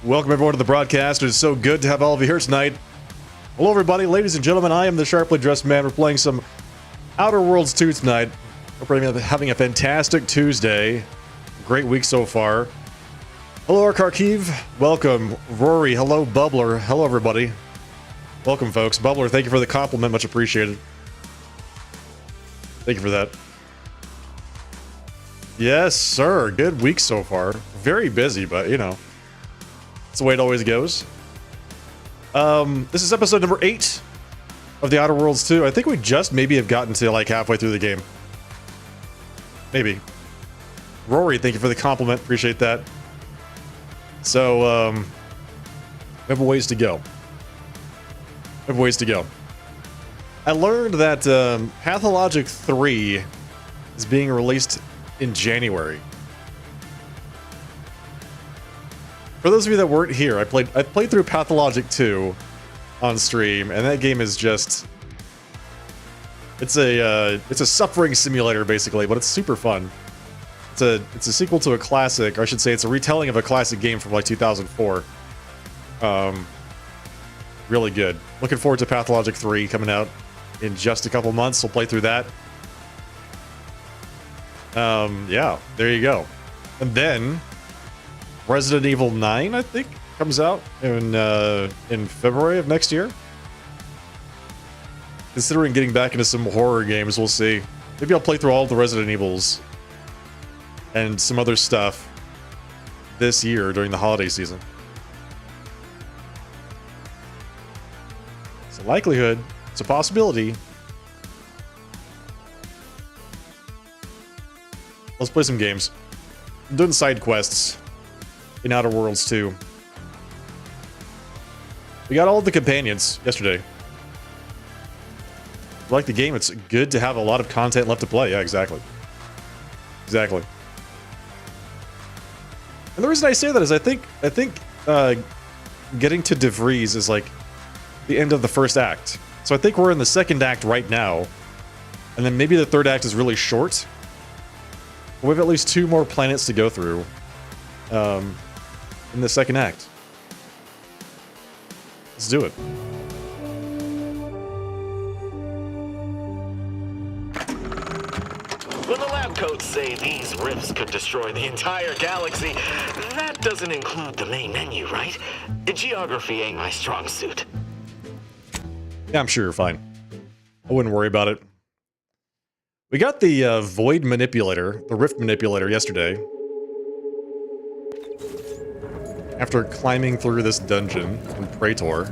Welcome everyone to the broadcast. It is so good to have all of you here tonight. Hello everybody, ladies and gentlemen, I am the Sharply Dressed Man. We're playing some Outer Worlds 2 tonight. Hope you're having a fantastic Tuesday. Great week so far. Hello Kharkiv, welcome. Rory, hello Bubbler, hello everybody. Welcome folks. Bubbler, thank you for the compliment, much appreciated. Thank you for that. Yes sir, good week so far. Very busy, but you know. That's the way it always goes. This is episode number 8 of the Outer Worlds 2. I think we just maybe have gotten to like halfway through the game. Maybe. Rory, thank you for the compliment. Appreciate that. So, we have a ways to go. We have a ways to go. I learned that Pathologic 3 is being released in January. For those of you that weren't here, I played through Pathologic 2 on stream, and that game is just it's a suffering simulator basically, but it's super fun. It's a sequel to a classic, or I should say it's a retelling of a classic game from like 2004. Really good. Looking forward to Pathologic 3 coming out in just a couple months. We'll play through that. Yeah, there you go. And then Resident Evil 9, I think, comes out in February of next year. Considering getting back into some horror games, we'll see. Maybe I'll play through all the Resident Evils and some other stuff this year during the holiday season. It's a likelihood. It's a possibility. Let's play some games. I'm doing side quests in Outer Worlds 2. We got all the companions yesterday. Like the game, it's good to have a lot of content left to play. Yeah, exactly. Exactly. And the reason I say that is I think getting to De Vries is like the end of the first act. So I think we're in the second act right now. And then maybe the third act is really short. We have at least 2 more planets to go through. In the second act. Let's do it. When the lab coats say these rifts could destroy the entire galaxy, that doesn't include the main menu, right? Geography ain't my strong suit. Yeah, I'm sure you're fine. I wouldn't worry about it. We got the Void Manipulator, the Rift Manipulator yesterday. After climbing through this dungeon in Praetor.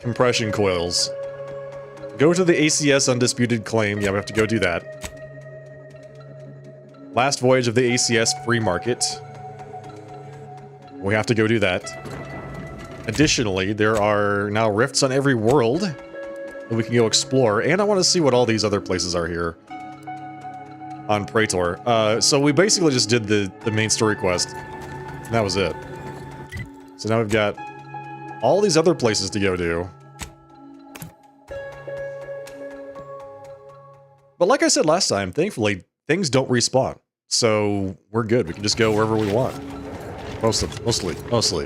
Compression coils. Go to the ACS Undisputed Claim. Yeah, we have to go do that. Last voyage of the ACS Free Market. We have to go do that. Additionally, there are now rifts on every world that we can go explore, and I want to see what all these other places are here on Praetor. So we basically just did the main story quest, and that was it. So now we've got all these other places to go to. But like I said last time, thankfully, things don't respawn. So we're good. We can just go wherever we want. Mostly.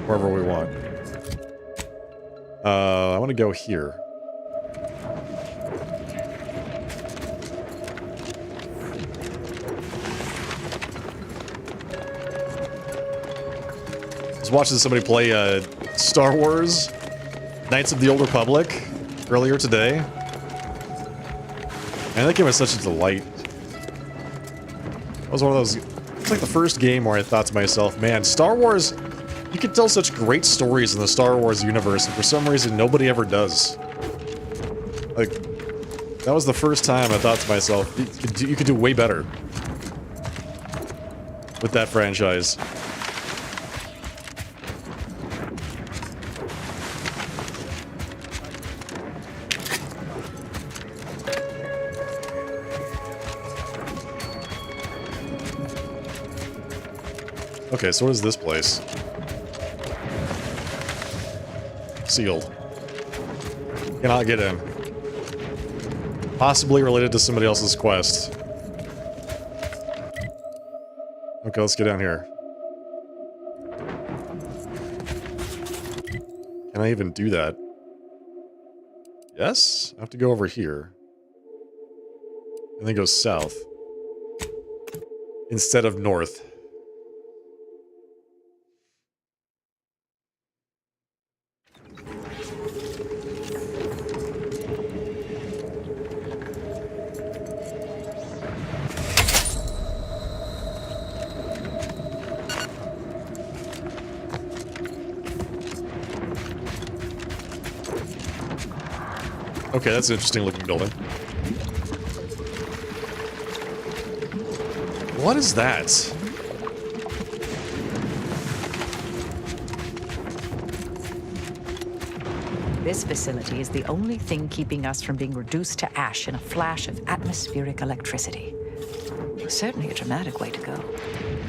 Wherever we want. I want to go here. I was watching somebody play Star Wars Knights of the Old Republic earlier today. Man, that game was such a delight. That was one of those... It's like the first game where I thought to myself, man, Star Wars... You can tell such great stories in the Star Wars universe, and for some reason, nobody ever does. Like, that was the first time I thought to myself, you could do way better with that franchise. Okay, so what is this place? Sealed. Cannot get in. Possibly related to somebody else's quest. Okay, let's get down here. Can I even do that? Yes? I have to go over here. And then go south. Instead of north. Okay, that's an interesting looking building. What is that? This facility is the only thing keeping us from being reduced to ash in a flash of atmospheric electricity. Certainly a dramatic way to go.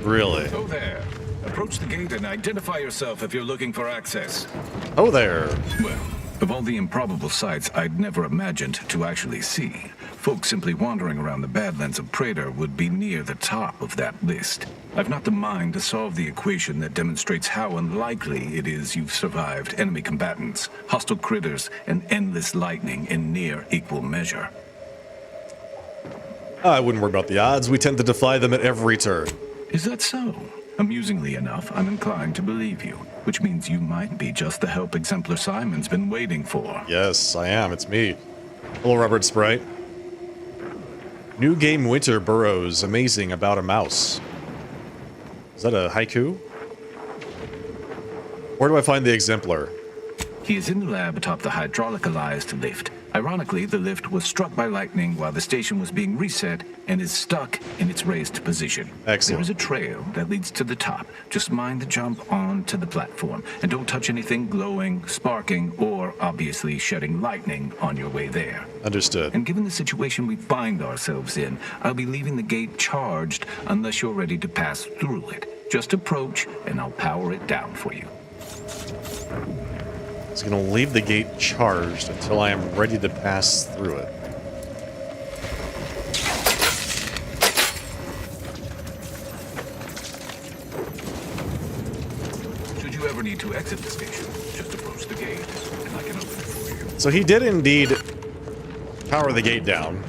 Really? Oh there. Approach the gate and identify yourself if you're looking for access. Oh there. Well, of all the improbable sights I'd never imagined to actually see, folks simply wandering around the Badlands of Praetor would be near the top of that list. I've not the mind to solve the equation that demonstrates how unlikely it is you've survived enemy combatants, hostile critters, and endless lightning in near equal measure. I wouldn't worry about the odds. We tend to defy them at every turn. Is that so? Amusingly enough, I'm inclined to believe you, which means you might be just the help Exemplar Simon's been waiting for. Yes, I am. It's me. Hello, Robert Sprite. New game Winter Burrows. Amazing about a mouse. Is that a haiku? Where do I find the Exemplar? He is in the lab atop the hydraulicalized lift. Ironically, the lift was struck by lightning while the station was being reset and is stuck in its raised position. Excellent. There is a trail that leads to the top. Just mind the jump onto the platform and don't touch anything glowing, sparking, or obviously shedding lightning on your way there. Understood. And given the situation we find ourselves in, I'll be leaving the gate charged unless you're ready to pass through it. Just approach and I'll power it down for you. It's going to leave the gate charged until I am ready to pass through it. Should you ever need to exit the station, just approach the gate and I can open it for you. So he did indeed power the gate down.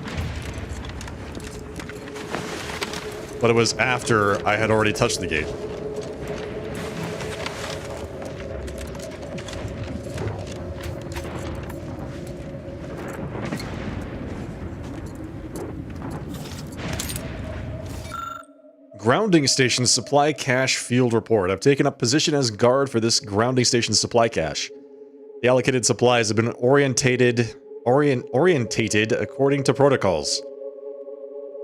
But it was after I had already touched the gate. Grounding station supply cache field report. I've taken up position as guard for this grounding station supply cache. The allocated supplies have been orientated according to protocols.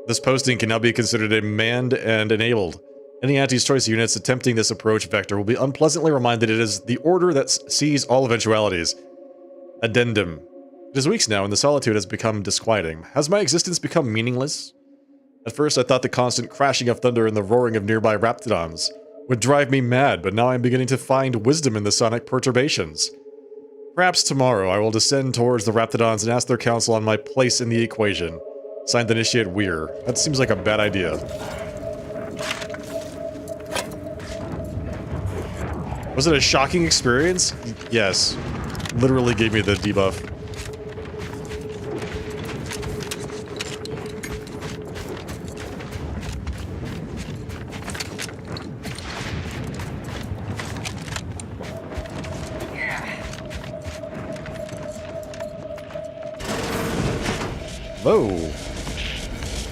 This posting can now be considered a manned and enabled. Any anti-choice units attempting this approach vector will be unpleasantly reminded it is the order that sees all eventualities. Addendum. It is weeks now and the solitude has become disquieting. Has my existence become meaningless? At first I thought the constant crashing of thunder and the roaring of nearby raptidons would drive me mad, but now I am beginning to find wisdom in the sonic perturbations. Perhaps tomorrow I will descend towards the raptidons and ask their counsel on my place in the equation. Signed Initiate Weir. That seems like a bad idea. Was it a shocking experience? Yes. Literally gave me the debuff. Whoa.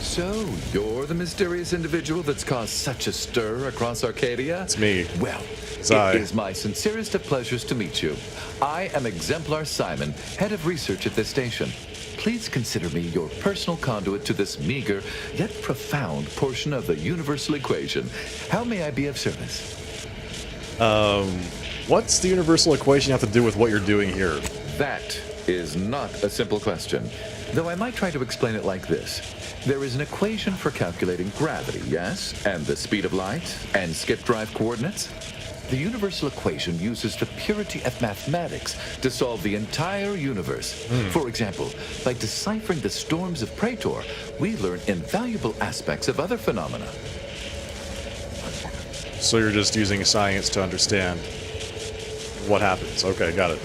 So, you're the mysterious individual that's caused such a stir across Arcadia? It's me. Well, It's I. it is my sincerest of pleasures to meet you. I am Exemplar Simon, head of research at this station. Please consider me your personal conduit to this meager, yet profound portion of the universal equation. How may I be of service? What's the universal equation have to do with what you're doing here? That is not a simple question, though I might try to explain it like this. There is an equation for calculating gravity, yes? And the speed of light? And skip drive coordinates? The universal equation uses the purity of mathematics to solve the entire universe. For example, by deciphering the storms of Praetor, we learn invaluable aspects of other phenomena. So you're just using science to understand what happens. Okay, got it.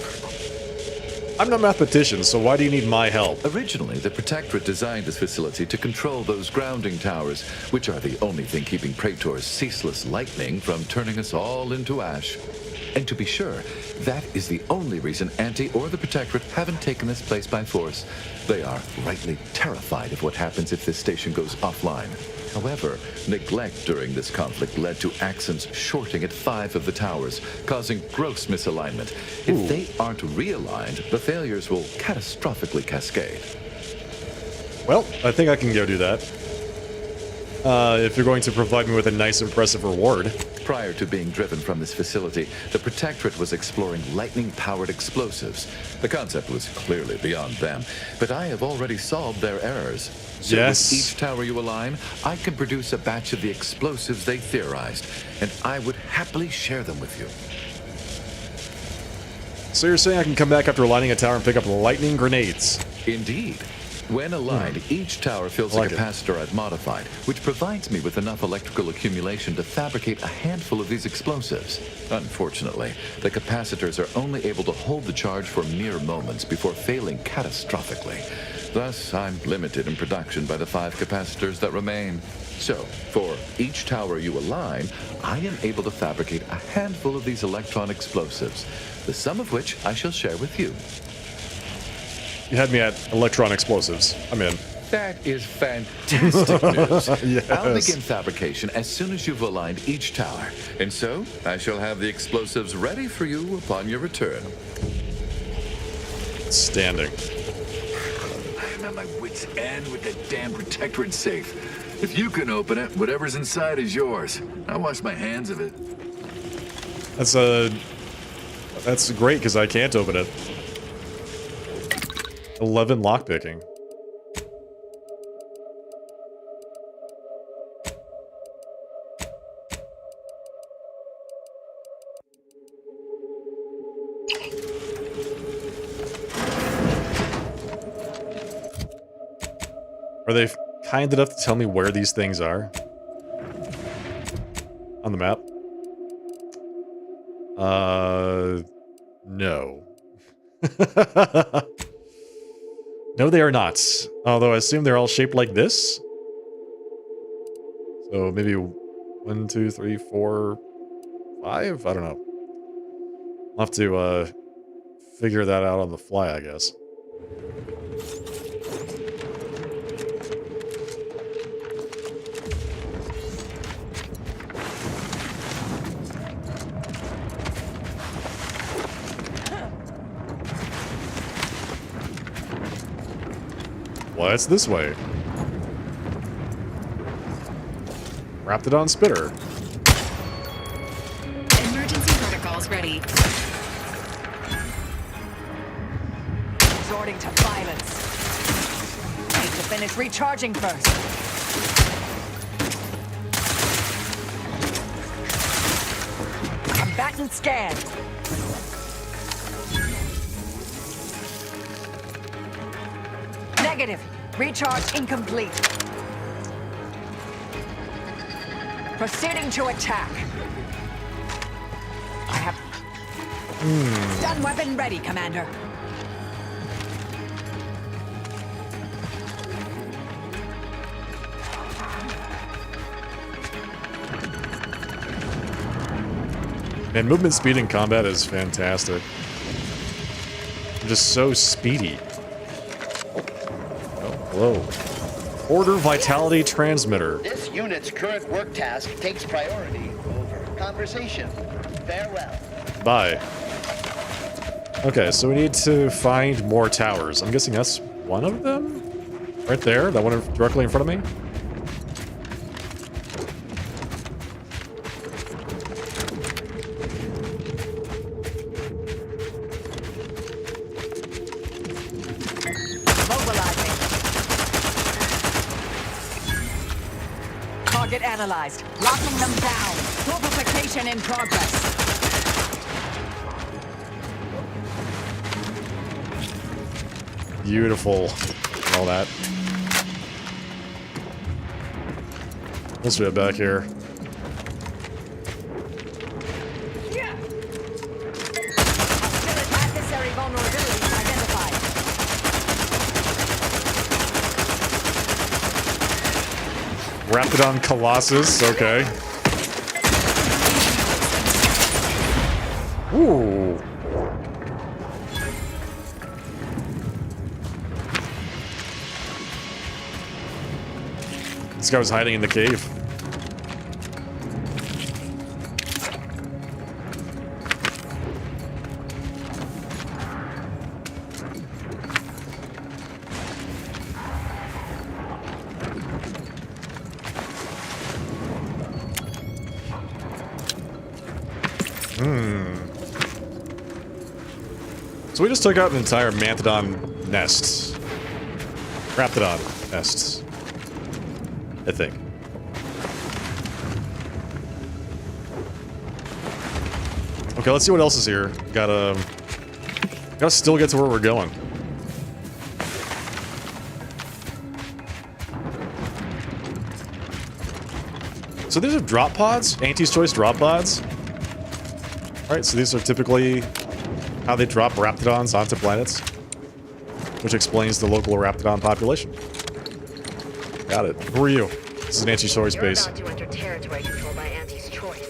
I'm no mathematician, so why do you need my help? Originally, the Protectorate designed this facility to control those grounding towers, which are the only thing keeping Praetor's ceaseless lightning from turning us all into ash. And to be sure, that is the only reason Anti or the Protectorate haven't taken this place by force. They are rightly terrified of what happens if this station goes offline. However, neglect during this conflict led to Axon's shorting at 5 of the towers, causing gross misalignment. If they aren't realigned, the failures will catastrophically cascade. Well, I think I can go do that. If you're going to provide me with a nice, impressive reward. Prior to being driven from this facility, the Protectorate was exploring lightning-powered explosives. The concept was clearly beyond them, but I have already solved their errors. So Yes. with each tower you align, I can produce a batch of the explosives they theorized, and I would happily share them with you. So you're saying I can come back after aligning a tower and pick up lightning grenades? Indeed. When aligned, each tower fills Like a it. capacitor I've modified, which provides me with enough electrical accumulation to fabricate a handful of these explosives. Unfortunately, the capacitors are only able to hold the charge for mere moments before failing catastrophically. Thus, I'm limited in production by the 5 capacitors that remain. So, for each tower you align, I am able to fabricate a handful of these electron explosives, the sum of which I shall share with you. You had me at electron explosives. I'm in. That is fantastic news. Yes. I'll begin fabrication as soon as you've aligned each tower. And so, I shall have the explosives ready for you upon your return. Standing. I'm at my wit's end with that damn Protectorate safe. If you can open it, whatever's inside is yours. I wash my hands of it. That's great because I can't open it. 11 lockpicking. Are they kind enough to tell me where these things are? On the map? No. No, they are not. Although I assume they're all shaped like this. So maybe 1, 2, 3, 4, 5? I don't know. I'll have to figure that out on the fly, I guess. Well, it's this way. Wrapped it on spitter. Emergency protocols ready. Resorting to violence. Need to finish recharging first. Combatant scan. Negative. Recharge incomplete. Proceeding to attack. I have... Stun weapon ready, Commander. Man, movement speed in combat is fantastic. I'm just so speedy. Oh, hello. Order Vitality Transmitter. This unit's current work task takes priority over conversation. Farewell. Bye. Okay, so we need to find more towers. I'm guessing that's one of them? Right there? That one directly in front of me? Mobilizing. Target analyzed. Locking them down. Fortification in progress. Beautiful. All that. What's we have back here? Adversary vulnerabilities identified. Raptidon Colossus, okay. Ooh. This guy was hiding in the cave. So we just took out an entire Mantodon nest. Raptidon nests. I think. Okay, let's see what else is here. Gotta still get to where we're going. So these are drop pods? Auntie's Choice drop pods? Alright, so these are typically how they drop Raptidons onto planets, which explains the local Raptidon population. Got it. Who are you? This is an Auntie's Choice base. You're about to enter territory controlled by Auntie's Choice.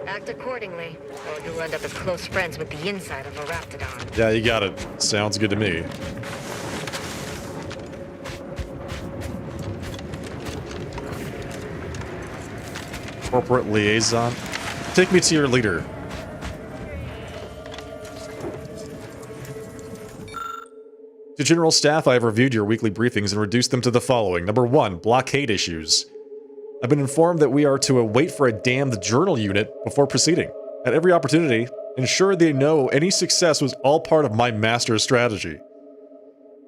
Act accordingly, or you'll end up as close friends with the inside of a Raptidon. Yeah, you got it. Sounds good to me. Corporate liaison. Take me to your leader. To General Staff, I have reviewed your weekly briefings and reduced them to the following. Number 1, blockade issues. I've been informed that we are to wait for a damned journal unit before proceeding. At every opportunity, ensure they know any success was all part of my master's strategy.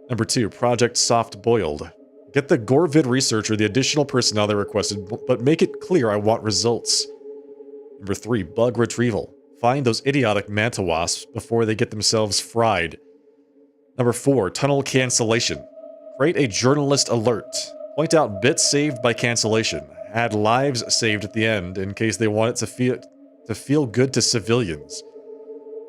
Number 2, Project Soft Boiled. Get the Gorvid researcher the additional personnel they requested, but make it clear I want results. Number 3, Bug Retrieval. Find those idiotic manta wasps before they get themselves fried. Number 4, Tunnel Cancellation. Create a journalist alert. Point out bits saved by cancellation. Add lives saved at the end in case they want it to feel good to civilians.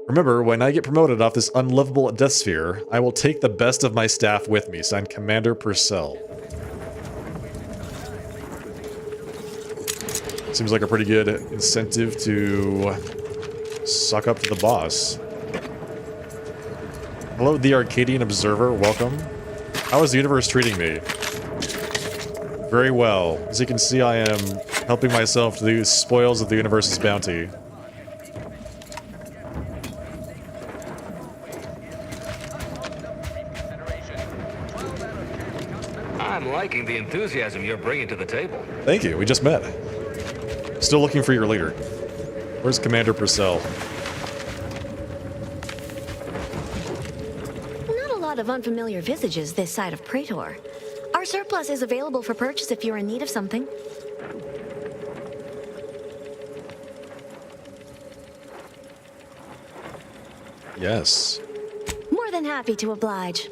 Remember, when I get promoted off this unlivable death sphere, I will take the best of my staff with me. Signed, Commander Purcell. Seems like a pretty good incentive to suck up to the boss. Hello, the Arcadian Observer. Welcome. How is the universe treating me? Very well. As you can see, I am helping myself to the spoils of the universe's bounty. I'm liking the enthusiasm you're bringing to the table. Thank you. We just met. Still looking for your leader. Where's Commander Purcell? Not a lot of unfamiliar visages this side of Praetor. Our surplus is available for purchase if you're in need of something. Yes. More than happy to oblige.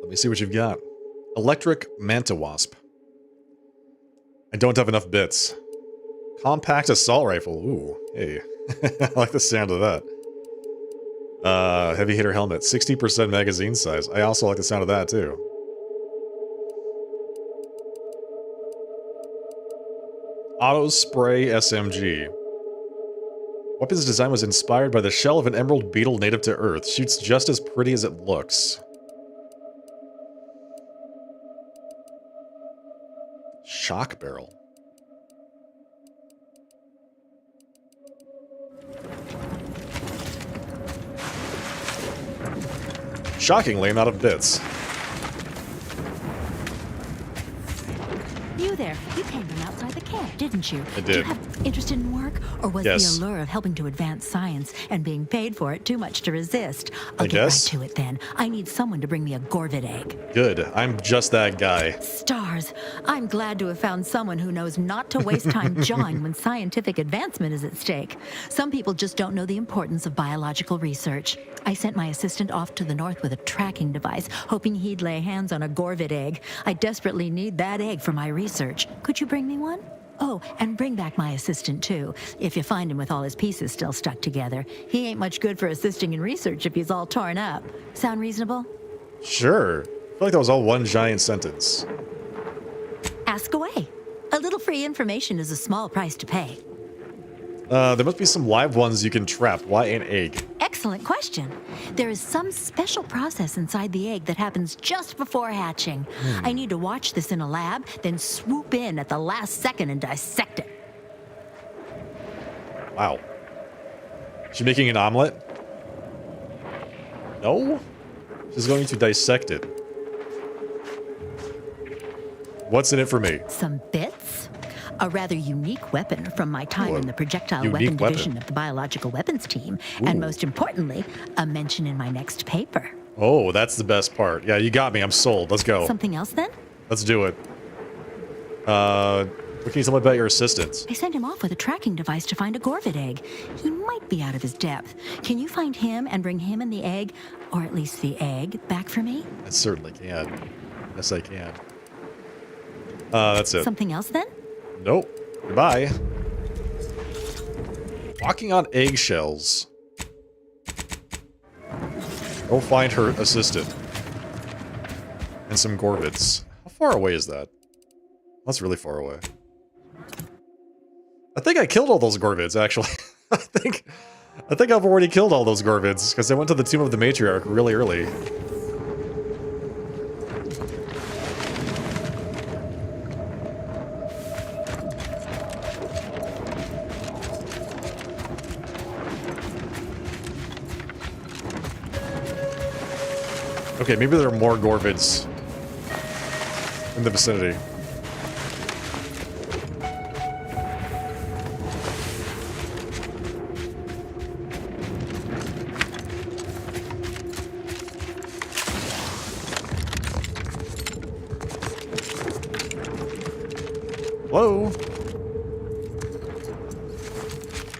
Let me see what you've got. Electric Manta Wasp. I don't have enough bits. Compact Assault Rifle. Ooh, hey. I like the sound of that. Heavy Hitter Helmet. 60% magazine size. I also like the sound of that, too. Auto Spray SMG. Weapon's design was inspired by the shell of an emerald beetle native to Earth. Shoots just as pretty as it looks. Shock barrel. Shockingly, I'm out of bits. You you there. You came from outside the camp, didn't you? I Do you did. have interest in work? Or was Yes. the allure of helping to advance science and being paid for it too much to resist? I'll I get guess. right to it then. I need someone to bring me a Gorvid egg. Good. I'm just that guy. Stars. I'm glad to have found someone who knows not to waste time jawing when scientific advancement is at stake. Some people just don't know the importance of biological research. I sent my assistant off to the north with a tracking device, hoping he'd lay hands on a Gorvid egg. I desperately need that egg for my research. Could you bring me one? Oh, and bring back my assistant, too, if you find him with all his pieces still stuck together. He ain't much good for assisting in research if he's all torn up. Sound reasonable? Sure. I feel like that was all one giant sentence. Ask away. A little free information is a small price to pay. There must be some live ones you can trap. Why an egg? Excellent question. There is some special process inside the egg that happens just before hatching. I need to watch this in a lab, then swoop in at the last second and dissect it. Wow. She making an omelet? No? She's going to dissect it. What's in it for me? Some bits? A rather unique weapon from my time Ooh, in the projectile unique weapon weapon. division of the biological weapons team. Ooh. And most importantly, a mention in my next paper. Oh, that's the best part. Yeah, you got me. I'm sold. Let's go. Something else then? Let's do it. What can you tell me about your assistant? I sent him off with a tracking device to find a Gorvid egg. He might be out of his depth. Can you find him and bring him and the egg, or at least the egg, back for me? I certainly can. Yes, I can. That's it. Something else then? Nope. Goodbye. Walking on eggshells. Go find her assistant. And some Gorvids. How far away is that? That's really far away. I think I killed all those Gorvids, actually. I think I've already killed all those Gorvids, because I went to the Tomb of the Matriarch really early. Okay, maybe there are more Gorvids in the vicinity. Hello?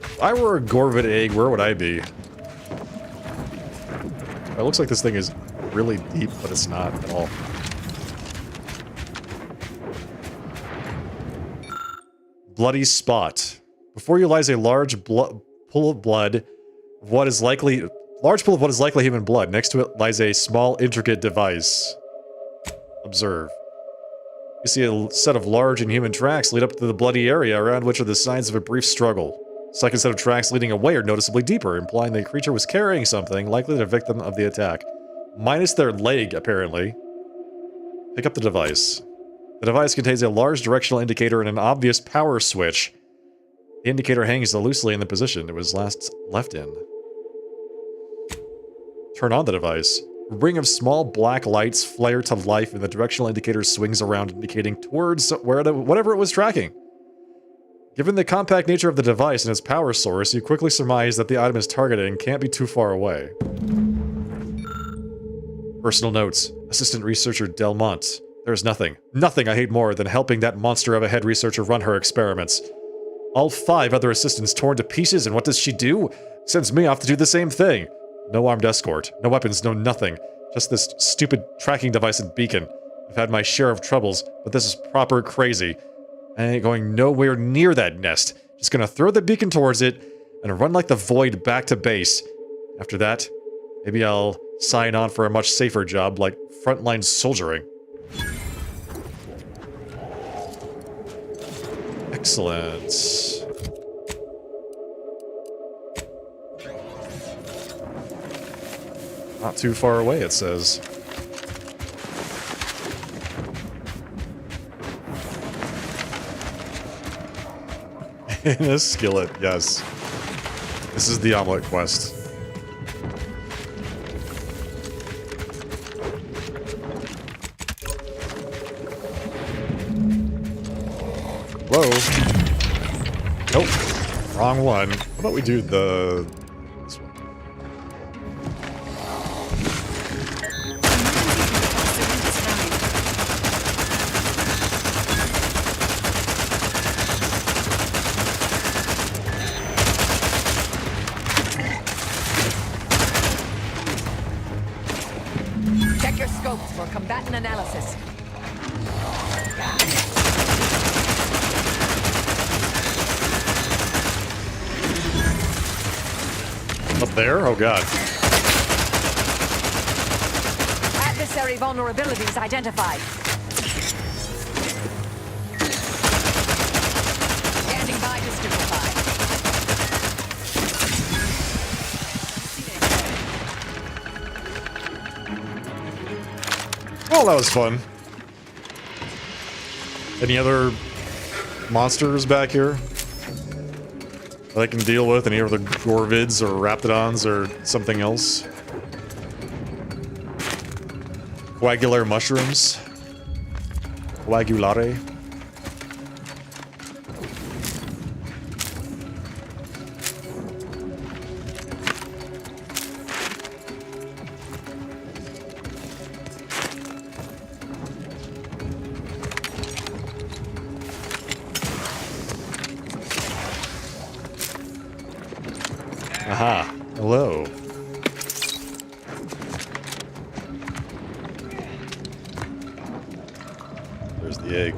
If I were a Gorvid egg, where would I be? It looks like this thing is really deep, but it's not at all. Bloody spot. Before you lies a large pool of blood, large pool of what is likely human blood. Next to it lies a small, intricate device. Observe. You see a set of large inhuman tracks lead up to the bloody area, around which are the signs of a brief struggle. Second set of tracks leading away are noticeably deeper, implying the creature was carrying something, likely the victim of the attack. Minus their leg, apparently. Pick up the device. The device contains a large directional indicator and an obvious power switch. The indicator hangs loosely in the position it was last left in. Turn on the device. A ring of small black lights flare to life and the directional indicator swings around, indicating towards whatever it was tracking. Given the compact nature of the device and its power source, you quickly surmise that the item is targeting can't be too far away. Personal notes. Assistant Researcher Delmont. There's nothing I hate more than helping that monster of a head researcher run her experiments. All 5 other assistants torn to pieces, and what does she do? Sends me off to do the same thing. No armed escort, no weapons, no nothing. Just this stupid tracking device and beacon. I've had my share of troubles, but this is proper crazy. I ain't going nowhere near that nest. Just gonna throw the beacon towards it and run like the Void back to base. After that, maybe I'll sign on for a much safer job like frontline soldiering. Excellent. Not too far away, it says. In a skillet, yes. This is the omelet quest. Nope. Wrong one. How about we do the... this one? Check your scopes for combatant analysis. Up there? Oh god. Adversary vulnerabilities identified. Standing by to stupefy. Well, that was fun. Any other monsters back here that I can deal with? Any other Gorvids or Raptidons or something else? Coagular mushrooms? Coagulare? Aha. Hello. There's the egg.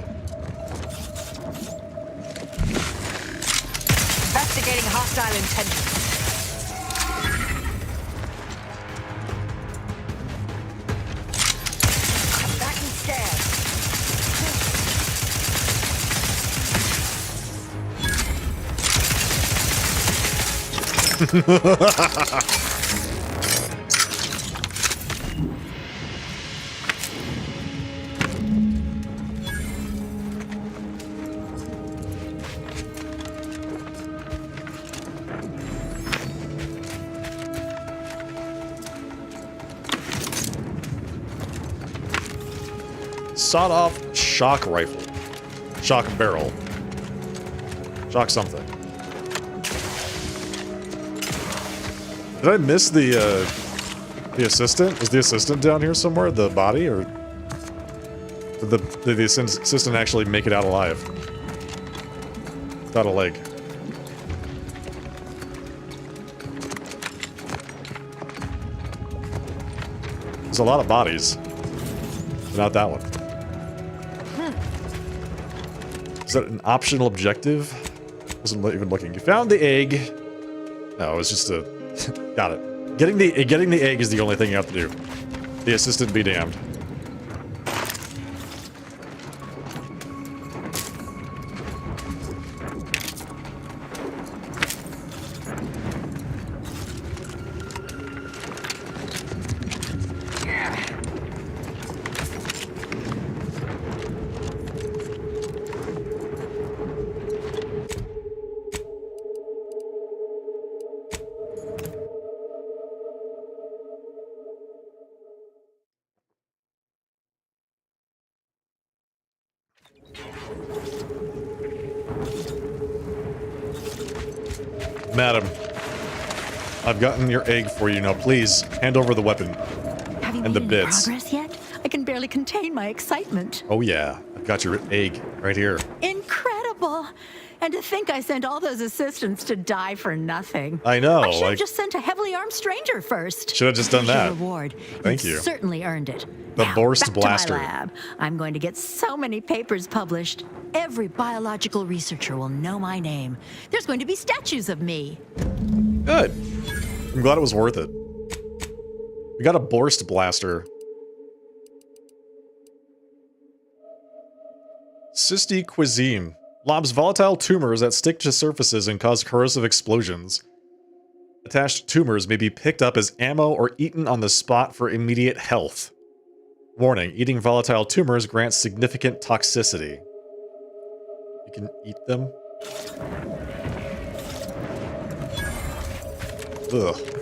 Investigating hostile intentions. Combatant scared. Sawed-off shock rifle. Shock barrel. Shock something. Did I miss the assistant? Is the assistant down here somewhere? The body? Or did the assistant actually make it out alive? Without a leg. There's a lot of bodies. But not that one. Is that an optional objective? Wasn't even looking. You found the egg. No, it was just a... Got it. Getting the egg is the only thing you have to do. The assistant be damned. Madam, I've gotten your egg for you. Now please, hand over the weapon. Have you And the made any bits. progress yet? I can barely contain my excitement. Oh yeah, I've got your egg right here. Incredible! And to think I sent all those assistants to die for nothing. I know, I should have like- just sent a heavily armed stranger first. Should have just done Here's your that. reward. Thank you. Certainly earned it. The Now, Borst back to Blaster. my lab. I'm going to get so many papers published. Every biological researcher will know my name. There's going to be statues of me. Good. I'm glad it was worth it. We got a Borst Blaster. Cysty cuisine. Lobs volatile tumors that stick to surfaces and cause corrosive explosions. Attached tumors may be picked up as ammo or eaten on the spot for immediate health. Warning, eating volatile tumors grants significant toxicity. You can eat them? Ugh.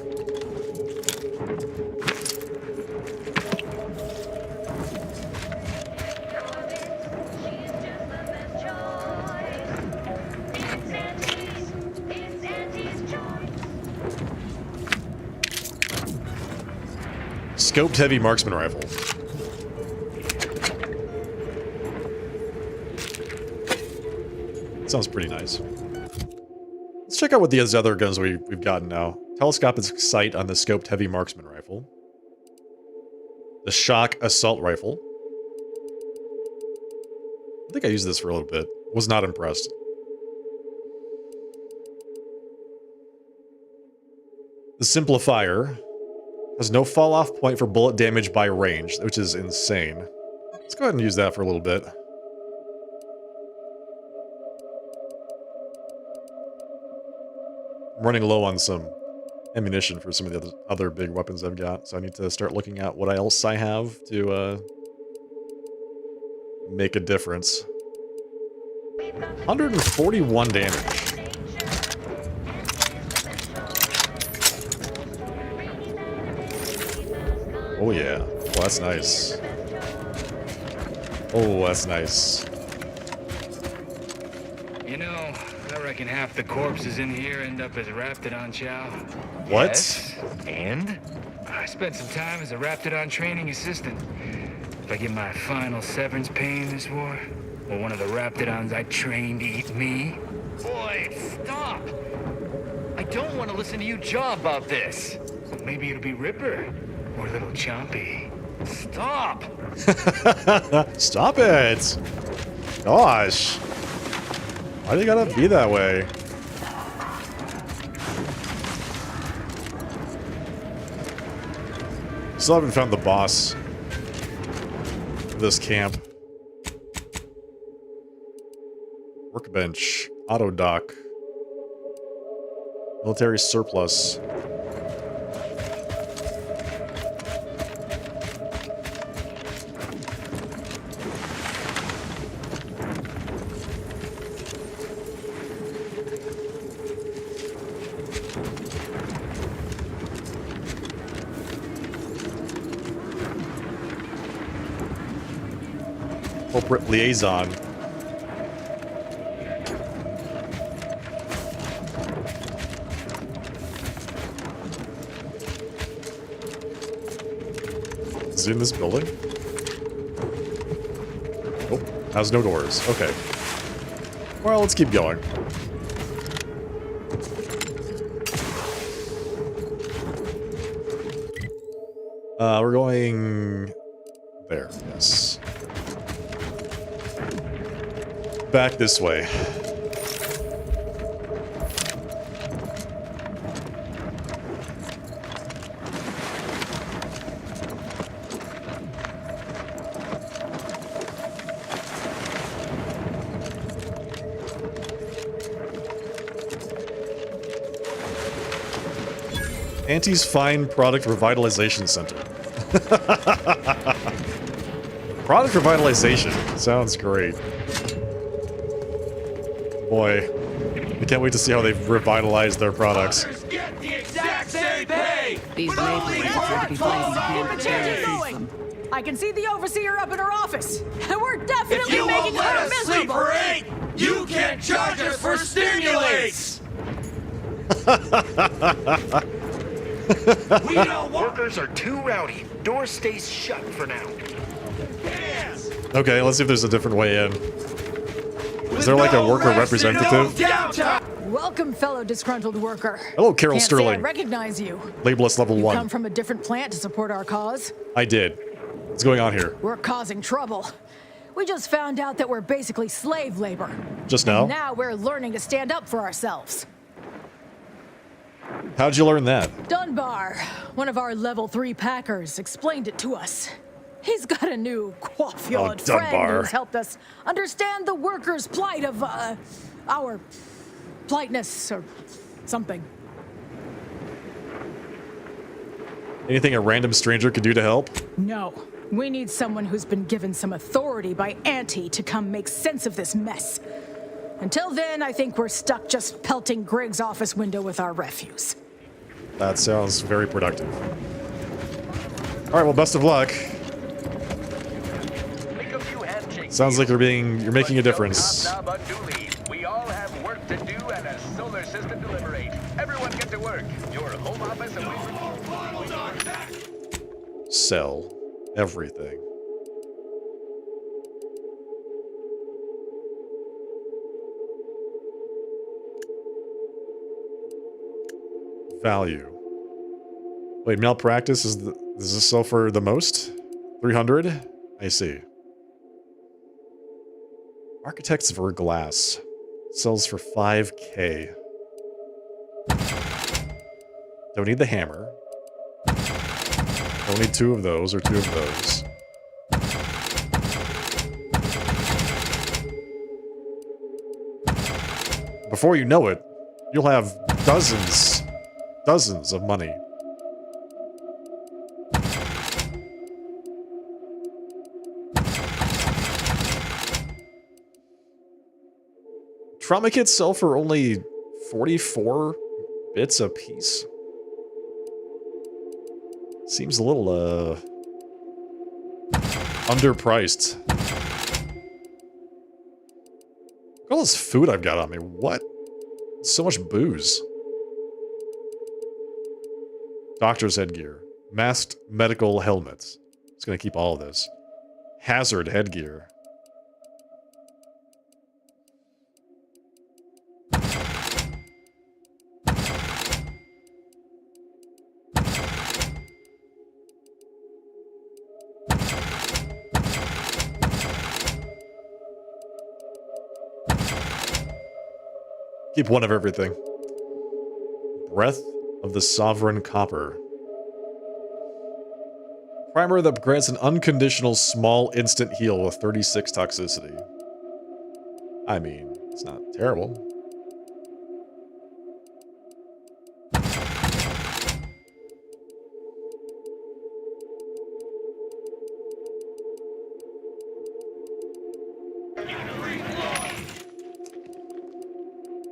Scoped heavy marksman rifle. Sounds pretty nice. Let's check out what these other guns we've gotten now. Telescopic sight on the scoped heavy marksman rifle. The shock assault rifle. I think I used this for a little bit. Was not impressed. The simplifier has no fall off point for bullet damage by range, which is insane. Let's go ahead and use that for a little bit. I'm running low on some ammunition for some of the other big weapons I've got, so I need to start looking at what else I have to make a difference. 141 damage. Oh yeah. Oh, that's nice. Oh, that's nice. You know, I reckon half the corpses in here end up as Raptidon chow. What? Yes, and I spent some time as a Raptidon training assistant. If I get my final severance pay in this war, will one of the Raptidons I trained eat me? Boy, stop! I don't want to listen to you jaw about this. Maybe it'll be Ripper or Little Chompy. Stop! Stop it! Gosh. Why do you gotta be that way? Still haven't found the boss of this camp. Workbench. Auto dock. Military surplus. Corporate liaison. Is it in this building? Oh, has no doors. Okay. Well, let's keep going. We're going there. Yes. Back this way. Auntie's Fine Product Revitalization Center. Product revitalization. Sounds great. Boy, I can't wait to see how they've revitalized their products. Get the exact same pay! These labels appear to be bleeding hand. I can see the overseer up in her office. We're If definitely you won't making let her us sleep miserable. for 8, you can't charge us for stimulates! We don't want Workers are too rowdy. Door stays shut for now. hands! Okay, let's see if there's a different way in. Is there like a worker representative? Welcome, fellow disgruntled worker. Hello, Carol Can't say I Sterling. recognize you. Labelist level You 1. come from a different plant to support our cause. I did. What's going on here? We're causing trouble. We just found out that we're basically slave labor. Just now? Now we're learning to stand up for ourselves. How'd you learn that? Dunbar, one of our level 3 packers, explained it to us. He's got a new coiffure friend Dunbar. who's helped us understand the workers' plight of, our politeness or something. Anything a random stranger could do to help? No, we need someone who's been given some authority by Auntie to come make sense of this mess. Until then, I think we're stuck just pelting Greg's office window with our refuse. That sounds very productive. Alright, well, best of luck. Sounds like you're making a difference. We all have work to do and a solar system to liberate. Everyone get to work. Your home office away from sell everything. Value. Wait, malpractice does this sell for the most? 300? I see. Architect's Verglass sells for 5K. Don't need the hammer. Don't need 2 of those or 2 of those. Before you know it, you'll have dozens of money. Trauma kits sell for only 44 bits a piece. Seems a little, underpriced. Look at all this food I've got on me. What? So much booze. Doctor's headgear. Masked medical helmets. It's gonna keep all of this. Hazard headgear. Keep one of everything. Breath of the Sovereign Copper. Primer that grants an unconditional small instant heal with 36 toxicity. I mean, it's not terrible.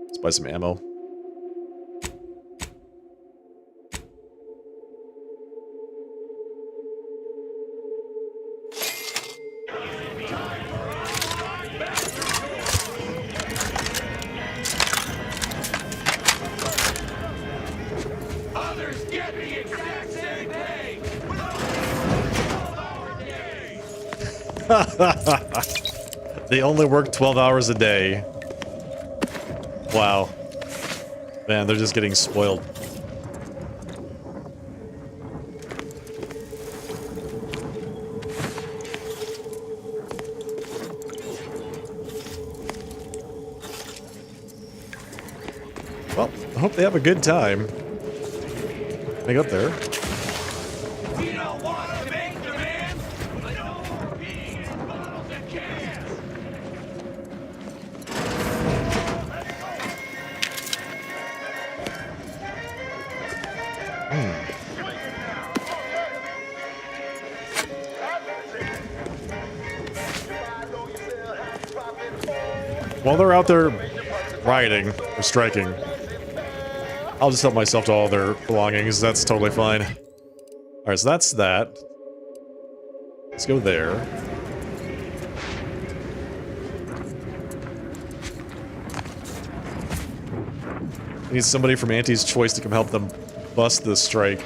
Let's buy some ammo. Others get the exact same pay. They only work 12 hours a day. Wow. Man, they're just getting spoiled. Well, I hope they have a good time. Hang up there. We don't want to make demands, but no more beans, bottles, and cans. While they're out there rioting or striking, I'll just help myself to all their belongings. That's totally fine. Alright, so that's that. Let's go there. Need somebody from Auntie's Choice to come help them bust this strike.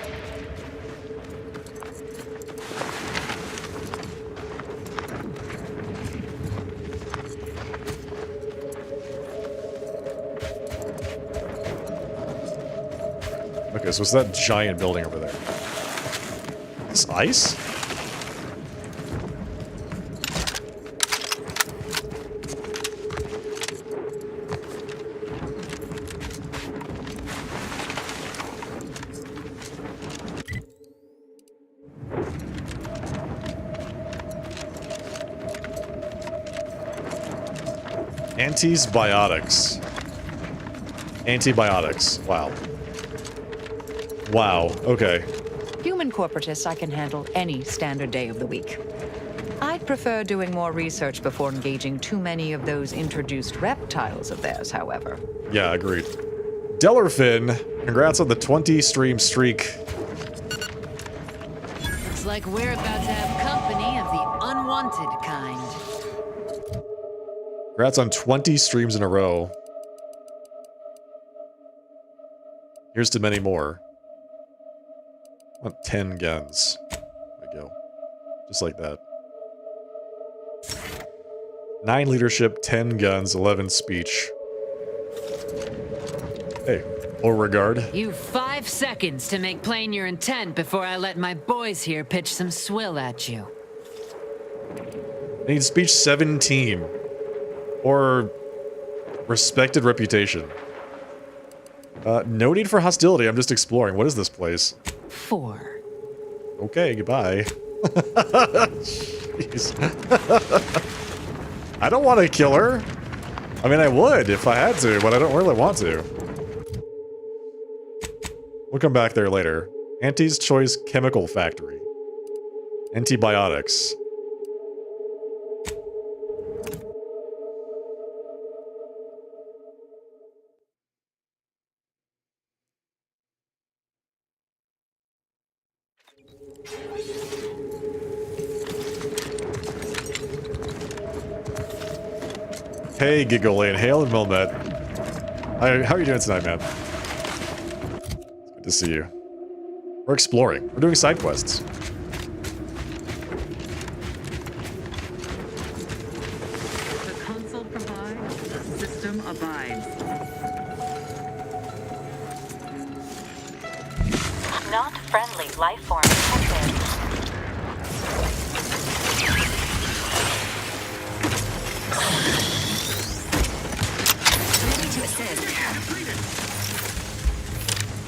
Okay, so it's that giant building over there. This ice? Antibiotics. Antibiotics. Wow. Wow, okay. Human corporatists I can handle any standard day of the week. I'd prefer doing more research before engaging too many of those introduced reptiles of theirs, however. Yeah, agreed. Dellerfin, congrats on the 20-stream streak. Looks like we're about to have company of the unwanted kind. Congrats on 20 streams in a row. Here's to many more. I want 10 guns. We Just like that. 9 leadership, 10 guns, 11 speech. Hey, Beauregard. You've 5 seconds to make plain your intent before I let my boys here pitch some swill at you. I need speech 17. Or respected reputation. No need for hostility. I'm just exploring. What is this place? 4. Okay, goodbye. Jeez. I don't want to kill her. I mean, I would if I had to, but I don't really want to. We'll come back there later. Auntie's Choice Chemical Factory. Antibiotics. Hey, Gigolane, Hale, and Milmet. How are you doing tonight, man? It's good to see you. We're exploring. We're doing side quests. The console provides, the system abides. Not friendly life form detected.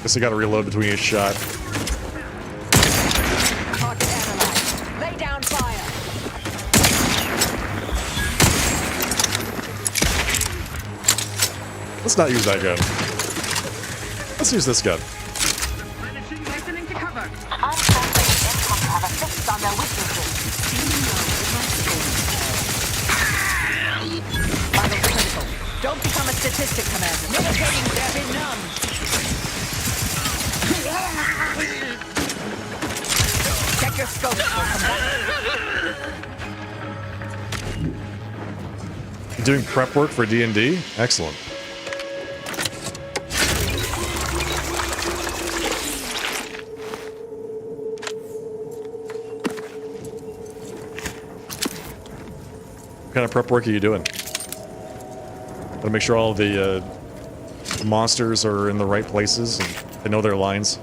Guess I gotta reload between each shot. Target analyzed. Lay down fire. Let's not use that gun. Let's use this gun. Listening to cover. Unfriendly income have effects on their weaknesses. Vital critical. Don't become a statistic, Commander. Mitigating very numb. Check your scope. You doing prep work for D&D? Excellent. What kind of prep work are you doing? Gotta make sure all the monsters are in the right places and they know their lines.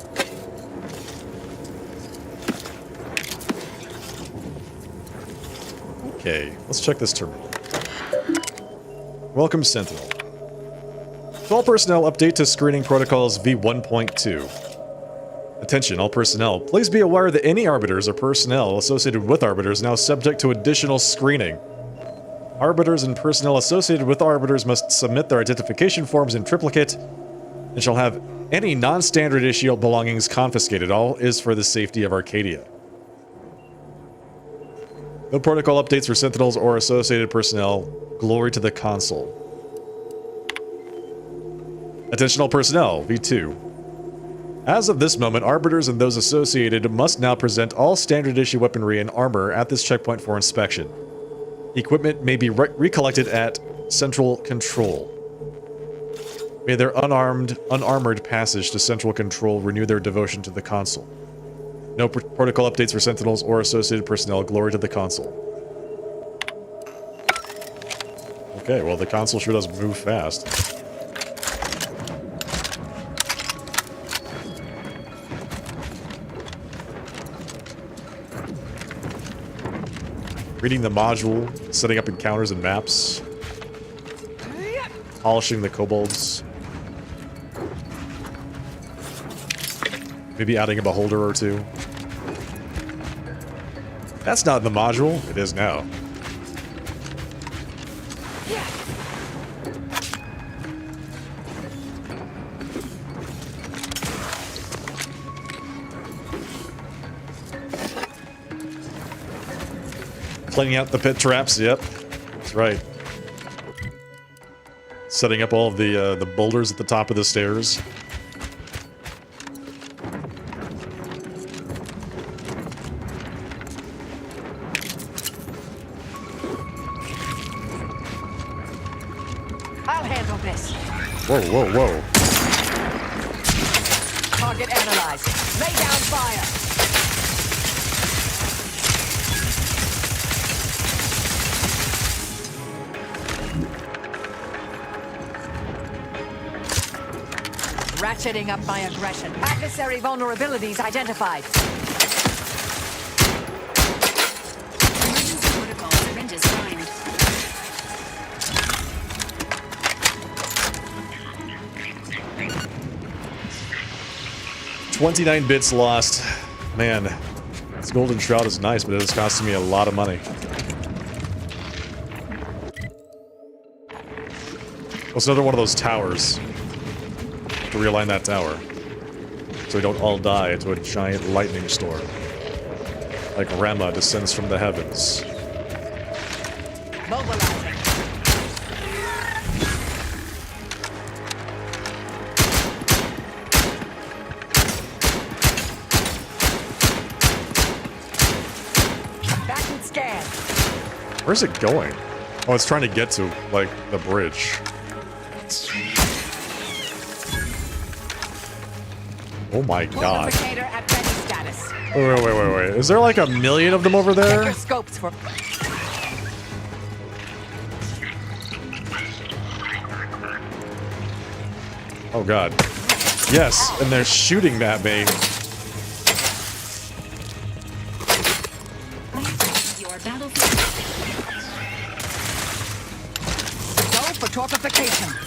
Okay, let's check this terminal. Welcome, Sentinel. To all personnel, update to screening protocols V1.2. Attention, all personnel. Please be aware that any arbiters or personnel associated with arbiters now subject to additional screening. Arbiters and personnel associated with arbiters must submit their identification forms in triplicate and shall have any non-standard issue belongings confiscated. All is for the safety of Arcadia. No protocol updates for Sentinels or associated personnel. Glory to the console. Attention all personnel, V2. As of this moment, arbiters and those associated must now present all standard issue weaponry and armor at this checkpoint for inspection. Equipment may be recollected at Central Control. May their unarmored passage to Central Control renew their devotion to the console. No protocol updates for Sentinels or associated personnel. Glory to the console. Okay, well, the console sure does move fast. Reading the module, setting up encounters and maps. Polishing the kobolds. Maybe adding a beholder or two. That's not in the module. It is now. Cleaning out the pit traps, yep. That's right. Setting up all of the boulders at the top of the stairs. I'll handle this. Whoa, whoa, whoa. Target analyzed. Lay down fire. Ratcheting up my aggression. Adversary vulnerabilities identified. Emergency protocol syringes primed. 29 bits lost. Man, this golden shroud is nice, but it is costing me a lot of money. What's another one of those towers? To realign that tower. So we don't all die into a giant lightning storm. Like Rama descends from the heavens. Mobilizing. Back and scan. Where's it going? Oh, it's trying to get to, like, the bridge. Oh my god. Fortificator at ready status. Wait. Is there like a million of them over Check there? your scopes for. Oh god. Yes, and they're shooting at me. Your battlefield. Go for torpification.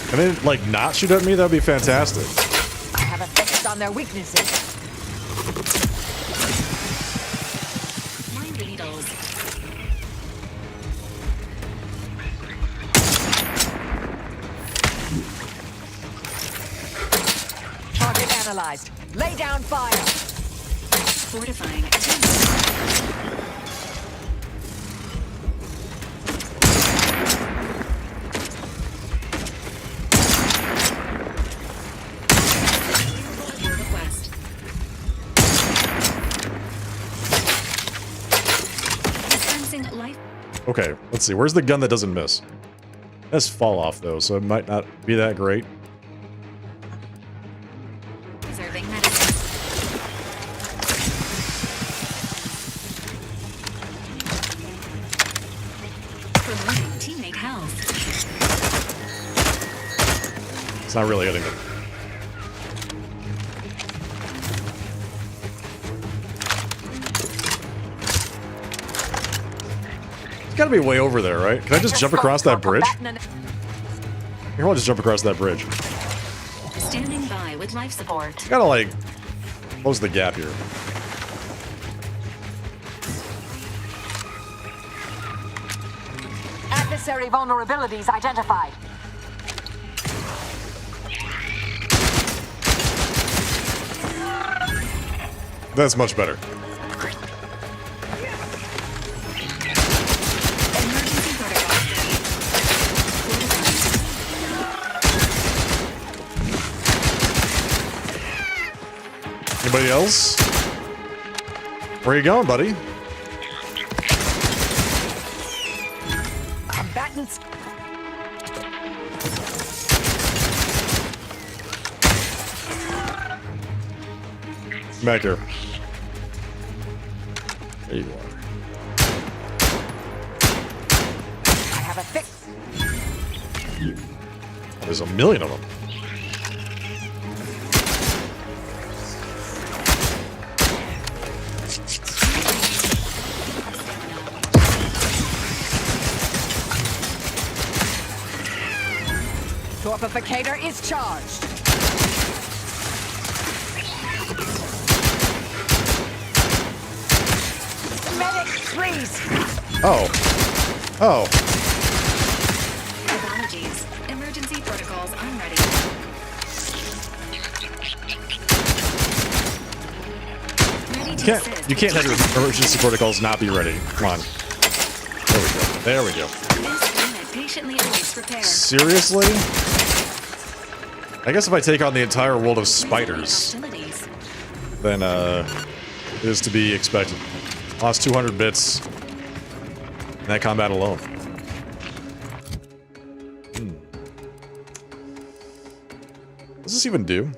Can they, like, not shoot at me? That'd be fantastic. I have a fix on their weaknesses. Mind needles. Target analyzed. Lay down fire. Fortifying. Your request. Dispensing life. Okay, let's see. Where's the gun that doesn't miss? That's fall off though, so it might not be that great. Preserving medicine. Promoting teammate health. It's not really hitting it. It's gotta be way over there, right? Can I just jump across that bridge? Here, I'll just jump across that bridge. Standing by with life support. Gotta, like, close the gap here. Adversary vulnerabilities identified. That's much better. Emergency protocol Anybody else? Where you going, buddy? Combatants. Back here. There you are. I have a fix. There's a million of them. Torpificator is charged. Medic, please. Oh. Oh. Apologies. Emergency protocols unready. Ready to assist. You can't have your emergency protocols not be ready. Come on. There we go. There we go. This unit patiently awaits repair. Seriously? I guess if I take on the entire world of spiders, Hostilities. then it is to be expected. Lost 200 bits in that combat alone. What does this even do?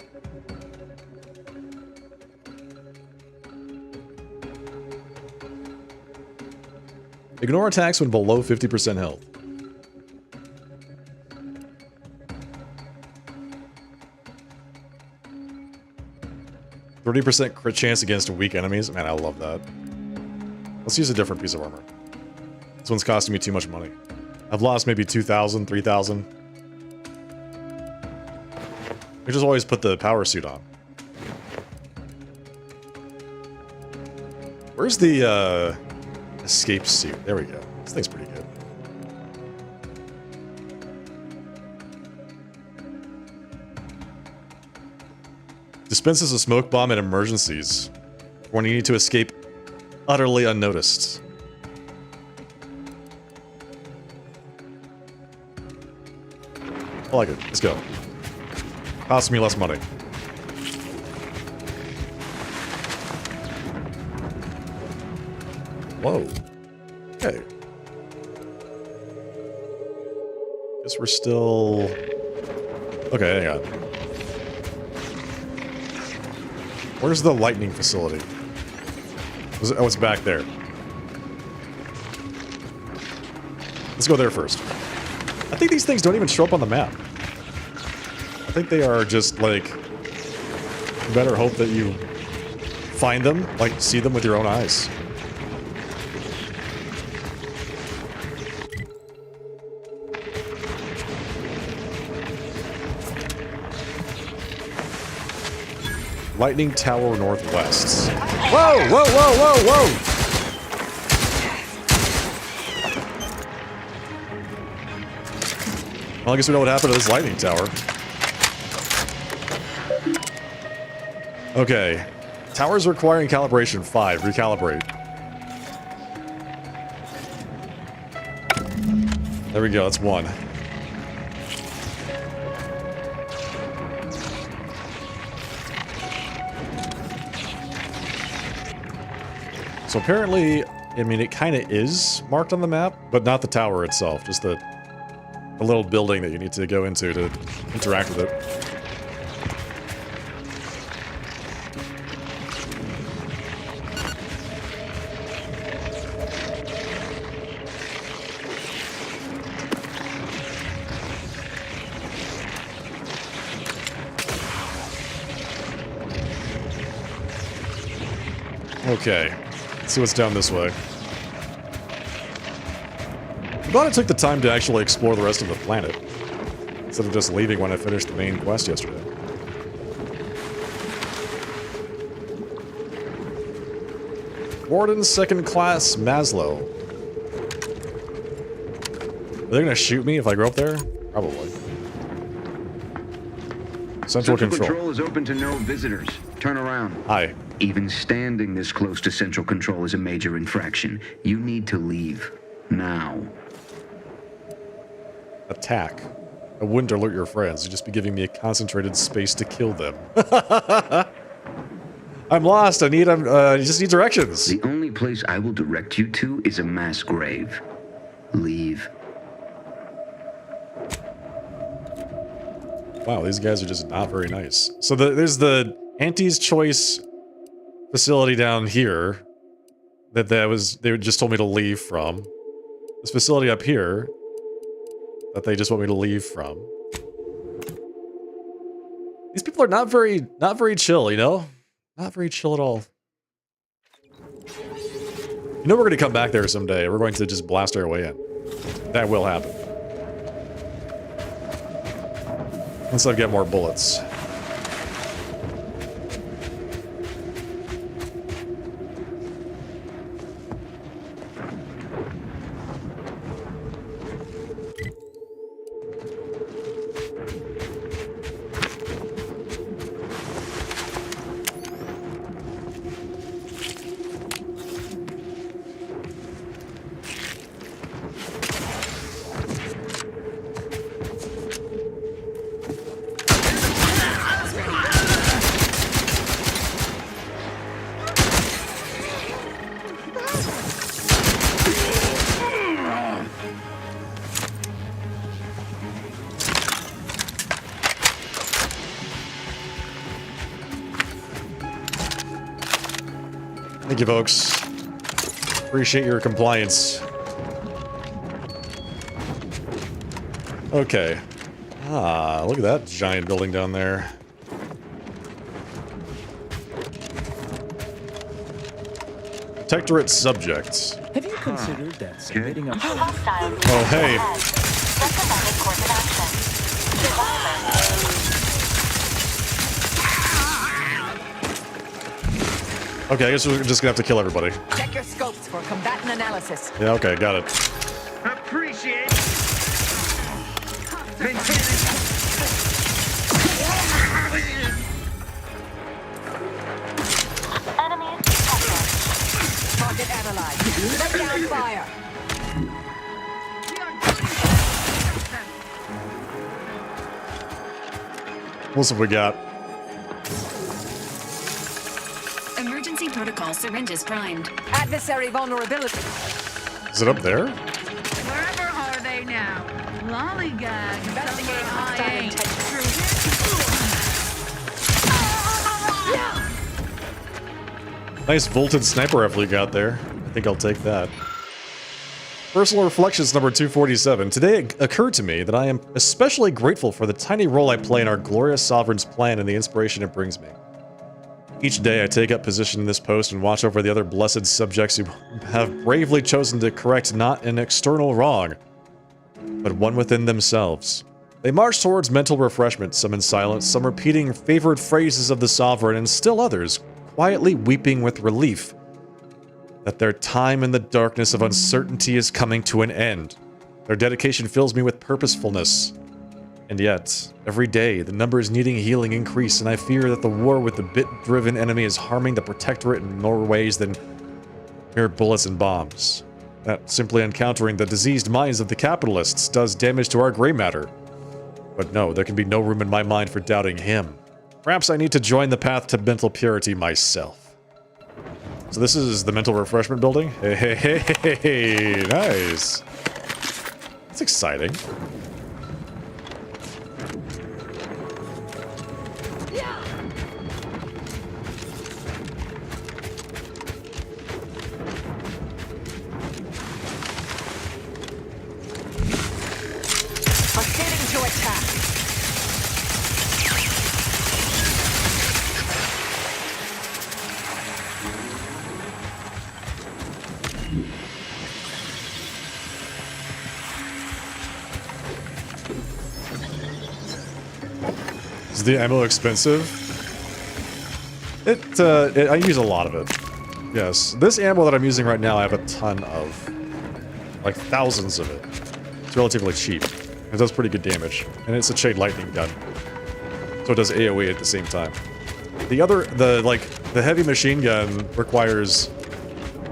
Ignore attacks when below 50% health. %30 crit chance against weak enemies. Man, I love that. Let's use a different piece of armor. This one's costing me too much money. I've lost maybe 2,000, 3,000. I just always put the power suit on. Where's the escape suit? There we go. This thing's pretty good. Dispenses a smoke bomb in emergencies when you need to escape utterly unnoticed. I like it. Let's go. Costs me less money. Whoa. Okay. Guess we're still... Okay, hang on. Where's the lightning facility? Oh, it's back there. Let's go there first. I think these things don't even show up on the map. I think they are just, like... You better hope that you find them, like, see them with your own eyes. Lightning Tower Northwest. Whoa, whoa, whoa, whoa, whoa! Well, I guess we know what happened to this lightning tower. Okay. Towers requiring calibration 5. Recalibrate. There we go, that's 1. So apparently, I mean, it kind of is marked on the map, but not the tower itself, just the little building that you need to go into to interact with it. Okay. Let's see what's down this way. I'm glad I took the time to actually explore the rest of the planet, instead of just leaving when I finished the main quest yesterday. Warden Second Class Maslow. Are they gonna shoot me if I go up there? Probably. Central Control is open to no visitors. Turn around. Hi. Even standing this close to Central Control is a major infraction. You need to leave. Now. Attack. I wouldn't alert your friends. You'd just be giving me a concentrated space to kill them. I'm lost. I just need directions. The only place I will direct you to is a mass grave. Leave. Wow, these guys are just not very nice. So there's the Auntie's Choice facility down here that they just told me to leave from. This facility up here that they just want me to leave from. These people are not very chill, you know? Not very chill at all. You know we're going to come back there someday. We're going to just blast our way in. That will happen. Once I get more bullets. Thank you, folks. Appreciate your compliance. Okay. Ah, look at that giant building down there. Protectorate subjects. Have you considered that submitting a... Oh, hey. Okay, I guess we're just gonna have to kill everybody. Check your scopes for combatant analysis. Yeah, okay, got it. Appreciate Target analyzed. Let down fire. What's what we got? Emergency protocol syringes primed. Adversary vulnerability. Is it up there? Wherever are they now? Lollygag. Investigate hostile Nice vaulted sniper rifle you got there. I think I'll take that. Personal Reflections number 247. Today it occurred to me that I am especially grateful for the tiny role I play in our glorious sovereign's plan and the inspiration it brings me. Each day I take up position in this post and watch over the other blessed subjects who have bravely chosen to correct not an external wrong, but one within themselves. They march towards mental refreshment, some in silence, some repeating favored phrases of the sovereign, and still others quietly weeping with relief that their time in the darkness of uncertainty is coming to an end. Their dedication fills me with purposefulness. And yet, every day, the numbers needing healing increase, and I fear that the war with the bit-driven enemy is harming the Protectorate in more ways than mere bullets and bombs. That simply encountering the diseased minds of the capitalists does damage to our gray matter. But no, there can be no room in my mind for doubting him. Perhaps I need to join the path to mental purity myself. So this is the mental refreshment building? Hey, hey, hey, hey, hey, nice. That's exciting. Proceeding to attack. Is the ammo expensive? I use a lot of it. Yes. This ammo that I'm using right now, I have a ton of. Like thousands of it. It's relatively cheap. It does pretty good damage. And it's a Shade Lightning gun. So it does AoE at the same time. The heavy machine gun requires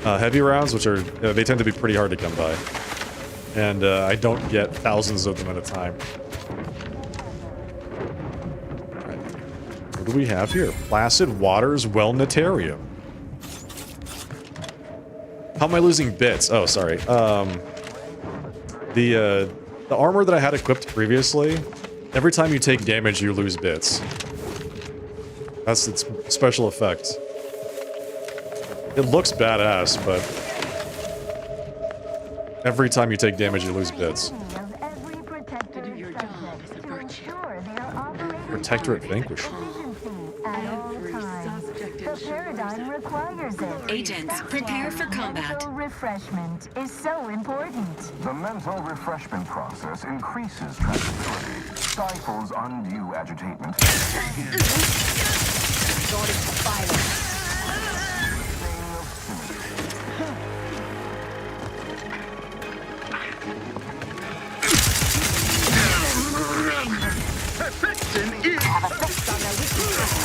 heavy rounds, which are, they tend to be pretty hard to come by. And I don't get thousands of them at a time. Alright. What do we have here? Placid Waters Wellnetarium. How am I losing bits? Oh, sorry. The armor that I had equipped previously, every time you take damage, you lose bits. That's its special effect. It looks badass, but every time you take damage, you lose bits. Protectorate vanquished. Paradigm requires it. Agents, prepare for combat. Mental refreshment is so important. The mental refreshment process increases tranquility, stifles undue agitation. Resorting to violence. perfection is... Have a fix on their weaknesses.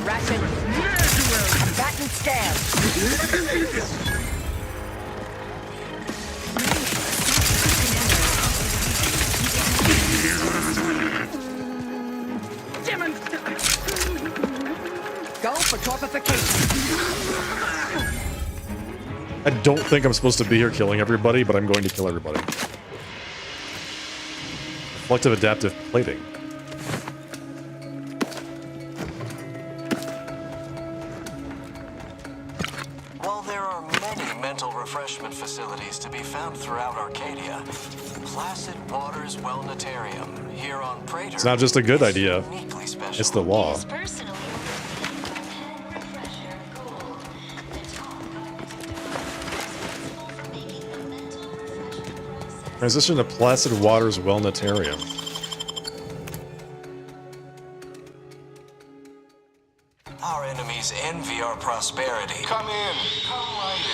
Ration. Combatant scam. Go for torpification. I don't think I'm supposed to be here killing everybody, but I'm going to kill everybody. Reflective adaptive plating. While there are many mental refreshment facilities to be found throughout Arcadia, Placid Waters Wellnetarium here on Praetor. It's not just a good idea, it's the law. Transition to Placid Waters Wellnetarium. Our enemies envy our prosperity. Come in, come right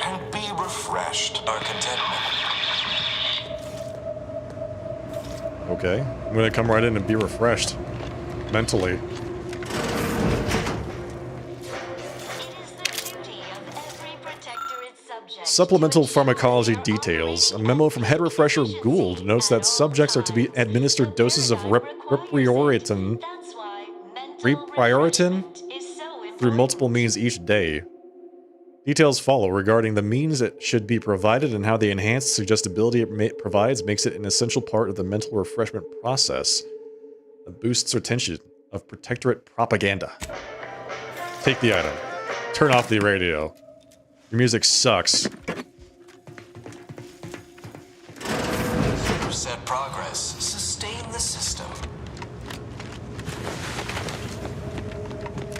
in, and be refreshed. Our contentment. Okay, I'm gonna come right in and be refreshed. Mentally. Supplemental pharmacology details. A memo from Head Refresher Gould notes that subjects are to be administered doses of Riprioritin through multiple means each day. Details follow regarding the means it should be provided and how the enhanced suggestibility it provides makes it an essential part of the mental refreshment process. It boosts retention of protectorate propaganda. Take the item. Turn off the radio. Your music sucks. Set progress. Sustain the system.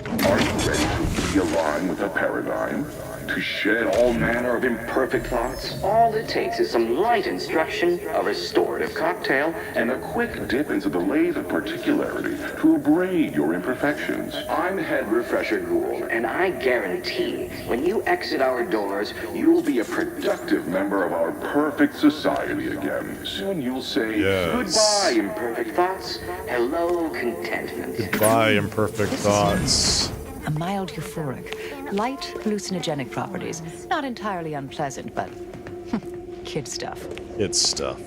Are you ready to realign with the paradigm? To shed all manner of imperfect thoughts? All it takes is some light instruction, a restorative cocktail, And a quick dip into the lathe of particularity to abrade your imperfections. I'm Head Refresher Gould, and I guarantee when you exit our doors, You'll be a productive member of our perfect society again. Soon you'll say, goodbye, imperfect thoughts. Hello, contentment. Goodbye, imperfect thoughts. A mild euphoric, light hallucinogenic properties. Not entirely unpleasant, but kid stuff. Kid stuff.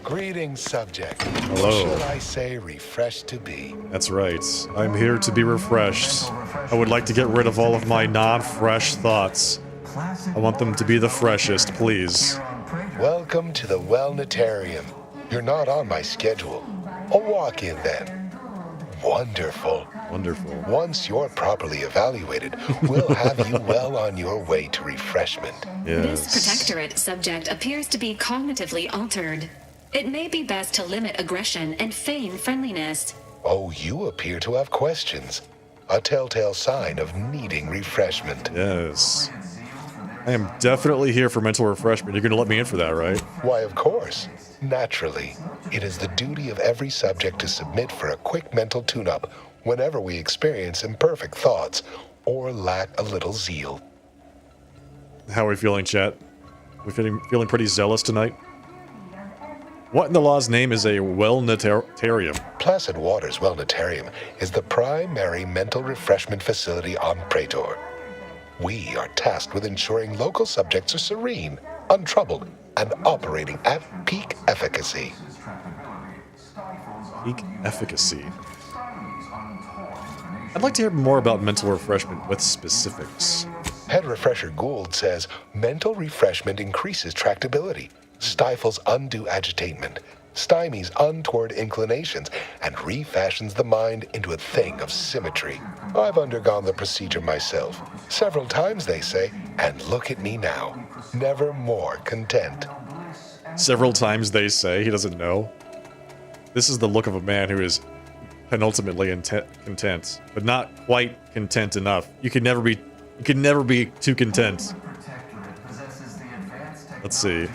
Greetings, subject. Hello. Or should I say refreshed to be? That's right. I'm here to be refreshed. I would like to get rid of all of my non-fresh thoughts. I want them to be the freshest, please. Welcome to the Wellnetarium. You're not on my schedule. A walk-in then. Wonderful. Wonderful. Once you're properly evaluated, we'll have you well on your way to refreshment. This protectorate subject appears to be cognitively altered. It may be best to limit aggression and feign friendliness. Oh, you appear to have questions. A telltale sign of needing refreshment. Yes. I am definitely here for mental refreshment. You're going to let me in for that, right? Why, of course. Naturally. It is the duty of every subject to submit for a quick mental tune-up whenever we experience imperfect thoughts or lack a little zeal. How are we feeling, chat? We feeling pretty zealous tonight? What in the law's name is a wellnetarium? Placid Waters Wellnetarium is the primary mental refreshment facility on Praetor. We are tasked with ensuring local subjects are serene, untroubled, and operating at peak efficacy. Peak efficacy. I'd like to hear more about mental refreshment with specifics. Head Refresher Gould says mental refreshment increases tractability, stifles undue agitation, stymies untoward inclinations, and refashions the mind into a thing of symmetry. I've undergone the procedure myself, several times they say, and look at me now, never more content. Several times they say, he doesn't know. This is the look of a man who is penultimately content, but not quite content enough. You can never be too content. Let's see.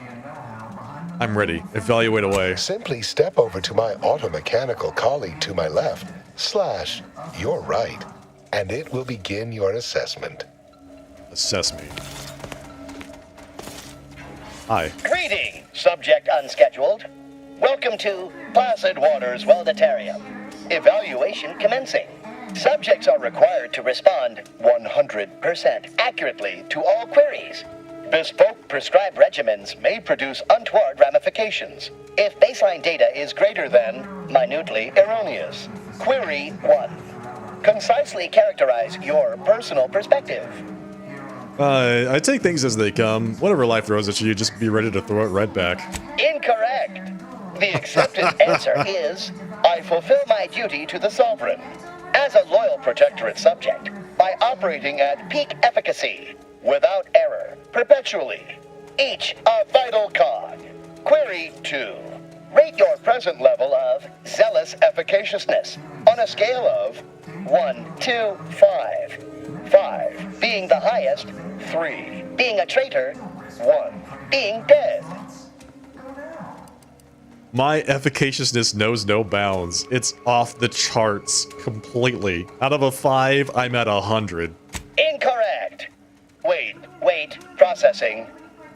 I'm ready. Evaluate away. Simply step over to my automechanical colleague to my left, / your right, and it will begin your assessment. Assess me. Hi. Greeting, subject unscheduled. Welcome to Placid Waters Wellnetarium. Evaluation commencing. Subjects are required to respond 100% accurately to all queries. Bespoke prescribed regimens may produce untoward ramifications if baseline data is greater than minutely erroneous. Query 1. Concisely characterize your personal perspective. I take things as they come. Whatever life throws at you, just be ready to throw it right back. Incorrect. The accepted answer is, I fulfill my duty to the Sovereign as a loyal Protectorate subject by operating at peak efficacy, without error, perpetually. Each a vital cog. Query 2. Rate your present level of zealous efficaciousness on a scale of 1 to 5. 5 being the highest, 3 being a traitor, 1 being dead. My efficaciousness knows no bounds. It's off the charts completely. Out of a 5, I'm at 100. Incorrect. Wait, processing.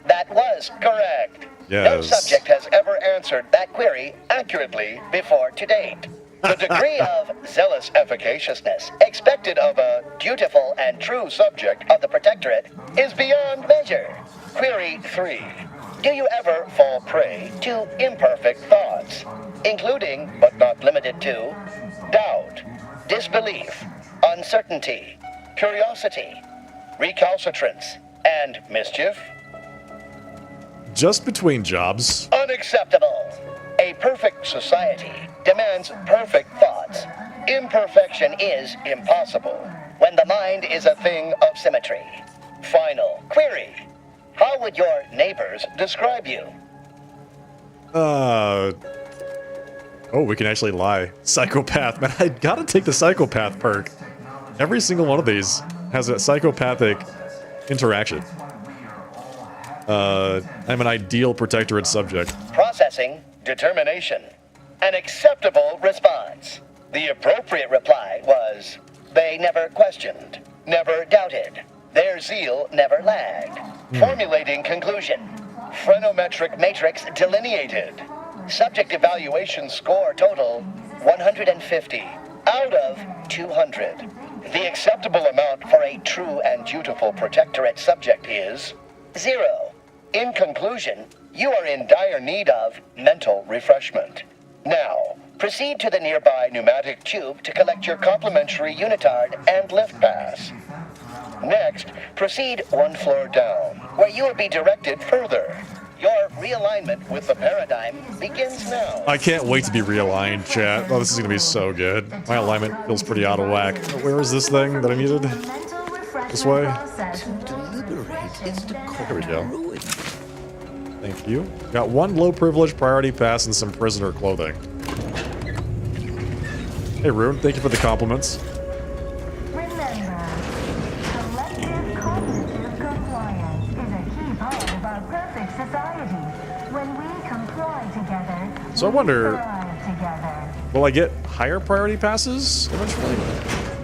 That was correct. No Yes. subject has ever answered that query accurately before to date. The degree of zealous efficaciousness expected of a dutiful and true subject of the Protectorate is beyond measure. Query 3. Do you ever fall prey to imperfect thoughts, including, but not limited to, doubt, disbelief, uncertainty, curiosity, recalcitrance, and mischief? Just between jobs. Unacceptable. A perfect society demands perfect thoughts. Imperfection is impossible when the mind is a thing of symmetry. Final query. How would your neighbors describe you? Oh, we can actually lie. Psychopath. Man, I gotta take the psychopath perk. Every single one of these has a psychopathic interaction. I'm an ideal Protectorate subject. Processing determination. An acceptable response. The appropriate reply was, they never questioned, never doubted. Their zeal never lagged. Formulating conclusion. Phrenometric matrix delineated. Subject evaluation score total 150 out of 200. The acceptable amount for a true and dutiful Protectorate subject is 0. In conclusion, you are in dire need of mental refreshment. Now, proceed to the nearby pneumatic tube to collect your complimentary unitard and lift pass. Next, proceed 1 floor down, where you will be directed further. Your realignment with the paradigm begins now. I can't wait to be realigned, chat. Oh, this is gonna be so good. My alignment feels pretty out of whack. Where is this thing that I needed? This way? There we go. Thank you. Got 1 low privilege priority pass and some prisoner clothing. Hey, Rune, thank you for the compliments. Remember, collective cognitive compliance is a key part of our perfect society. When we comply together, So I wonder, we thrive together. will I get higher priority passes eventually?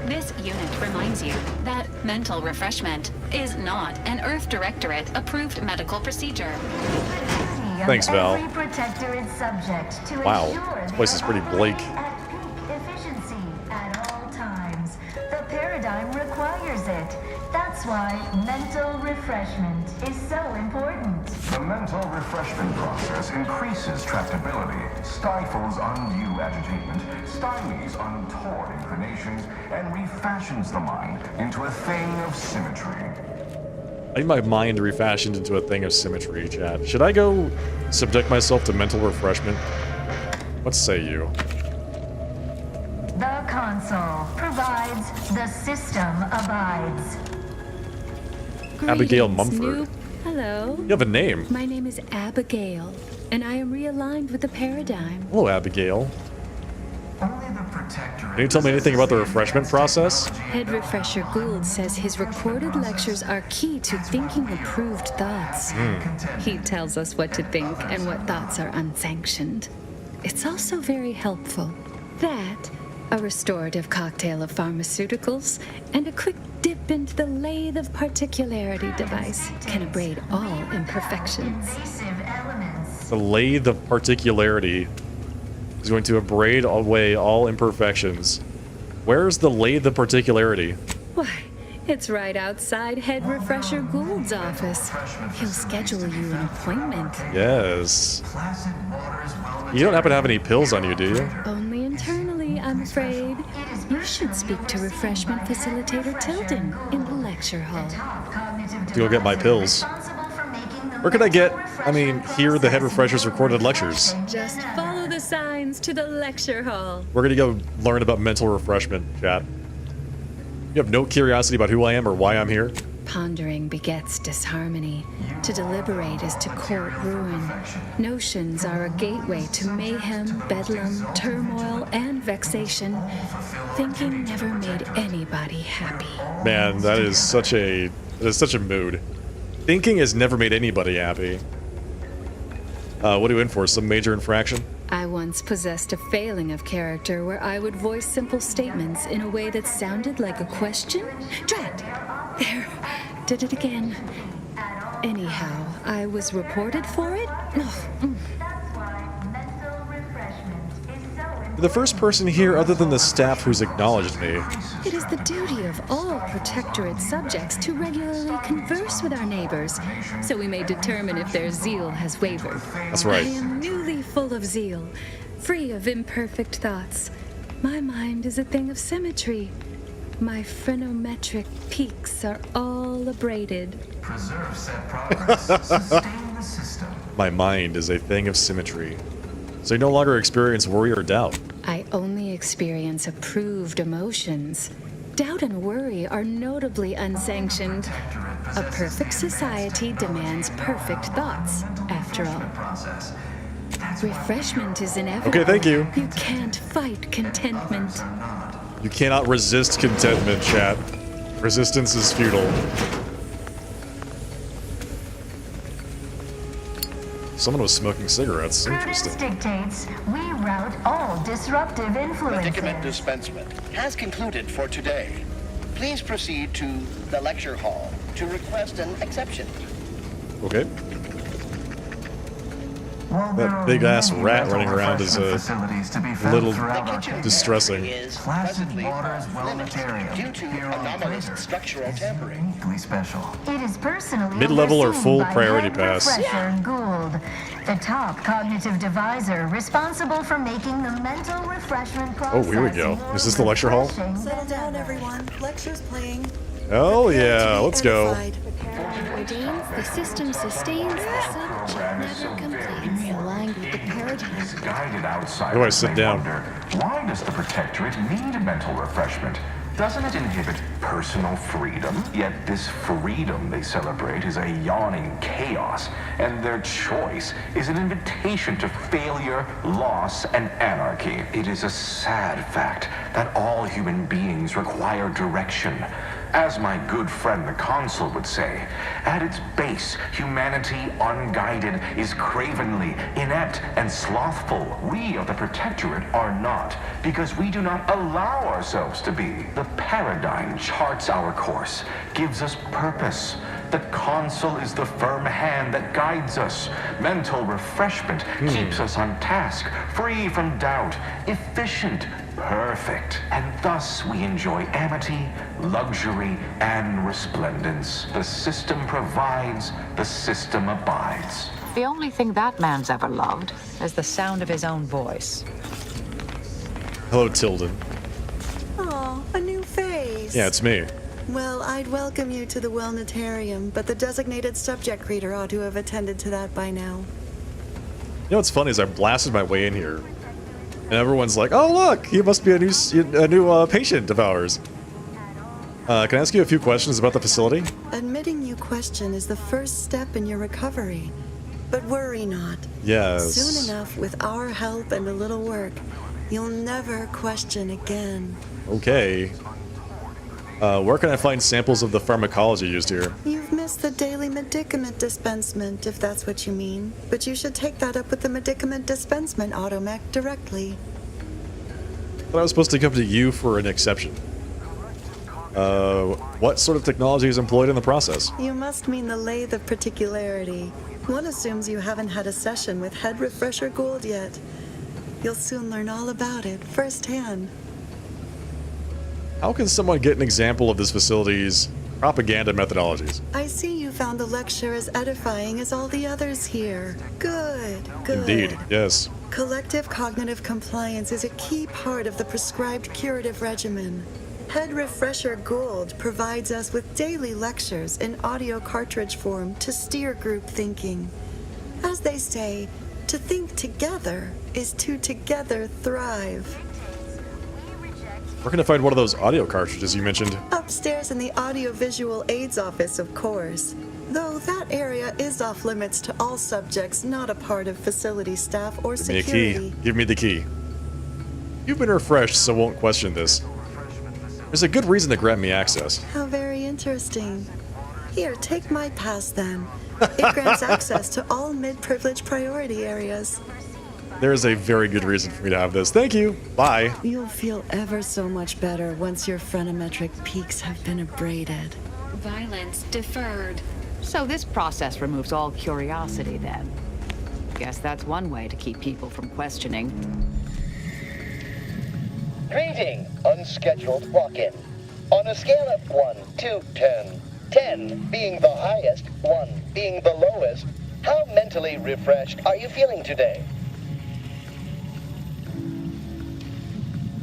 This unit reminds you that mental refreshment is not an Earth Directorate approved medical procedure. Thanks, Val. Every Protectorate subject to Wow, ensure this place is pretty bleak. at peak efficiency at all times. The paradigm requires it. That's why mental refreshment is so important. The mental refreshment process increases tractability, stifles undue agitation, stymies untoward inclinations, and refashions the mind into a thing of symmetry. I need my mind refashioned into a thing of symmetry, chat. Should I go subject myself to mental refreshment? What say you? The console provides, the system abides. Abigail Greetings, Mumford. Snoop. Hello. You have a name. My name is Abigail, and I am realigned with the paradigm. Hello, Abigail. Can you tell me anything about the refreshment process? Head Refresher Gould says his recorded lectures are key to thinking approved thoughts. He tells us what to think and what thoughts are unsanctioned. It's also very helpful. That, a restorative cocktail of pharmaceuticals, and a quick dip into the lathe of particularity device can abrade all imperfections. The lathe of particularity is going to abrade away all imperfections. Where's the lathe of particularity? Why, it's right outside Head Refresher Gould's office. He'll schedule you an appointment. Yes. You don't happen to have any pills on you, do you? Only internally, I'm afraid. You should speak to Refreshment Facilitator Tilden in the lecture hall. To go get my pills. Responsible for making the Where could I get, hear the head refreshers recorded lectures? Just follow the signs to the lecture hall. We're gonna go learn about mental refreshment, chat. You have no curiosity about who I am or why I'm here? Pondering begets disharmony. To deliberate is to court ruin. Notions are a gateway to mayhem, bedlam, turmoil, and vexation. Thinking never made anybody happy. Man, that is such a mood. Thinking has never made anybody happy. What are you in for? Some major infraction? I once possessed a failing of character where I would voice simple statements in a way that sounded like a question. Drat! There, did it again. Anyhow, I was reported for it? You're the first person here other than the staff who's acknowledged me. It is the duty of all Protectorate subjects to regularly converse with our neighbors, so we may determine if their zeal has wavered. That's right. I am newly full of zeal, free of imperfect thoughts. My mind is a thing of symmetry. My phrenometric peaks are all abraded. Preserve said progress. Sustain the system. My mind is a thing of symmetry. So you no longer experience worry or doubt. I only experience approved emotions. Doubt and worry are notably unsanctioned. A perfect society demands perfect thoughts, after all. Refreshment is inevitable. Okay, thank you. You can't fight contentment. You cannot resist contentment, chat. Resistance is futile. Someone was smoking cigarettes. Prudence Interesting. dictates we rout all disruptive influences. Medicament dispensement has concluded for today. Please proceed to the lecture hall to request an exception. Okay. That big ass rat running around is a little distressing. Placid Waters Wellnetarium. Due to anomalous structural tampering. Uniquely special. It is personally Mid-level or overseen full by priority Head pass? Refresher Gould, the top cognitive deviser responsible for making the mental refreshment process. Oh, here we go. Is this the lecture hall? Settle down, everyone. Lecture's playing. Hell yeah, let's go. Ordains, the system sustains, the subject never complains. Aligned with the paradigm. Misguided outsiders Where do I sit may down? wonder, why does the Protectorate need mental refreshment? Doesn't it inhibit personal freedom? Yet this freedom they celebrate is a yawning chaos, and their choice is an invitation to failure, loss, and anarchy. It is a sad fact that all human beings require direction. As my good friend the Consul would say, at its base, humanity unguided is cravenly, inept, and slothful. We of the Protectorate are not, because we do not allow ourselves to be. The paradigm charts our course, gives us purpose. The Consul is the firm hand that guides us. Mental refreshment keeps us on task, free from doubt, efficient, perfect. And thus we enjoy amity, luxury, and resplendence. The system provides, the system abides. The only thing that man's ever loved is the sound of his own voice. Hello, Tilden. Oh, a new face. Yeah, it's me. Well, I'd welcome you to the Wellnetarium, but the designated subject reader ought to have attended to that by now. You know what's funny is I blasted my way in here, and everyone's like, "Oh, look, he must be a new patient of ours." Can I ask you a few questions about the facility? Admitting you question is the first step in your recovery. But worry not. Yes. Soon enough, with our help and a little work, you'll never question again. Okay. Where can I find samples of the pharmacology used here? You've missed the daily medicament dispensement, if that's what you mean. But you should take that up with the medicament dispensement automech directly. But I was supposed to come to you for an exception. What sort of technology is employed in the process? You must mean the lathe of particularity. One assumes you haven't had a session with Head Refresher Gould yet. You'll soon learn all about it, firsthand. How can someone get an example of this facility's propaganda methodologies? I see you found the lecture as edifying as all the others here. Good, good. Indeed, yes. Collective cognitive compliance is a key part of the prescribed curative regimen. Head Refresher Gould provides us with daily lectures in audio cartridge form to steer group thinking. As they say, to think together is to together thrive. Where can I find one of those audio cartridges you mentioned? Upstairs in the audiovisual aids office, of course. Though that area is off limits to all subjects not a part of facility staff or Give me a security. key. Give me the key. You've been refreshed, so won't question this. There's a good reason to grant me access. How very interesting. Here, take my pass then. It grants access to all mid-privilege priority areas. There is a very good reason for me to have this. Thank you. Bye. You'll feel ever so much better once your phrenometric peaks have been abraded. Violence deferred. So this process removes all curiosity then. Guess that's one way to keep people from questioning. Greeting, unscheduled walk-in. On a scale of 1 to 10, 10 being the highest, 1 being the lowest, how mentally refreshed are you feeling today?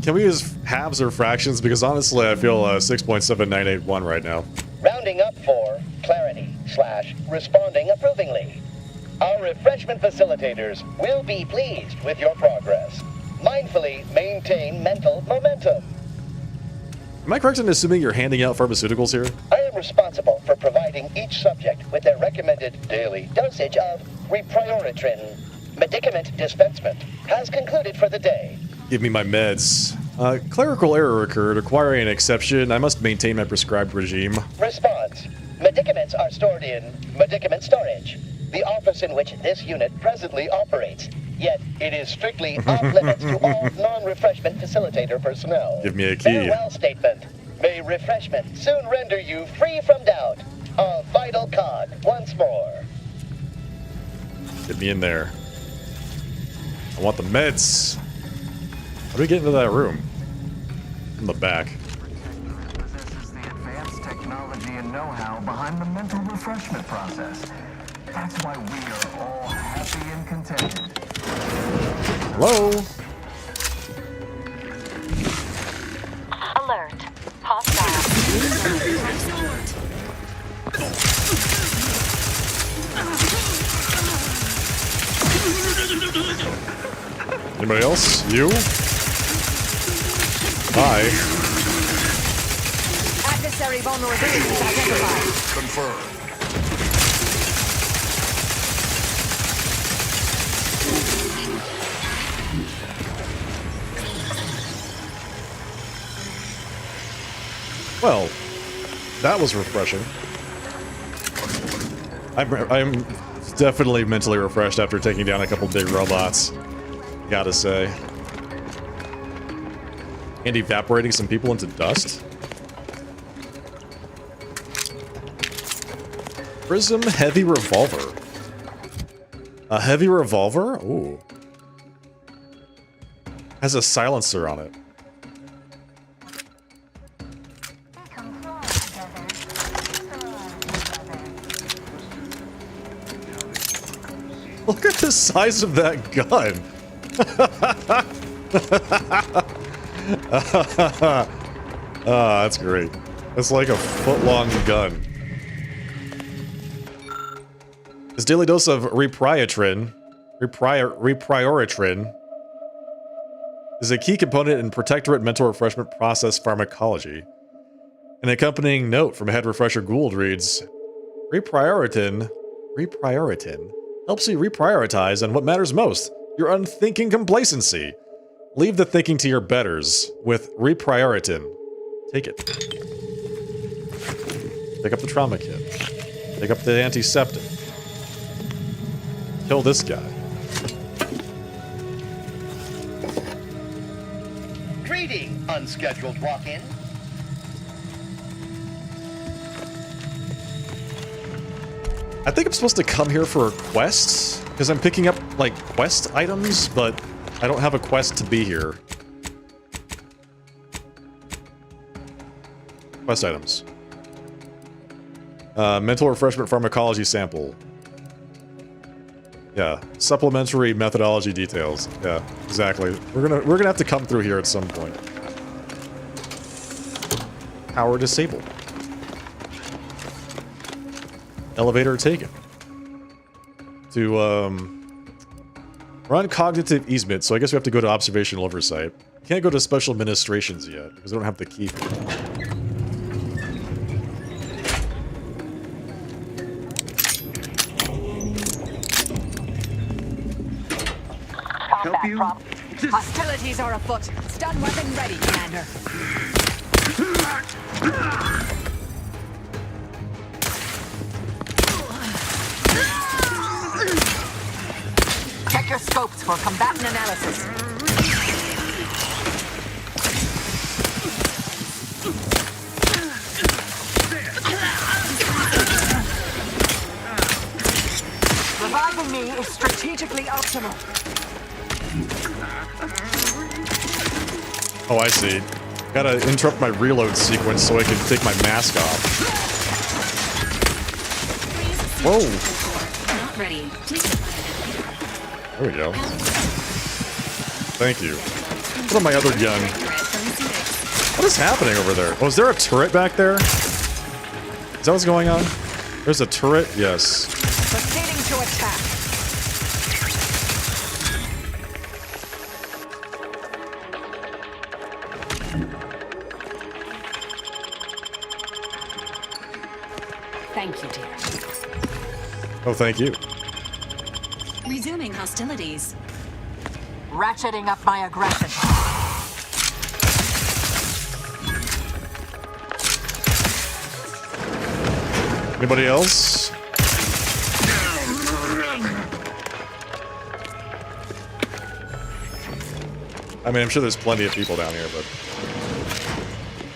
Can we use halves or fractions? Because honestly, I feel 6.7981 right now. Rounding up for clarity/responding approvingly. Our refreshment facilitators will be pleased with your progress. Mindfully maintain mental momentum. Am I correct in assuming you're handing out pharmaceuticals here? I am responsible for providing each subject with their recommended daily dosage of Reprioritrin. Medicament dispensement has concluded for the day. Give me my meds. Clerical error occurred. Acquiring an exception. I must maintain my prescribed regime. Response. Medicaments are stored in medicament storage, the office in which this unit presently operates. Yet, it is strictly off-limits to all non-refreshment facilitator personnel. Give me a key. Farewell statement. May refreshment soon render you free from doubt. A vital cog once more. Get me in there. I want the meds. How do we get into that room? In the back. Possesses the advanced technology and know-how behind the mental refreshment process. That's why we are all happy and contented. Hello? Alert. Hostile. Anybody else? You? Hi. Adversary vulnerability identified. Confirmed. Well, that was refreshing. I'm definitely mentally refreshed after taking down a couple big robots. Gotta say. And evaporating some people into dust. Prism heavy revolver. A heavy revolver? Ooh. Has a silencer on it. Look at the size of that gun. That's great. It's like a foot-long gun. This daily dose of Reprioritrin is a key component in Protectorate mental refreshment process pharmacology. An accompanying note from Head Refresher Gould reads, Reprioritrin helps you reprioritize on what matters most, your unthinking complacency. Leave the thinking to your betters with Reprioritrin. Take it. Pick up the trauma kit. Pick up the antiseptic. Kill this guy. Greeting, unscheduled walk-in. I think I'm supposed to come here for quests, because I'm picking up, like, quest items, but I don't have a quest to be here. Quest items. Mental refreshment pharmacology sample. Yeah, supplementary methodology details. Yeah, exactly. We're gonna have to come through here at some point. Power disabled. Elevator taken. To, we're on cognitive easement, so I guess we have to go to observational oversight. Can't go to special administrations yet, because I don't have the key for that. Help you? Hostilities are afoot. Stun weapon ready, Commander. Check your scopes for combatant analysis. Reviving me is strategically optimal. Oh, I see. Gotta interrupt my reload sequence so I can take my mask off. Whoa! Not ready. There we go. Thank you. What about my other gun? What is happening over there? Oh, is there a turret back there? Is that what's going on? There's a turret? Yes. Proceeding to attack. Thank you, dear. Oh, thank you. Resuming hostilities. Ratcheting up my aggression. Anybody else? I mean, I'm sure there's plenty of people down here, but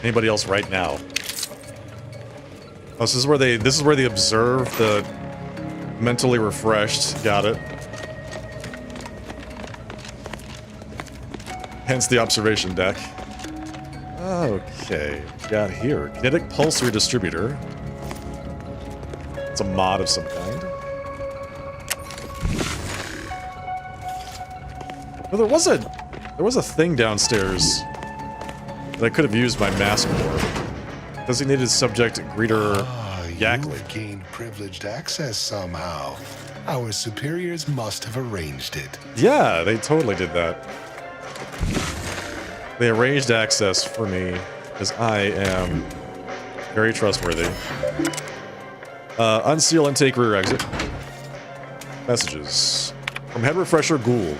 anybody else right now? Oh, so this is where they observe the mentally refreshed. Got it. Hence the observation deck. Okay, got here. Kinetic pulsar distributor. It's a mod of some kind. Well, there was a thing downstairs that I could have used my mask for. Designated subject Greeter Yackley. You've gained privileged access somehow. Our superiors must have arranged it. Yeah, they totally did that. They arranged access for me because I am very trustworthy. Unseal intake rear exit. Messages. From Head Refresher Gould.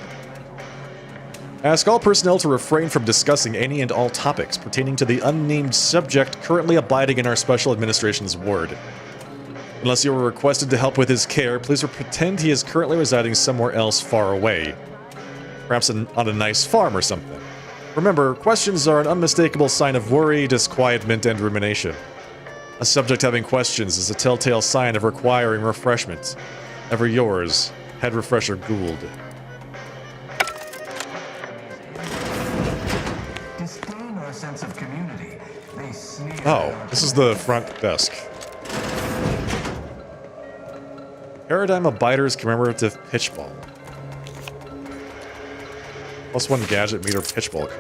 Ask all personnel to refrain from discussing any and all topics pertaining to the unnamed subject currently abiding in our Special Administration's ward. Unless you are requested to help with his care, please pretend he is currently residing somewhere else far away. Perhaps on a nice farm or something. Remember, questions are an unmistakable sign of worry, disquietment, and rumination. A subject having questions is a telltale sign of requiring refreshment. Ever yours, Head Refresher Gould. Disdain our sense of community. They sneer. Oh, this is the front desk. Paradigm Abider's commemorative pitchball. +1 gadget meter pitchball card.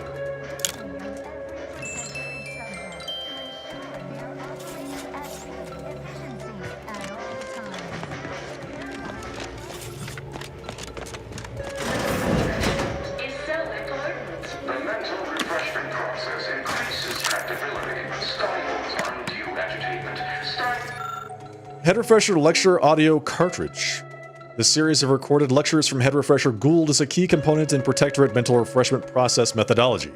The mental refreshment process increases tractability, stifles undue agitation, Head Refresher Lecture Audio Cartridge. This series of recorded lectures from Head Refresher Gould is a key component in Protectorate mental refreshment process methodology.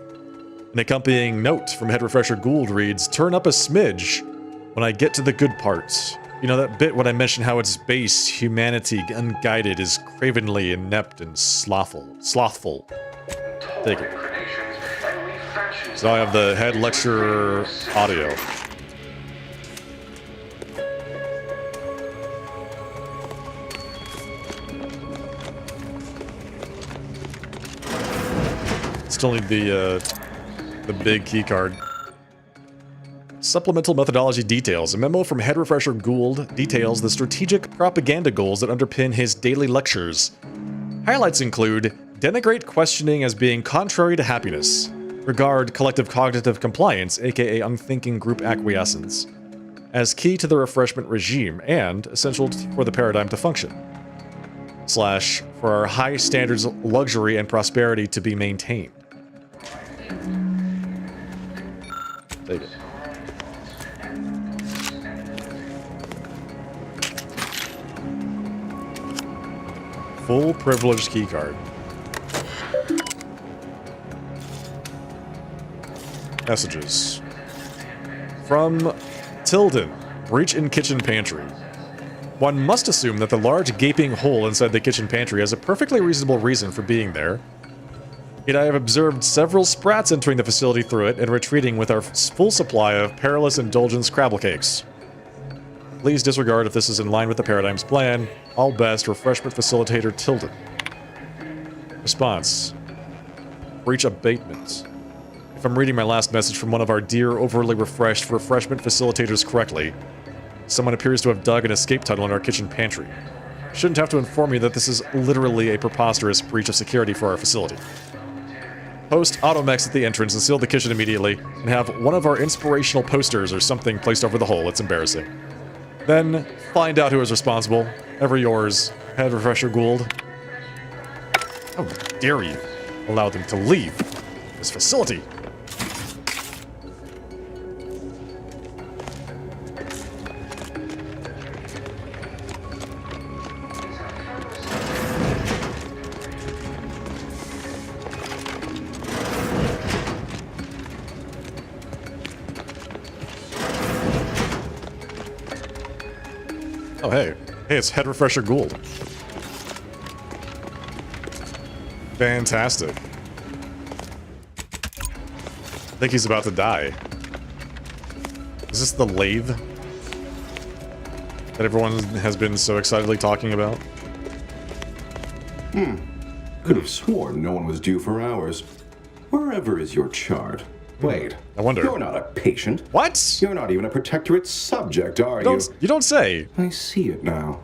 An accompanying note from Head Refresher Gould reads, "Turn up a smidge when I get to the good parts. You know that bit when I mention how it's base, humanity, unguided, is cravenly inept and slothful. Take it." So I have the head lecture audio. Still need the big key card. Supplemental methodology details. A memo from Head Refresher Gould details the strategic propaganda goals that underpin his daily lectures. Highlights include denigrate questioning as being contrary to happiness, regard collective cognitive compliance, aka unthinking group acquiescence, as key to the refreshment regime and essential for the paradigm to function. / for our high standards, luxury, and prosperity to be maintained. Take it. Full privileged keycard. Messages. From Tilden, breach in kitchen pantry. One must assume that the large gaping hole inside the kitchen pantry has a perfectly reasonable reason for being there. Yet I have observed several sprats entering the facility through it and retreating with our full supply of perilous indulgence crabble cakes. Please disregard if this is in line with the Paradigm's plan. All best, Refreshment Facilitator Tilden. Response. Breach abatement. If I'm reading my last message from one of our dear, overly refreshed refreshment facilitators correctly, someone appears to have dug an escape tunnel in our kitchen pantry. Shouldn't have to inform you that this is literally a preposterous breach of security for our facility. Post Automex at the entrance and seal the kitchen immediately, and have one of our inspirational posters or something placed over the hole. It's embarrassing. Then, find out who is responsible. Ever yours, Head Refresher Gould. How dare you allow them to leave this facility? Oh, hey. Hey, it's Head Refresher Gould. Fantastic. I think he's about to die. Is this the lathe that everyone has been so excitedly talking about? Could have sworn no one was due for hours. Wherever is your chart? Wait. I wonder. You're not a patient. What? You're not even a protectorate subject, are you? You don't say. I see it now.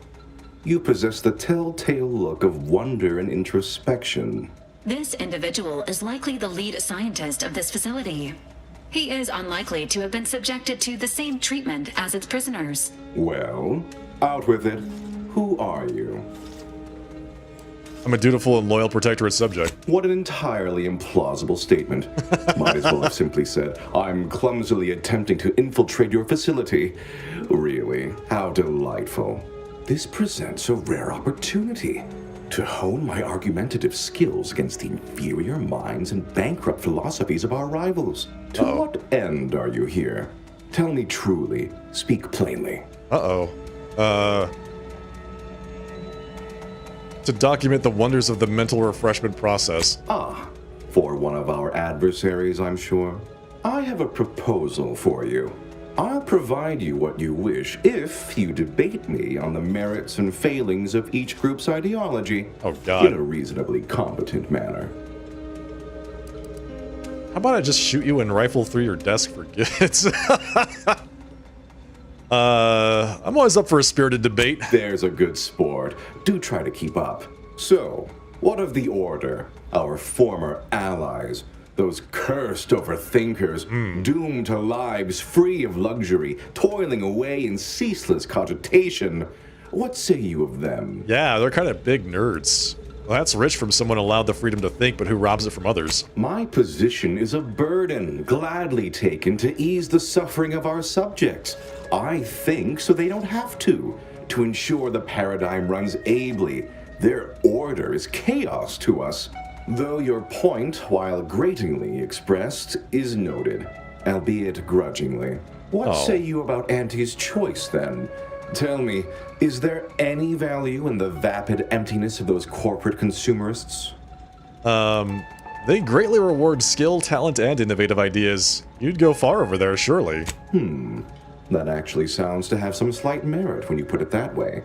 You possess the telltale look of wonder and introspection. This individual is likely the lead scientist of this facility. He is unlikely to have been subjected to the same treatment as its prisoners. Well, out with it. Who are you? I'm a dutiful and loyal protectorate subject. What an entirely implausible statement. Might as well have simply said, I'm clumsily attempting to infiltrate your facility. Really, how delightful. This presents a rare opportunity to hone my argumentative skills against the inferior minds and bankrupt philosophies of our rivals. To what end are you here? Tell me truly. Speak plainly. To document the wonders of the mental refreshment process. Ah, for one of our adversaries, I'm sure. I have a proposal for you. I'll provide you what you wish if you debate me on the merits and failings of each group's ideology. Oh, God. In a reasonably competent manner. How about I just shoot you and rifle through your desk for kids? I'm always up for a spirited debate. There's a good sport. Do try to keep up. So, what of the Order? Our former allies? Those cursed overthinkers, doomed to lives free of luxury, toiling away in ceaseless cogitation. What say you of them? Yeah, they're kind of big nerds. Well, that's rich from someone allowed the freedom to think, but who robs it from others. My position is a burden, gladly taken to ease the suffering of our subjects. I think so they don't have to ensure the paradigm runs ably. Their order is chaos to us. Though your point, while gratingly expressed, is noted, albeit grudgingly. What say you about Auntie's choice, then? Tell me, is there any value in the vapid emptiness of those corporate consumerists? They greatly reward skill, talent, and innovative ideas. You'd go far over there, surely. That actually sounds to have some slight merit when you put it that way.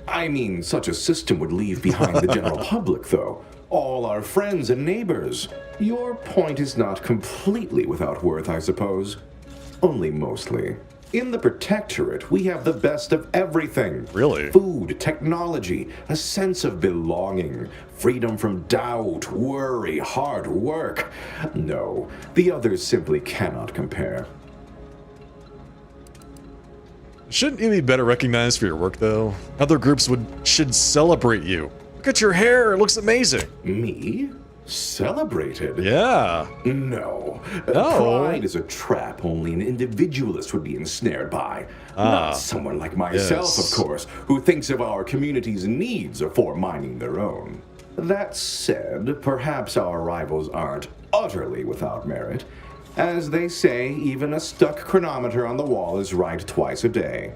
I mean, such a system would leave behind the general public, though. All our friends and neighbors. Your point is not completely without worth, I suppose. Only mostly. In the Protectorate, we have the best of everything. Really? Food, technology, a sense of belonging, freedom from doubt, worry, hard work. No, the others simply cannot compare. Shouldn't you be better recognized for your work, though? Other groups should celebrate you. Look at your hair, it looks amazing. Me? Celebrated? Yeah. No. No. Pride is a trap only an individualist would be ensnared by. Not someone like myself, yes. of course, who thinks of our community's needs before minding their own. That said, perhaps our rivals aren't utterly without merit. As they say, even a stuck chronometer on the wall is right twice a day.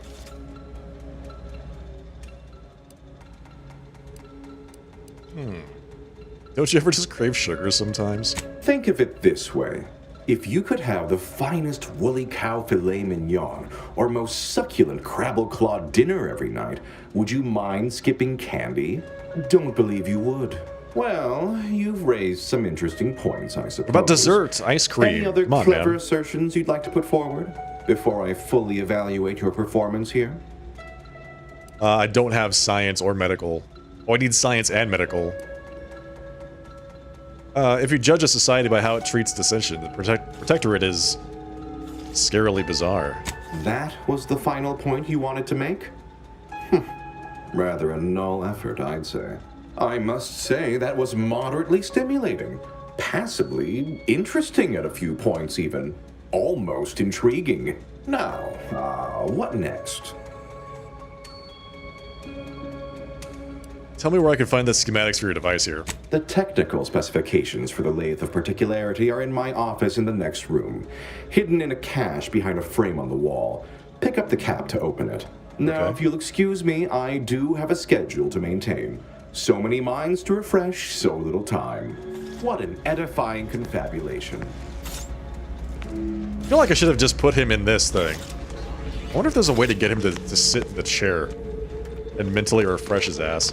Don't you ever just crave sugar sometimes? Think of it this way. If you could have the finest woolly cow filet mignon or most succulent crabble claw dinner every night, would you mind skipping candy? Don't believe you would. Well, you've raised some interesting points, I suppose. What about dessert? Ice cream? Any other Come on, clever man. assertions you'd like to put forward before I fully evaluate your performance here? I don't have science or medical. Oh, I need science and medical. If you judge a society by how it treats dissension, the Protectorate is scarily bizarre. That was the final point you wanted to make? Rather a null effort, I'd say. I must say that was moderately stimulating. Passably interesting at a few points even. Almost intriguing. Now, what next? Tell me where I can find the schematics for your device here. The technical specifications for the Lathe of Particularity are in my office in the next room, hidden in a cache behind a frame on the wall. Pick up the cap to open it. Now, if you'll excuse me, I do have a schedule to maintain. So many minds to refresh, so little time. What an edifying confabulation. I feel like I should have just put him in this thing. I wonder if there's a way to get him to sit in the chair and mentally refresh his ass.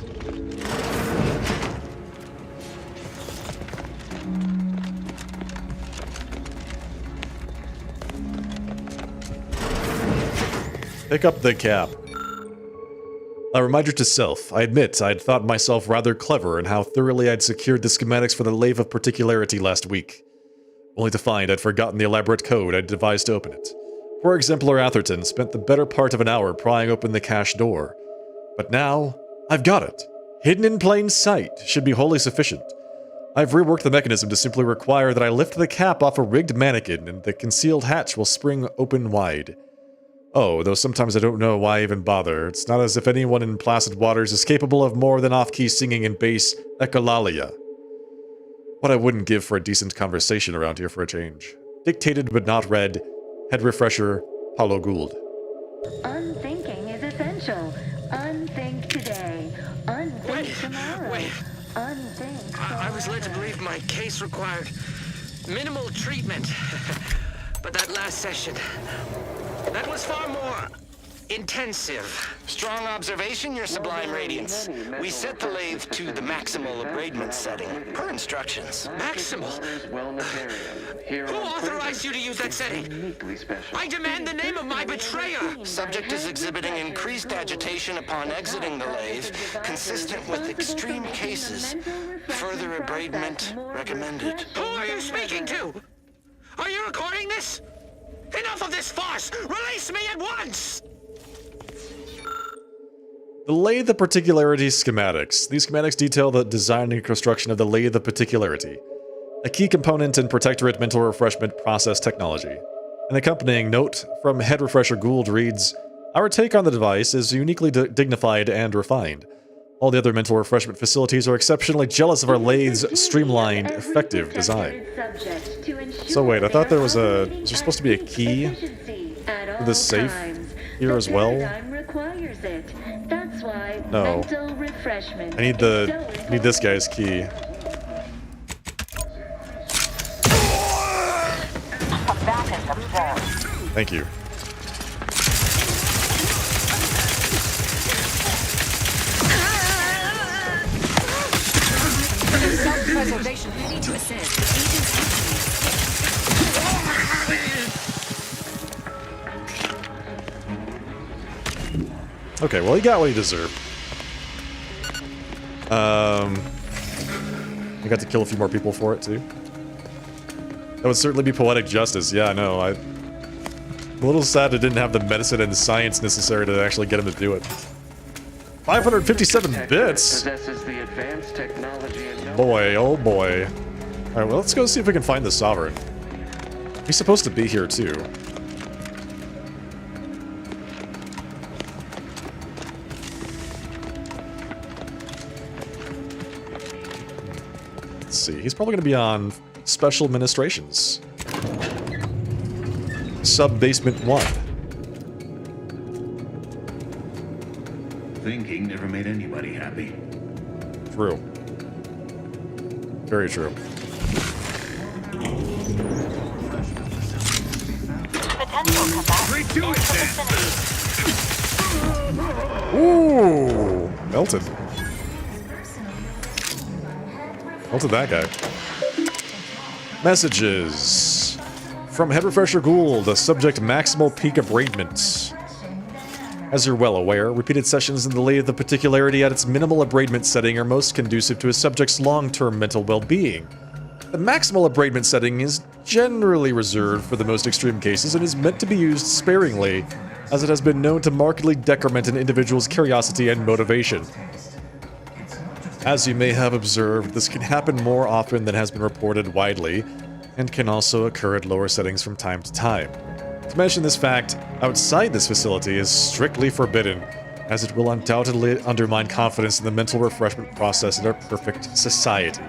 Pick up the cap. A reminder to self. I admit, I'd thought myself rather clever in how thoroughly I'd secured the schematics for the Lathe of Particularity last week, only to find I'd forgotten the elaborate code I'd devised to open it. Poor exemplar Atherton spent the better part of an hour prying open the cache door. But now, I've got it. Hidden in plain sight should be wholly sufficient. I've reworked the mechanism to simply require that I lift the cap off a rigged mannequin and the concealed hatch will spring open wide. Oh, though sometimes I don't know why even bother. It's not as if anyone in Placid Waters is capable of more than off-key singing in bass echolalia. What I wouldn't give for a decent conversation around here for a change. Dictated but not read. Head refresher, Paulo Gould. Unthinking is essential. Unthink today. Unthink tomorrow. Wait. Unthink. I was led to believe my case required minimal treatment. But that last session, that was far more intensive. Strong observation, Your Sublime Radiance. We set the lathe to the maximal abradement setting, per instructions. Maximal? Who authorized you to use that setting? I demand the name of my betrayer! Subject is exhibiting increased agitation upon exiting the lathe, consistent with extreme cases. Further abradement recommended. Who are you speaking to? Are you recording this? Enough of this farce! Release me at once! The Lathe of Particularity schematics. These schematics detail the design and construction of the Lathe of Particularity, a key component in Protectorate mental refreshment process technology. An accompanying note from Head Refresher Gould reads, "Our take on the device is uniquely dignified and refined. All the other mental refreshment facilities are exceptionally jealous of our lathe's streamlined, effective design." So wait, I thought was there supposed to be a key for the safe here as well? No. I need this guy's key. Thank you. Self-preservation. Ready to assist. The agent's Okay, well, he got what he deserved. We got to kill a few more people for it, too. That would certainly be poetic justice. Yeah, I know. I'm a little sad it didn't have the medicine and science necessary to actually get him to do it. 557 bits? Possesses the advanced technology and Boy, oh boy. Alright, well, let's go see if we can find the Sovereign. He's supposed to be here, too. Let's see. He's probably going to be on Special Administrations. Sub-Basement 1. Thinking never made anybody happy. True. Very true. Ooh, melted. Melted that guy. Messages from Head Refresher Gould, the subject maximal peak abradement. As you're well aware, repeated sessions in the Lay of the Particularity at its minimal abradement setting are most conducive to a subject's long-term mental well-being. The maximal abradement setting is generally reserved for the most extreme cases and is meant to be used sparingly, as it has been known to markedly decrement an individual's curiosity and motivation. As you may have observed, this can happen more often than has been reported widely, and can also occur at lower settings from time to time. To mention this fact outside this facility is strictly forbidden, as it will undoubtedly undermine confidence in the mental refreshment process in our perfect society.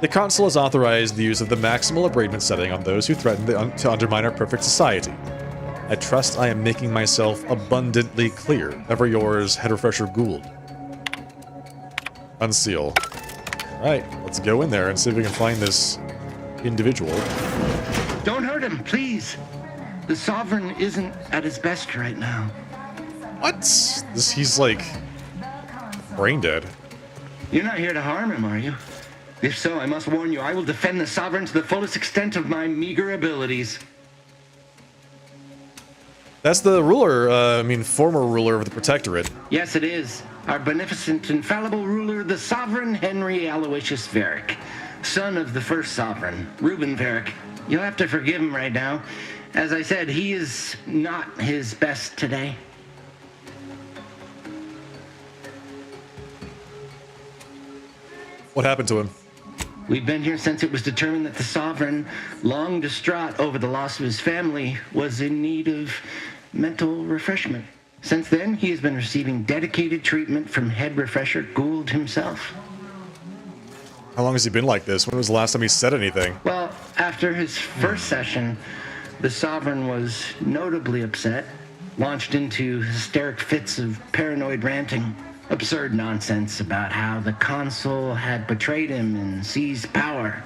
The Council has authorized the use of the maximal abradement setting on those who threaten to undermine our perfect society. I trust I am making myself abundantly clear. Ever yours, Head Refresher Gould. Unseal. Alright, let's go in there and see if we can find this individual. Don't hurt him, please. The Sovereign isn't at his best right now. What? He's like brain dead. You're not here to harm him, are you? If so, I must warn you, I will defend the Sovereign to the fullest extent of my meager abilities. That's the ruler, former ruler of the Protectorate. Yes, it is. Our beneficent, infallible ruler, the Sovereign Henry Aloysius Varick, son of the first Sovereign, Reuben Varick. You'll have to forgive him right now. As I said, he is not his best today. What happened to him? We've been here since it was determined that the Sovereign, long distraught over the loss of his family, was in need of mental refreshment. Since then, he has been receiving dedicated treatment from Head Refresher Gould himself. How long has he been like this? When was the last time he said anything? Well, after his first session, the Sovereign was notably upset, launched into hysteric fits of paranoid ranting. Absurd nonsense about how the Consul had betrayed him and seized power.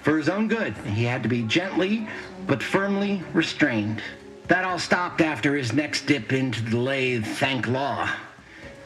For his own good, he had to be gently but firmly restrained. That all stopped after his next dip into the lathe, thank law.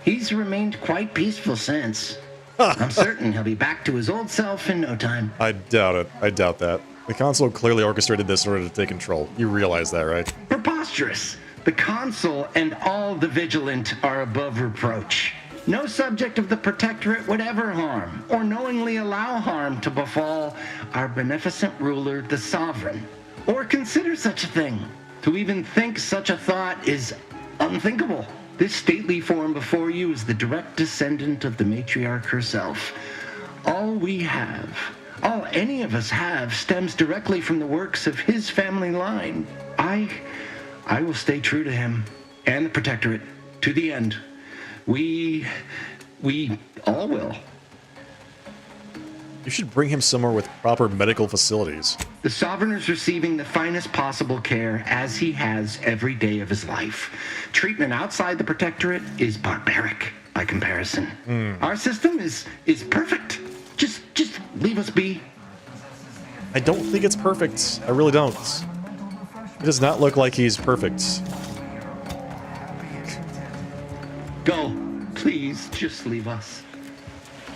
He's remained quite peaceful since. I'm certain he'll be back to his old self in no time. I doubt it. I doubt that. The Consul clearly orchestrated this in order to take control. You realize that, right? Preposterous. The Consul and all the Vigilant are above reproach. No subject of the Protectorate would ever harm, or knowingly allow harm to befall our beneficent ruler, the Sovereign, or consider such a thing. To even think such a thought is unthinkable. This stately form before you is the direct descendant of the matriarch herself. All we have, all any of us have, stems directly from the works of his family line. I will stay true to him and the Protectorate to the end. We all will. You should bring him somewhere with proper medical facilities. The Sovereign is receiving the finest possible care as he has every day of his life. Treatment outside the Protectorate is barbaric by comparison. Our system is perfect. Just leave us be. I don't think it's perfect. I really don't. It does not look like he's perfect. Go. Please, just leave us.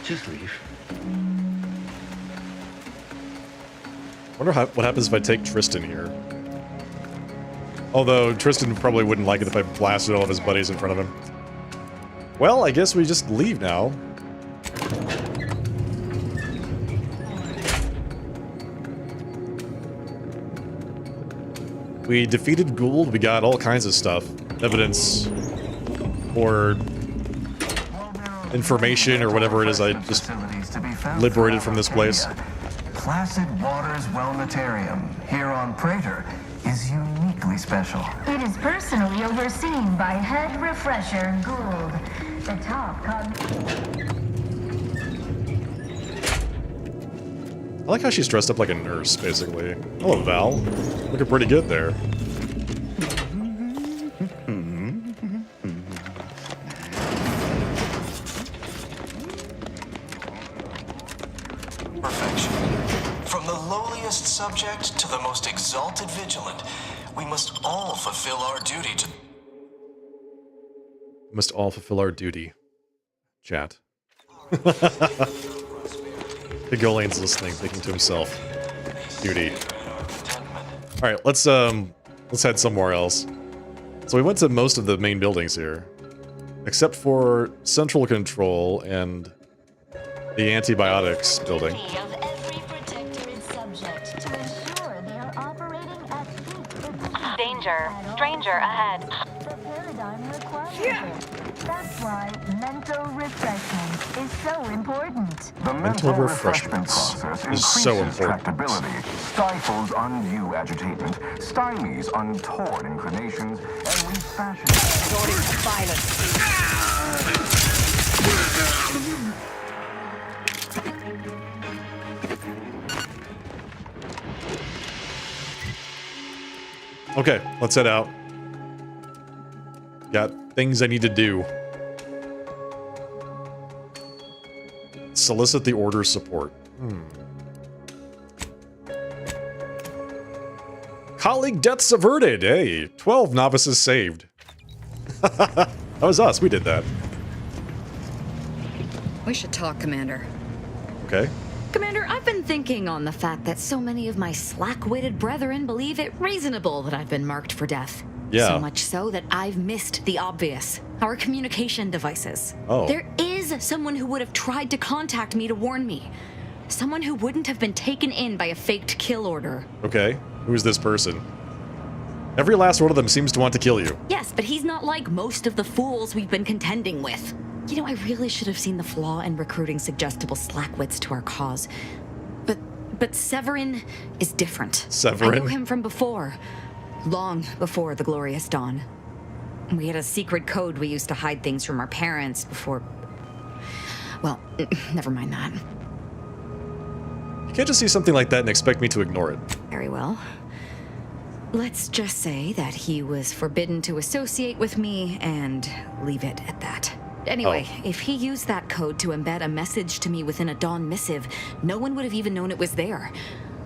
Just leave. Wonder what happens if I take Tristan here. Although, Tristan probably wouldn't like it if I blasted all of his buddies in front of him. Well, I guess we just leave now. We defeated Gould, we got all kinds of stuff. Evidence, or information, or whatever it is I just liberated from this place. Placid Waters Wellnetarium, here on Praetor, is uniquely special. It is personally overseen by Head Refresher Gould, the top I like how she's dressed up like a nurse, basically. Hello, Val. Looking pretty good there. Perfection. From the lowliest subject to the most exalted vigilant, we must all fulfill our duty to... Must all fulfill our duty. Chat. Hegolian's listening, thinking to himself. Duty. Alright, let's head somewhere else. So we went to most of the main buildings here. Except for Central Control and the Antibiotics building. Danger. Stranger ahead. The paradigm requires it. That's why mental refreshment is so important. The mental refreshment process increases tractability, stifles undue agitation, stymies untoward inclinations, and refashions... Okay, let's head out. Got things I need to do. Solicit the Order's support. Colleague deaths averted. Hey, 12 novices saved. That was us. We did that. We should talk, Commander. Okay. Commander, I've been thinking on the fact that so many of my slack-witted brethren believe it reasonable that I've been marked for death. Yeah. So much so that I've missed the obvious. Our communication devices. Oh. There is someone who would have tried to contact me to warn me. Someone who wouldn't have been taken in by a faked kill order. Okay. Who's this person? Every last one of them seems to want to kill you. Yes, but he's not like most of the fools we've been contending with. You know, I really should have seen the flaw in recruiting suggestible slackwits to our cause. But Severin is different. Severin? I knew him from before. Long before the Glorious Dawn. We had a secret code we used to hide things from our parents before... Well, never mind that. You can't just see something like that and expect me to ignore it. Very well. Let's just say that he was forbidden to associate with me and leave it at that. Anyway, if he used that code to embed a message to me within a Dawn missive, no one would have even known it was there.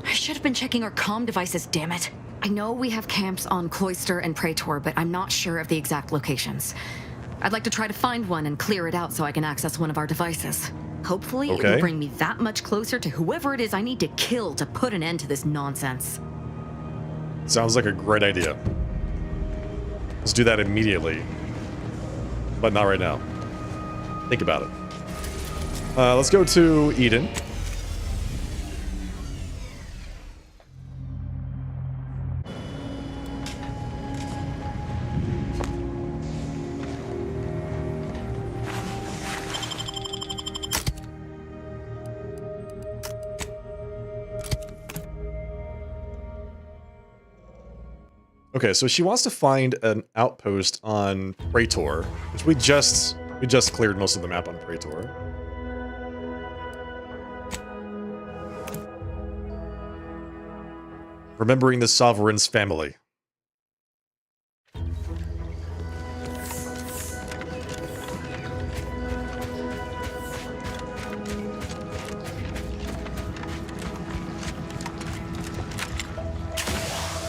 I should have been checking our comm devices, damn it. I know we have camps on Cloister and Praetor, but I'm not sure of the exact locations. I'd like to try to find one and clear it out so I can access one of our devices. Hopefully it will bring me that much closer to whoever it is I need to kill to put an end to this nonsense. Sounds like a great idea. Let's do that immediately. But not right now. Think about it. Let's go to Eden. Okay, so she wants to find an outpost on Praetor, which we just cleared most of the map on Praetor. Remembering the Sovereign's family.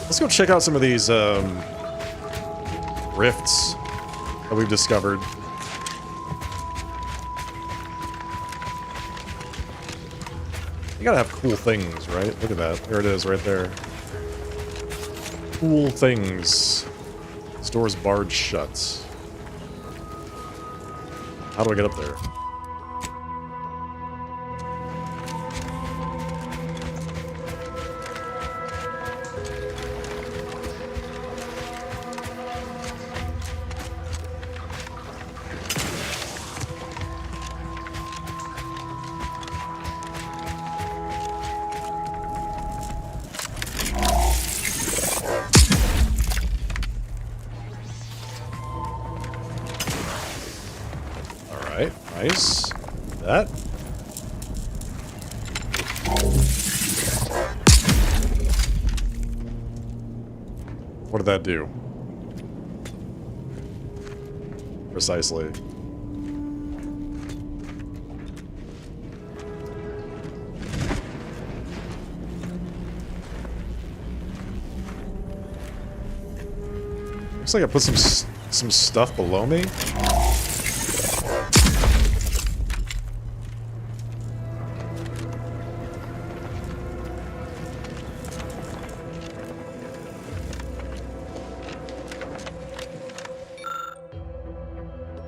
Let's go check out some of these rifts that we've discovered. You gotta have cool things, right? Look at that. There it is, right there. Cool things. Store's barred shut. How do I get up there? Alright, nice. That. What did that do? Precisely. Looks like I put some stuff below me.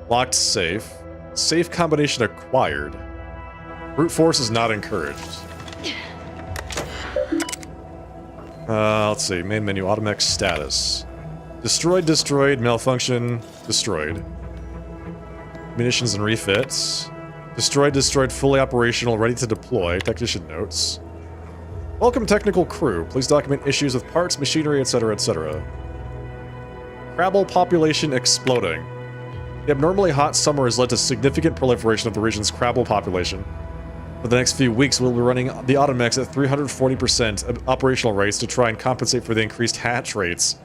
Locked safe. Safe combination acquired. Brute force is not encouraged. Let's see. Main menu. Automech status. Destroyed, malfunction, destroyed. Munitions and refits. Destroyed, fully operational, ready to deploy. Technician notes. Welcome technical crew. Please document issues with parts, machinery, etc., etc. Crabble population exploding. The abnormally hot summer has led to significant proliferation of the region's crabble population. For the next few weeks, we'll be running the Automechs at 340% operational rates to try and compensate for the increased hatch rates.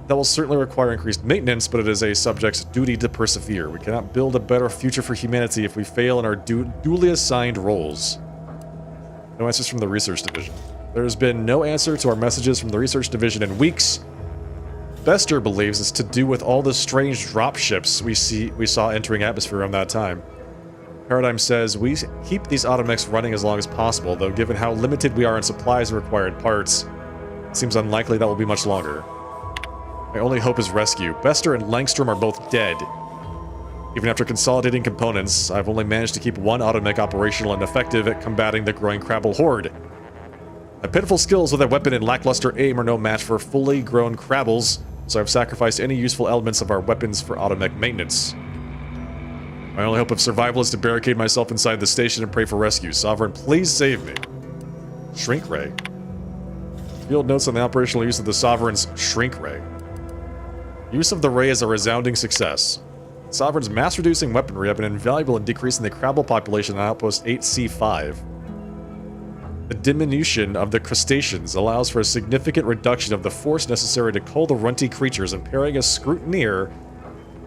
That will certainly require increased maintenance, but it is a subject's duty to persevere. We cannot build a better future for humanity if we fail in our duly assigned roles. No answers from the Research Division. There has been no answer to our messages from the Research Division in weeks. Bester believes it's to do with all the strange dropships we saw entering atmosphere around that time. Paradigm says we keep these Automechs running as long as possible, though given how limited we are in supplies and required parts, it seems unlikely that will be much longer. My only hope is rescue. Bester and Langstrom are both dead. Even after consolidating components, I've only managed to keep one Automech operational and effective at combating the growing Crabble horde. My pitiful skills with a weapon and lackluster aim are no match for fully grown Crabbles, so I've sacrificed any useful elements of our weapons for Automech maintenance. My only hope of survival is to barricade myself inside the station and pray for rescue. Sovereign, please save me. Shrink Ray. Field notes on the operational use of the Sovereign's Shrink Ray. Use of the Ray is a resounding success. Sovereign's mass-reducing weaponry have been invaluable in decreasing the Crabble population on Outpost 8C5. The diminution of the crustaceans allows for a significant reduction of the force necessary to cull the runty creatures, and pairing a Scrutineer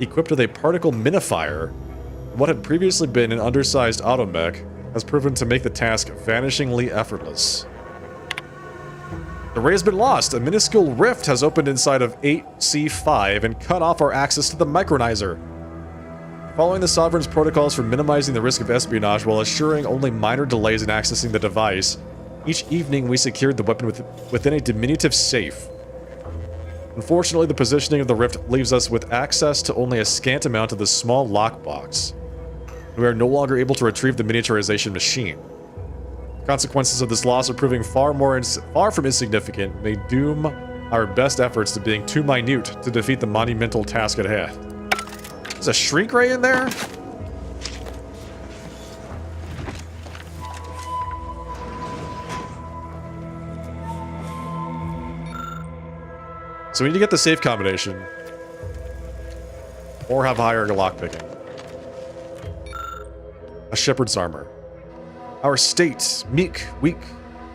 equipped with a particle minifier, what had previously been an undersized Automech, has proven to make the task vanishingly effortless. The ray has been lost. A minuscule rift has opened inside of 8C5 and cut off our access to the Micronizer. Following the Sovereign's protocols for minimizing the risk of espionage while assuring only minor delays in accessing the device, each evening we secured the weapon within a diminutive safe. Unfortunately, the positioning of the rift leaves us with access to only a scant amount of the small lockbox. We are no longer able to retrieve the miniaturization machine. Consequences of this loss are proving far from insignificant, may doom our best efforts to being too minute to defeat the monumental task at hand. There's a Shrink Ray in there? So we need to get the safe combination. Or have higher lockpicking. A shepherd's armor. Our state, meek, weak.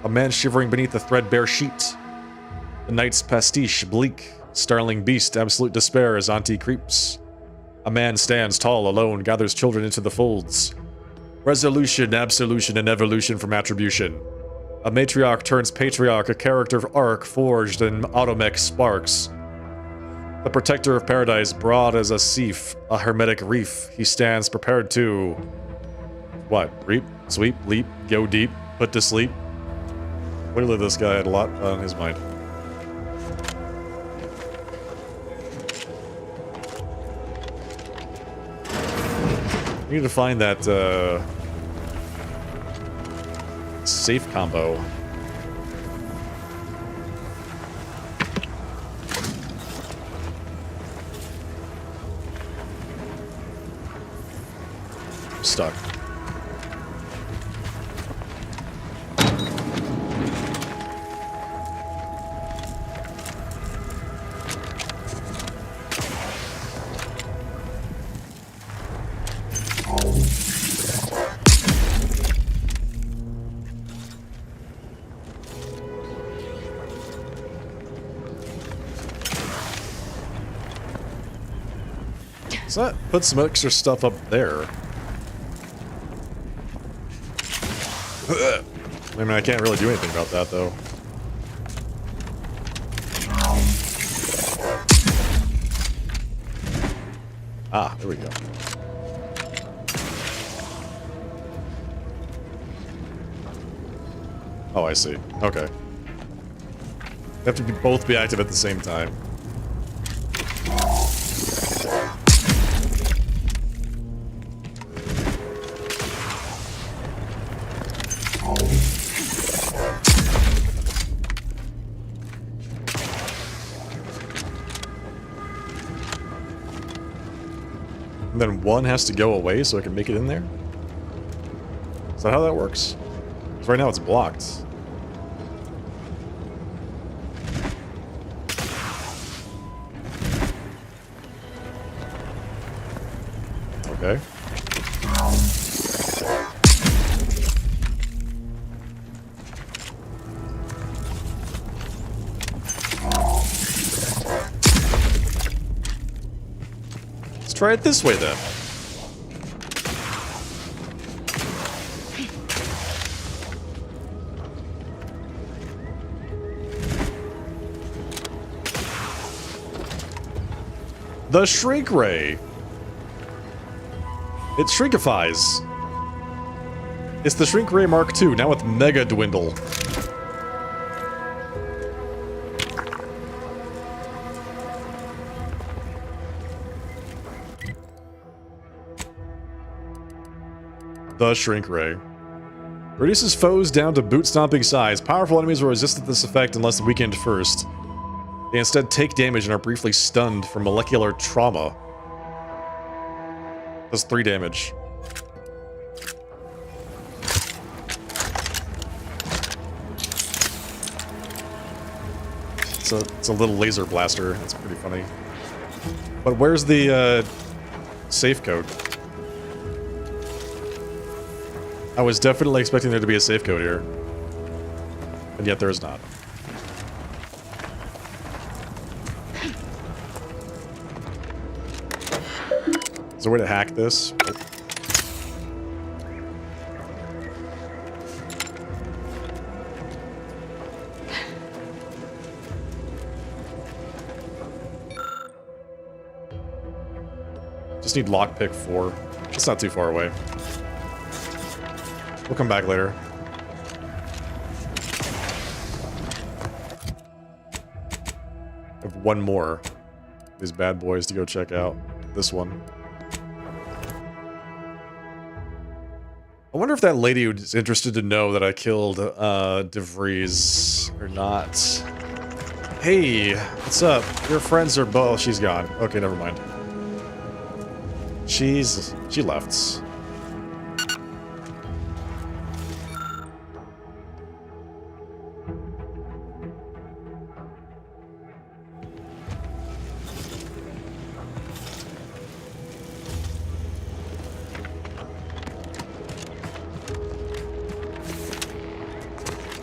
A man shivering beneath the threadbare sheet. The knight's pastiche, bleak. Starling beast, absolute despair as Auntie creeps. A man stands tall, alone, gathers children into the folds. Resolution, absolution, and evolution from attribution. A matriarch turns patriarch, a character arc forged in Automech sparks. The protector of paradise, broad as a seaf, a hermetic reef, he stands prepared to... What? Reap, sweep, leap, go deep, put to sleep? Clearly this guy had a lot on his mind. We need to find that safe combo. Stuck. So that put some extra stuff up there. I mean, I can't really do anything about that, though. Ah, there we go. Oh, I see. Okay. They have to both be active at the same time. And then one has to go away so I can make it in there? Is that how that works? Because right now it's blocked. Okay. Let's try it this way then. The Shrink Ray. It shrinkifies. It's the Shrink Ray Mark II, now with Mega Dwindle. The Shrink Ray. Reduces foes down to boot-stomping size. Powerful enemies will resist this effect unless weakened first. They instead take damage and are briefly stunned from molecular trauma. Does 3 damage. It's a little laser blaster. That's pretty funny. But where's the safe code? I was definitely expecting there to be a safe code here. And yet there is not. Is there a way to hack this? Just need lockpick 4. It's not too far away. We'll come back later. I have one more. These bad boys to go check out. This one. I wonder if that lady was interested to know that I killed DeVries or not. Hey, what's up? Your friends are both. She's gone. Okay, never mind. She left.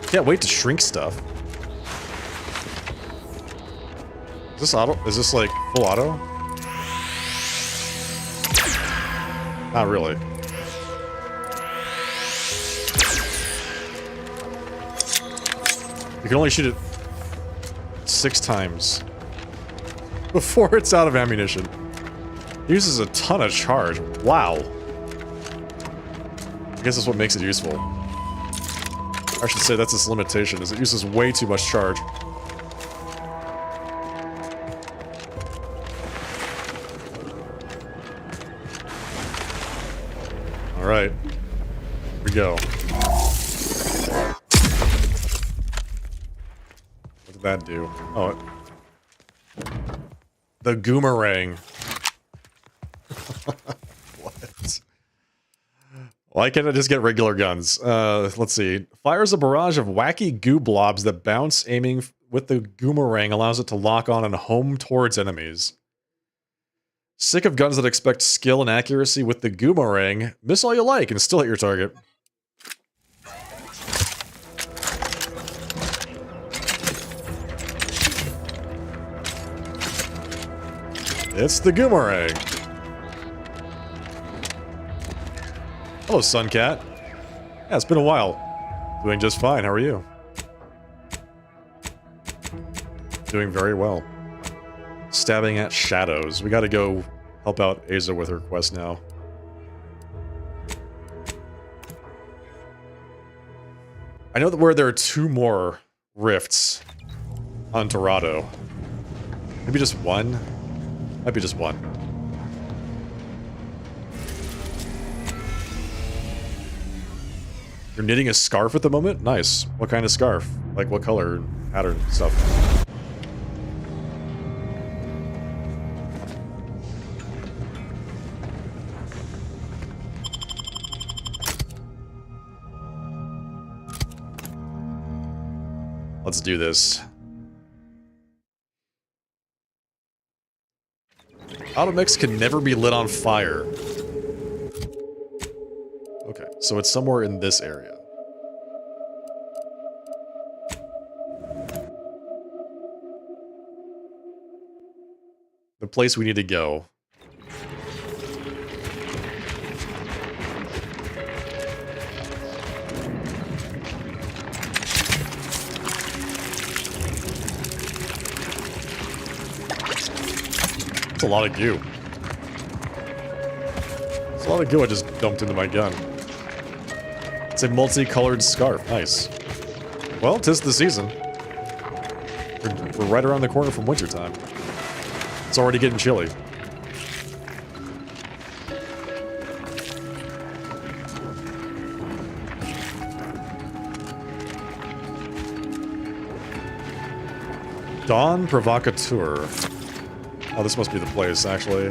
Can't wait to shrink stuff. Is this auto? Is this like full auto? Not really. You can only shoot it 6 times before it's out of ammunition. It uses a ton of charge. Wow. I guess that's what makes it useful. I should say that's its limitation, is it uses way too much charge. Where'd it go? What did that do? Oh, the Goomerang. What? Why can't I just get regular guns? Let's see. Fires a barrage of wacky goo blobs that bounce, aiming with the Goomerang allows it to lock on and home towards enemies. Sick of guns that expect skill and accuracy with the Goomerang? Miss all you like and still hit your target. It's the Goomerang. Hello, Suncat. Yeah, it's been a while. Doing just fine. How are you? Doing very well. Stabbing at shadows. We gotta go help out Aza with her quest now. I know that where there are 2 more rifts on Dorado. Maybe just 1? Might be just 1. You're knitting a scarf at the moment? Nice. What kind of scarf? Like what color, pattern, stuff? Let's do this. Automix can never be lit on fire. Okay, so it's somewhere in this area. The place we need to go. That's a lot of goo. That's a lot of goo I just dumped into my gun. It's a multicolored scarf. Nice. Well, 'tis the season. We're right around the corner from wintertime. It's already getting chilly. Dawn Provocateur. Oh, this must be the place, actually.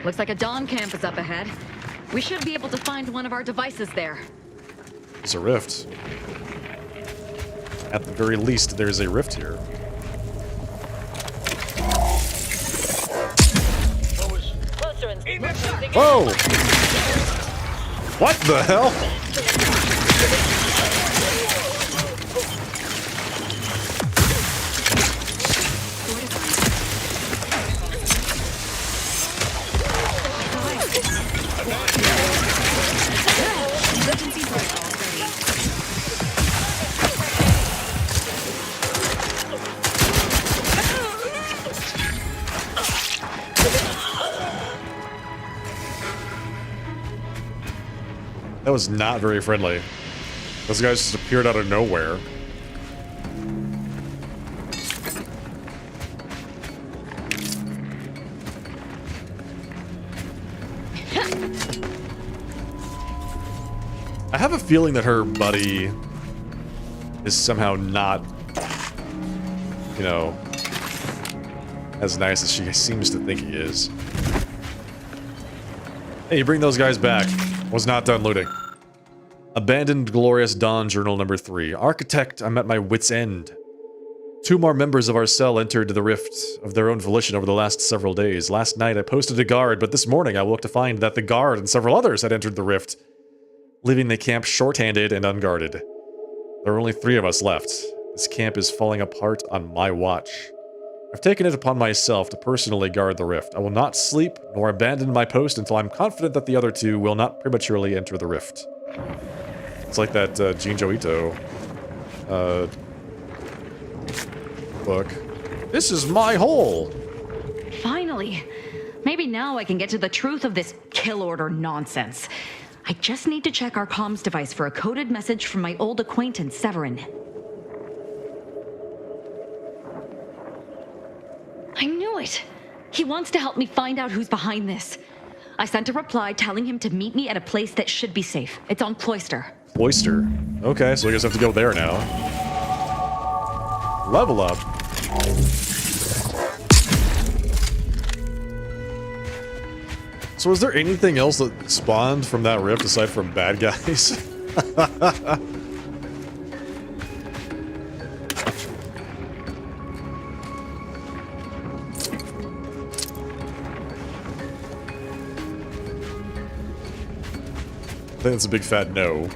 Looks like a Dawn camp is up ahead. We should be able to find one of our devices there. There's a rift. At the very least, there's a rift here. Whoa! What the hell? That was not very friendly. Those guys just appeared out of nowhere. I have a feeling that her buddy is somehow not, you know, as nice as she seems to think he is. Hey, you bring those guys back. Was not done looting. Abandoned Glorious Dawn Journal number 3. Architect, I'm at my wit's end. 2 more members of our cell entered the rift of their own volition over the last several days. Last night I posted a guard, but this morning I woke to find that the guard and several others had entered the rift, leaving the camp short-handed and unguarded. There are only 3 of us left. This camp is falling apart on my watch. I've taken it upon myself to personally guard the rift. I will not sleep nor abandon my post until I'm confident that the other 2 will not prematurely enter the rift. It's like that Jinjo Ito book. This is my hole! Finally! Maybe now I can get to the truth of this kill order nonsense. I just need to check our comms device for a coded message from my old acquaintance, Severin. I knew it! He wants to help me find out who's behind this. I sent a reply telling him to meet me at a place that should be safe. It's on Cloister. Cloister. Okay, so I guess I have to go there now. Level up. So is there anything else that spawned from that rift aside from bad guys? I think it's a big fat no.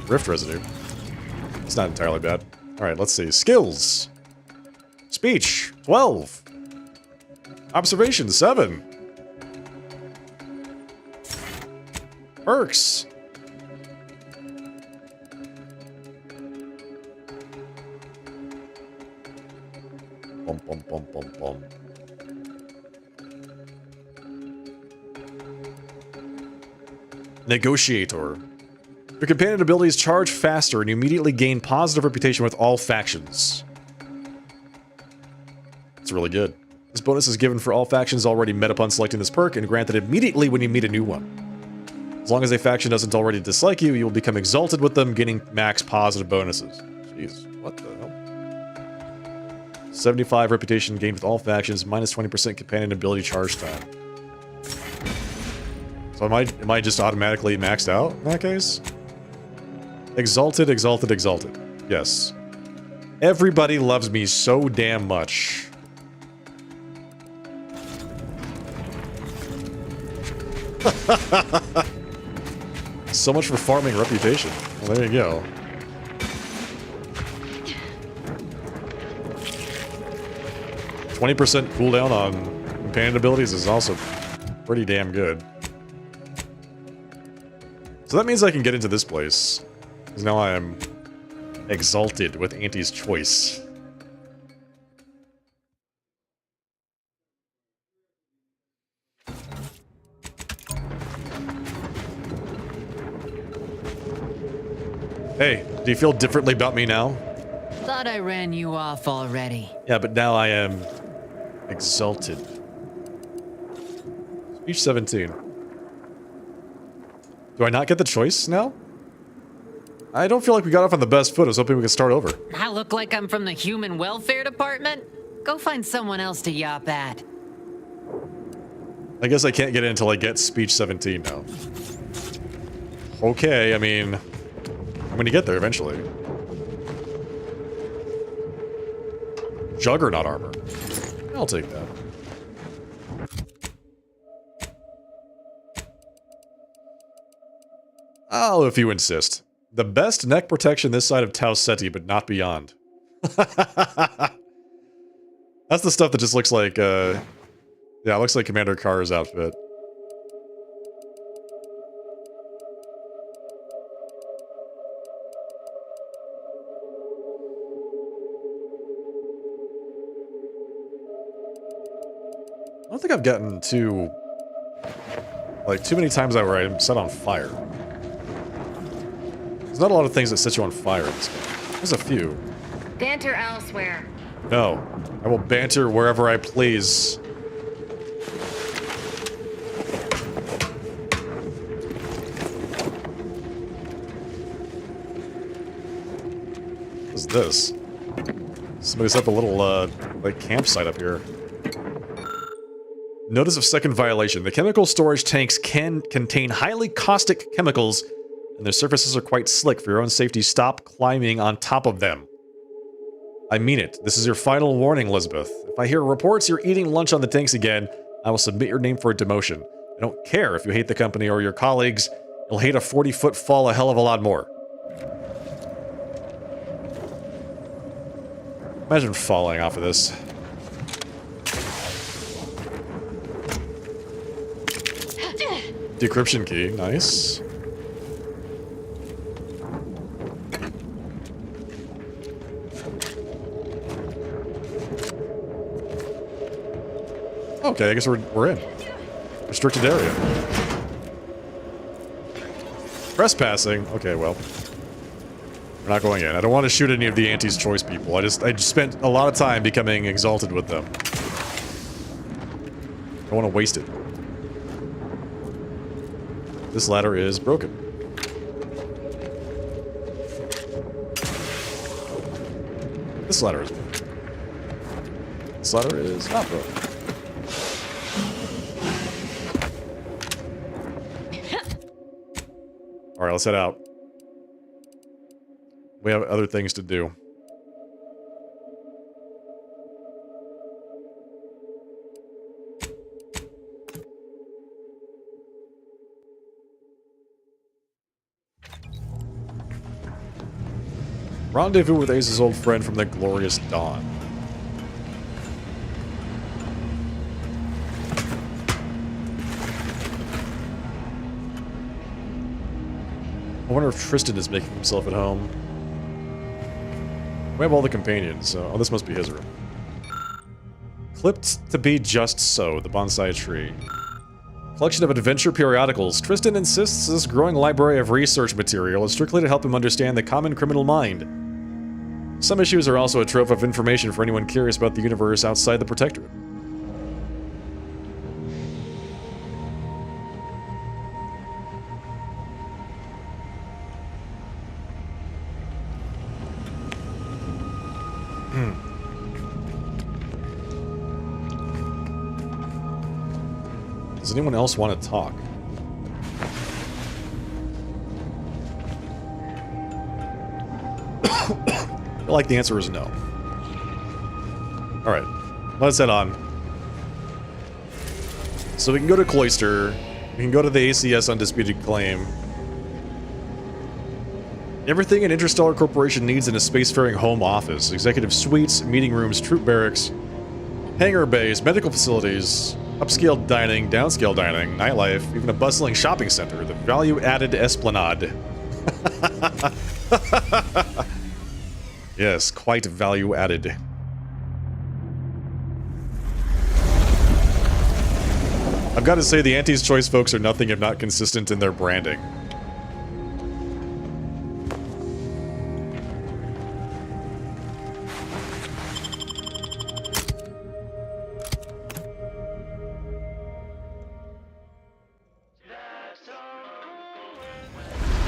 Rift residue. It's not entirely bad. Alright, let's see. Skills. Speech, 12. Observation, 7. Perks. Bum, bum, bum, bum, bum. Negotiator. Your companion abilities charge faster and you immediately gain positive reputation with all factions. It's really good. This bonus is given for all factions already met upon selecting this perk and granted immediately when you meet a new one. As long as a faction doesn't already dislike you, you will become exalted with them, gaining max positive bonuses. Jeez, what the hell? 75 reputation gained with all factions, minus 20% companion ability charge time. So am I just automatically maxed out in that case? Exalted, exalted, exalted. Yes. Everybody loves me so damn much. So much for farming reputation. Well, there you go. %20 cooldown on companion abilities is also pretty damn good. So that means I can get into this place. Because now I am exalted with Auntie's choice. Hey, do you feel differently about me now? Thought I ran you off already. Yeah, but now I am exalted. Speech 17. Do I not get the choice now? I don't feel like we got off on the best foot. I was hoping we could start over. I look like I'm from the Human Welfare Department? Go find someone else to yop at. I guess I can't get in until I get speech 17 now. Okay, I mean, I'm gonna get there eventually. Juggernaut armor. I'll take that. Oh, if you insist. The best neck protection this side of Tau Ceti, but not beyond. That's the stuff that just looks like, yeah, it looks like Commander Carr's outfit. I don't think I've gotten too many times where I'm set on fire. There's not a lot of things that set you on fire in this game. There's a few. Banter elsewhere. No. I will banter wherever I please. What is this? Somebody set up a little, like, campsite up here. Notice of second violation. The chemical storage tanks can contain highly caustic chemicals, and their surfaces are quite slick. For your own safety, stop climbing on top of them. I mean it. This is your final warning, Elizabeth. If I hear reports you're eating lunch on the tanks again, I will submit your name for a demotion. I don't care if you hate the company or your colleagues. You'll hate a 40-foot fall a hell of a lot more. Imagine falling off of this. Decryption key. Nice. Okay, I guess we're in. Restricted area. Trespassing. Okay, well. We're not going in. I don't want to shoot any of the Auntie's Choice people. I just spent a lot of time becoming exalted with them. I don't want to waste it. This ladder is broken. This ladder is broken. This ladder is not broken. Alright, let's head out. We have other things to do. Rendezvous with Ace's old friend from the glorious dawn. I wonder if Tristan is making himself at home. We have all the companions, so... Oh, this must be his room. Clipped to be just so, the bonsai tree. Collection of adventure periodicals. Tristan insists this growing library of research material is strictly to help him understand the common criminal mind. Some issues are also a trove of information for anyone curious about the universe outside the Protectorate. Does anyone else want to talk? I feel like the answer is no. Alright, let's head on. So we can go to Cloister, we can go to the ACS Undisputed Claim. Everything an Interstellar Corporation needs in a spacefaring home office. Executive suites, meeting rooms, troop barracks, hangar bays, medical facilities, upscale dining, downscale dining, nightlife, even a bustling shopping center, the value-added Esplanade. Yes, quite value-added. I've got to say, the Auntie's Choice folks are nothing if not consistent in their branding.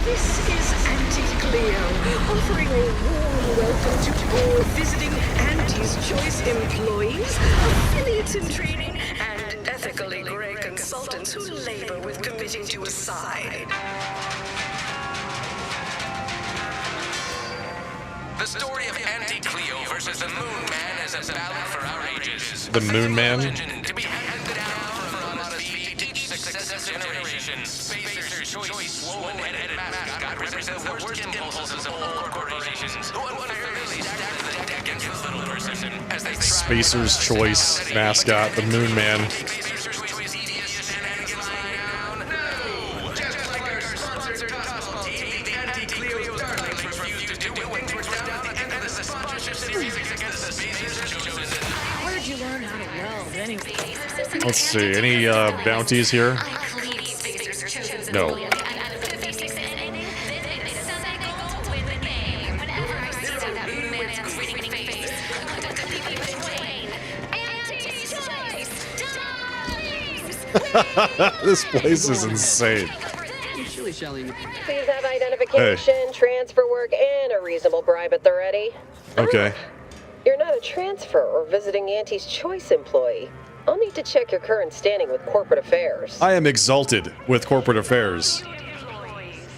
This is Auntie Cleo, offering a warm welcome to all visiting Auntie's Choice employees, affiliates in training, and ethically grey consultants who labor with committing to a side. The story of Auntie Cleo versus the Moon Man is a ballad for our ages. The Moon Man? To be handed down from honesty to each successive generation. Spacer's Choice, swollen-headed mascot represents the worst impulses of all corporations who unfairly stack the deck against the little person as they Spacer's Choice mascot, the Moon Man. Where'd you learn how to weld anyway? Let's see, any bounties here? No. This place is insane. Please have identification, transfer work, and a reasonable bribe at the ready. Okay. You're not a transfer or visiting Auntie's Choice employee. I'll need to check your current standing with corporate affairs. I am exalted with corporate affairs.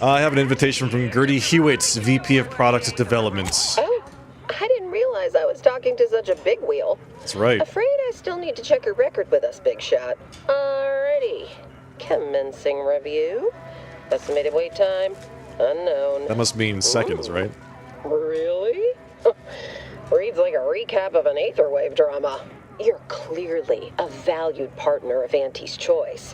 I have an invitation from Gertie Hewitt, VP of Product Development. Oh, I didn't realize I was talking to such a big wheel. That's right. Afraid I still need to check your record with us, Big Shot. Alrighty. Commencing review. Estimated wait time, unknown. That must mean seconds, right? Really? Reads like a recap of an Aetherwave drama. You're clearly a valued partner of Auntie's Choice.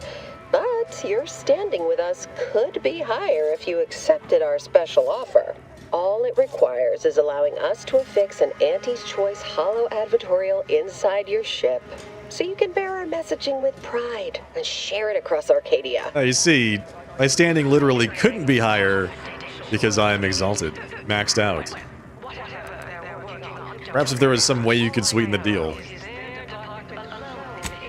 But your standing with us could be higher if you accepted our special offer. All it requires is allowing us to affix an Auntie's Choice holo advertorial inside your ship, so you can bear our messaging with pride and share it across Arcadia. You see, my standing literally couldn't be higher because I am exalted, maxed out. Perhaps if there was some way you could sweeten the deal.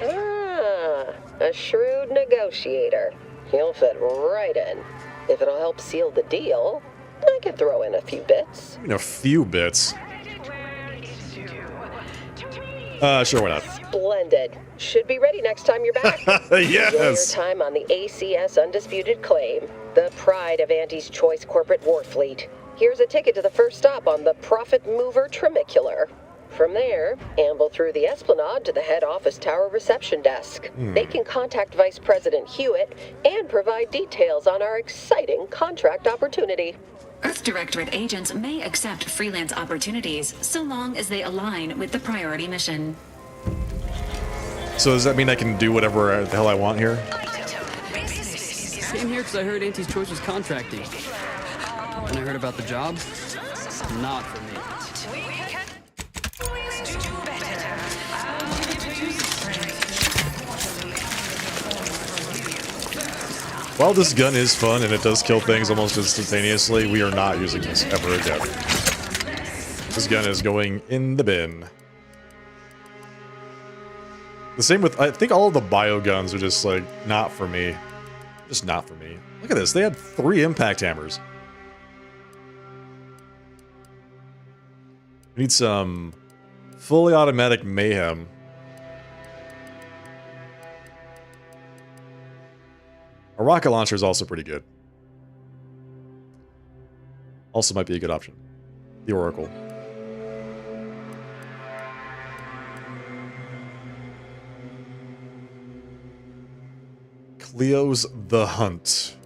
Ah, a shrewd negotiator. He'll fit right in. If it'll help seal the deal, I can throw in a few bits. A few bits. Sure, why not? Splendid. Should be ready next time you're back. Yes. Enjoy your time on the ACS Undisputed Claim, the pride of Auntie's Choice corporate war fleet. Here's a ticket to the first stop on the Profit Mover Trimicular. From there, amble through the Esplanade to the head office tower reception desk. They can contact Vice President Hewitt and provide details on our exciting contract opportunity. Earth Directorate agents may accept freelance opportunities so long as they align with the priority mission. So does that mean I can do whatever the hell I want here? Came here because I heard Auntie's Choice was contracting. When I heard about the job, not for me. While this gun is fun and it does kill things almost instantaneously, we are not using this ever again. This gun is going in the bin. The same with, I think all of the bio guns are just like, not for me. Just not for me. Look at this, they had 3 impact hammers. We need some fully automatic mayhem. A rocket launcher is also pretty good. Also might be a good option. The Oracle. Cleo's The Hunt.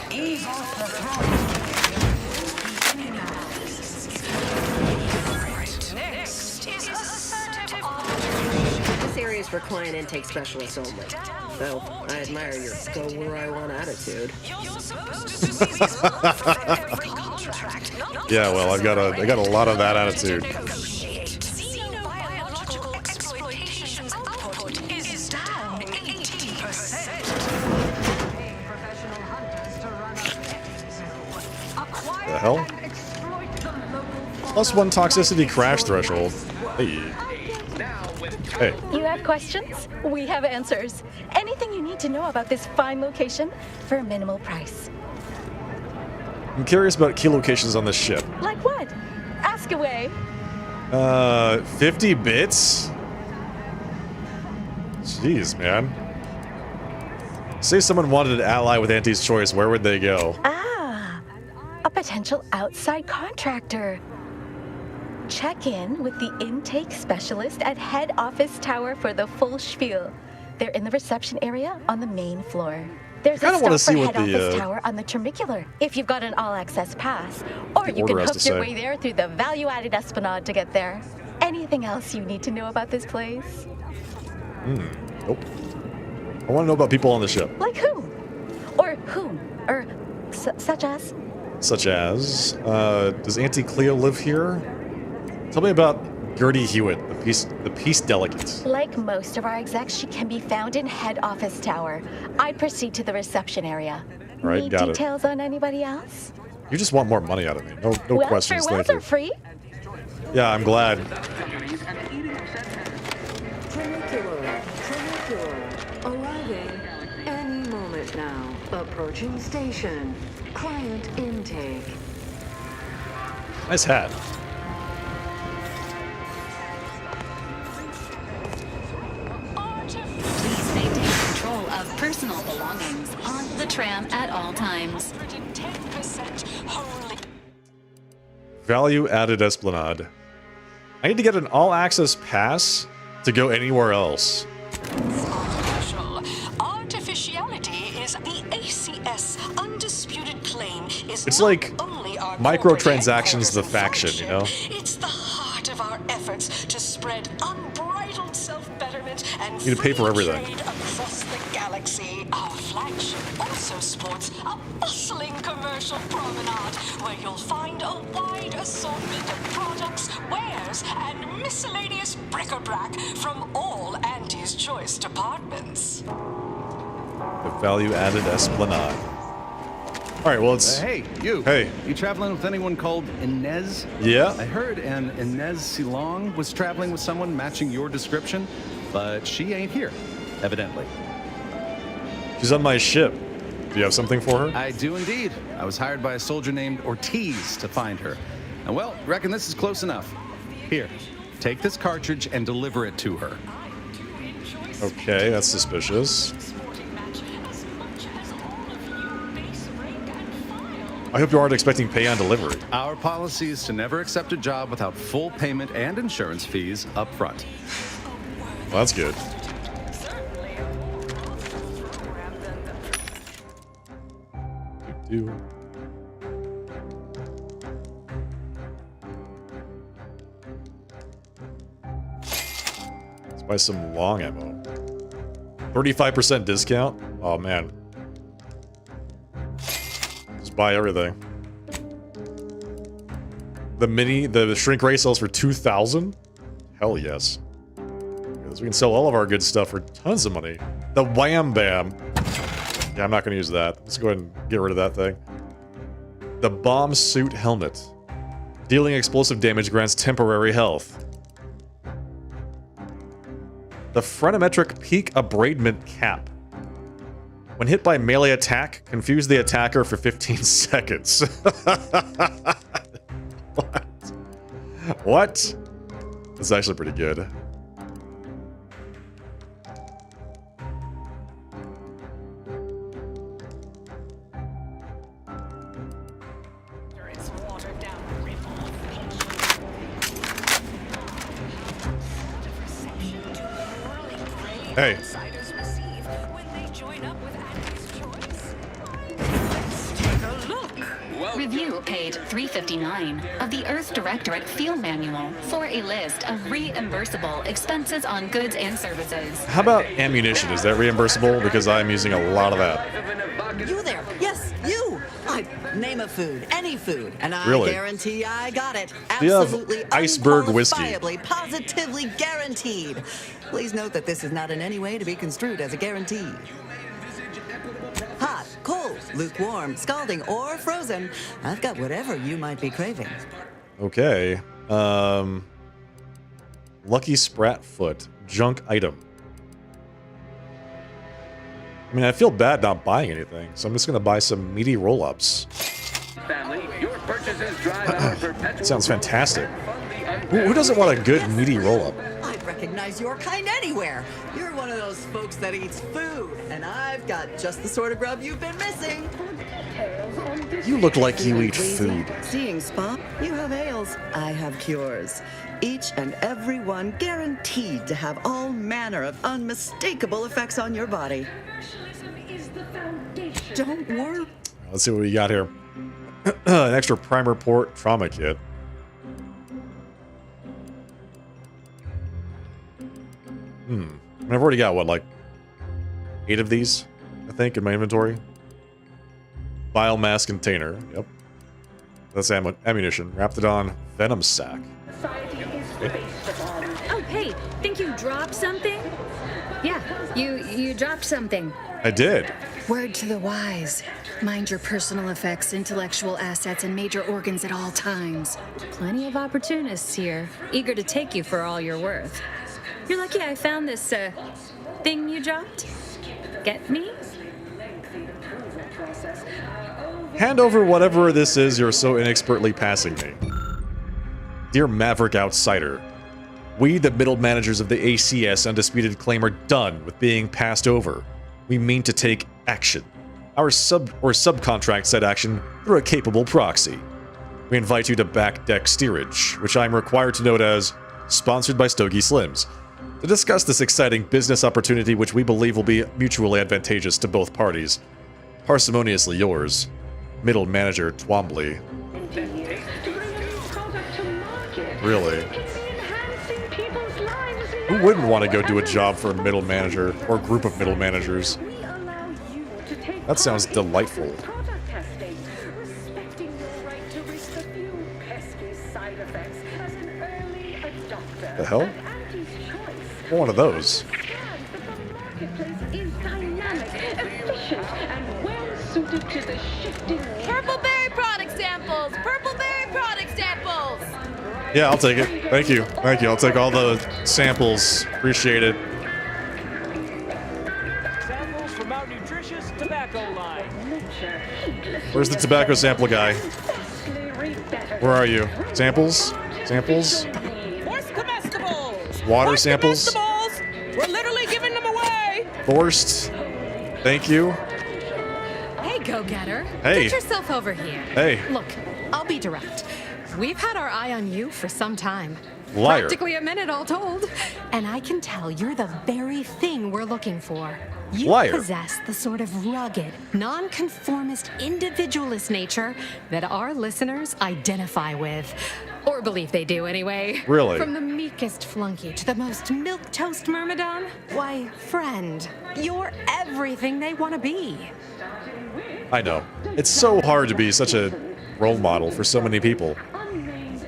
Ease off the throttle. Next is assertive observation. This area is for client intake specialists only. So, I admire your go-where-I-want attitude. Yeah, well, I got a lot of that attitude. Xenobiological exploitation output is down 18%. The hell? +1 toxicity crash threshold. Hey. Hey. You have questions? We have answers. Anything you need to know about this fine location for a minimal price. I'm curious about key locations on this ship. Like what? Ask away. 50 bits? Jeez, man. Say someone wanted to ally with Auntie's Choice, where would they go? Ah, a potential outside contractor. Check in with the intake specialist at head office tower for the full spiel. They're in the reception area on the main floor. There's a stop for head office tower on the Trimicular if you've got an all-access pass. Or you can hook your way there through the value-added Esplanade to get there. Anything else you need to know about this place? Nope. I want to know about people on the ship. Like who? Or whom? Or such as? Such as, does Auntie Cleo live here? Tell me about Gertie Hewitt, the peace delegate. Like most of our execs, she can be found in head office tower. I'd proceed to the reception area. All right, Need got it. details on anybody else? You just want more money out of me. No well, questions, farewells thank you. are free. Yeah, I'm glad. Trimicular. Arriving any moment now. Approaching station. Client intake. Nice hat. Please maintain control of personal belongings on the tram at all times. Value added Esplanade. I need to get an all-access pass to go anywhere else. Artificiality is the ACS Undisputed Claim. It's like microtransactions, the faction, you know? It's the heart of our efforts to spread unbridled self-betterment and You need to pay for everything. free trade across the galaxy. Our flagship also Transports, a bustling commercial promenade where you'll find a wide assortment of products, wares, and miscellaneous bric-a-brac from all Auntie's Choice departments. The value-added Esplanade. All right, well, it's... Hey, you. Hey. You traveling with anyone called Inez? Yeah. I heard an Inez Silong was traveling with someone matching your description, but she ain't here, evidently. She's on my ship. Do you have something for her? I do indeed. I was hired by a soldier named Ortiz to find her. And well, reckon this is close enough. Here, take this cartridge and deliver it to her. Okay, that's suspicious. I hope you aren't expecting pay on delivery. Our policy is to never accept a job without full payment and insurance fees up front. Well, that's good. Let's buy some long ammo. 35% discount? Oh, man. Buy everything. The shrink ray sells for 2,000? Hell yes. Because we can sell all of our good stuff for tons of money. The Wham Bam. Yeah, I'm not going to use that. Let's go ahead and get rid of that thing. The Bomb Suit Helmet. Dealing explosive damage grants temporary health. The Phrenemetric Peak Abradement Cap. When hit by melee attack, confuse the attacker for 15 seconds. What? What? That's actually pretty good. Hey. Review page 359 of the Earth Directorate Field Manual for a list of reimbursable expenses on goods and services. How about ammunition? Is that reimbursable? Because I'm using a lot of that. You there? Yes, you! I name a food, any food, and I Really? guarantee I got it. Do you have Absolutely, iceberg whiskey? unqualifiably, positively guaranteed. Please note that this is not in any way to be construed as a guarantee. Hot, cold, lukewarm, scalding, or frozen. I've got whatever you might be craving. Okay. Lucky Sprat Foot. Junk item. I mean, I feel bad not buying anything, so I'm just going to buy some meaty roll-ups. Family, your purchases drive our perpetual Sounds fantastic. Who doesn't want a good meaty roll-up? I'd recognize your kind anywhere. You're one of those folks that eats food, and I've got just the sort of grub you've been missing. You look like you eat food. Seeing Spa, you have ails, I have cures. Each and every one guaranteed to have all manner of unmistakable effects on your body. Don't worry. Let's see what we got here. An extra primer port trauma kit. I've already got, what, like 8 of these, I think, in my inventory. Biomass container. Yep. That's ammunition. Raptidon venom sac. Okay. Oh, hey, think you dropped something? Yeah, you dropped something. I did. Word to the wise. Mind your personal effects, intellectual assets, and major organs at all times. Plenty of opportunists here, eager to take you for all you're worth. You're lucky I found this, thing you dropped. Get me? Hand over whatever this is you're so inexpertly passing me. Dear Maverick Outsider, we, the middle managers of the ACS Undisputed Claim, are done with being passed over. We mean to take action. Our subcontract said action through a capable proxy. We invite you to Back Deck Steerage, which I'm required to note as sponsored by Stogie Slims, to discuss this exciting business opportunity which we believe will be mutually advantageous to both parties. Parsimoniously yours, Middle Manager Twombly. Really? Who wouldn't want to go do a job for a middle manager or group of middle managers? We allow you to take That sounds delightful. Product testing, respecting your right to risk a few pesky side effects as an early adopter. The hell? At Auntie's Choice. One of those. Understand that the marketplace is dynamic, efficient, and well suited to the shifting. Purple-berry product samples! Purple-berry product samples! Yeah, I'll take it. Thank you. Thank you. I'll take all the samples. Appreciate it. Samples from our nutritious tobacco line. Where's the tobacco sample guy? Where are you? Samples? Samples? Forced comestibles! Water samples? Comestibles! We're literally giving them away! Forced. Thank you. Hey, go-getter. Hey. Get yourself over here. Hey. Look, I'll be direct. We've had our eye on you for some time. Liar. Practically a minute all told. And I can tell you're the very thing we're looking for. You Liar. possess the sort of rugged, nonconformist, individualist nature that our listeners identify with. Or believe they do anyway. Really? From the meekest flunky to the most milquetoast myrmidon. Why, friend, you're everything they want to be. I know. It's so hard to be such a role model for so many people.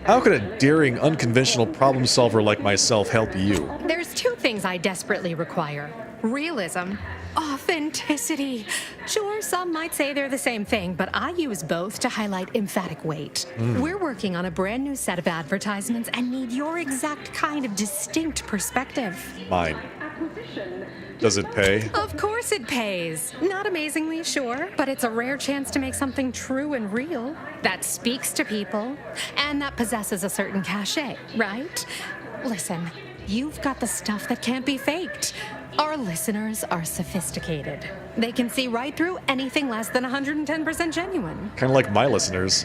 How could a daring, unconventional problem solver like myself help you? There's two things I desperately require. Realism, authenticity. Sure, some might say they're the same thing, but I use both to highlight emphatic weight. We're working on a brand new set of advertisements and need your exact kind of distinct perspective. Mine. Does it pay? Of course it pays. Not amazingly, sure, but it's a rare chance to make something true and real that speaks to people and that possesses a certain cachet, right? Listen, you've got the stuff that can't be faked. Our listeners are sophisticated. They can see right through anything less than 110% genuine. Kind of like my listeners.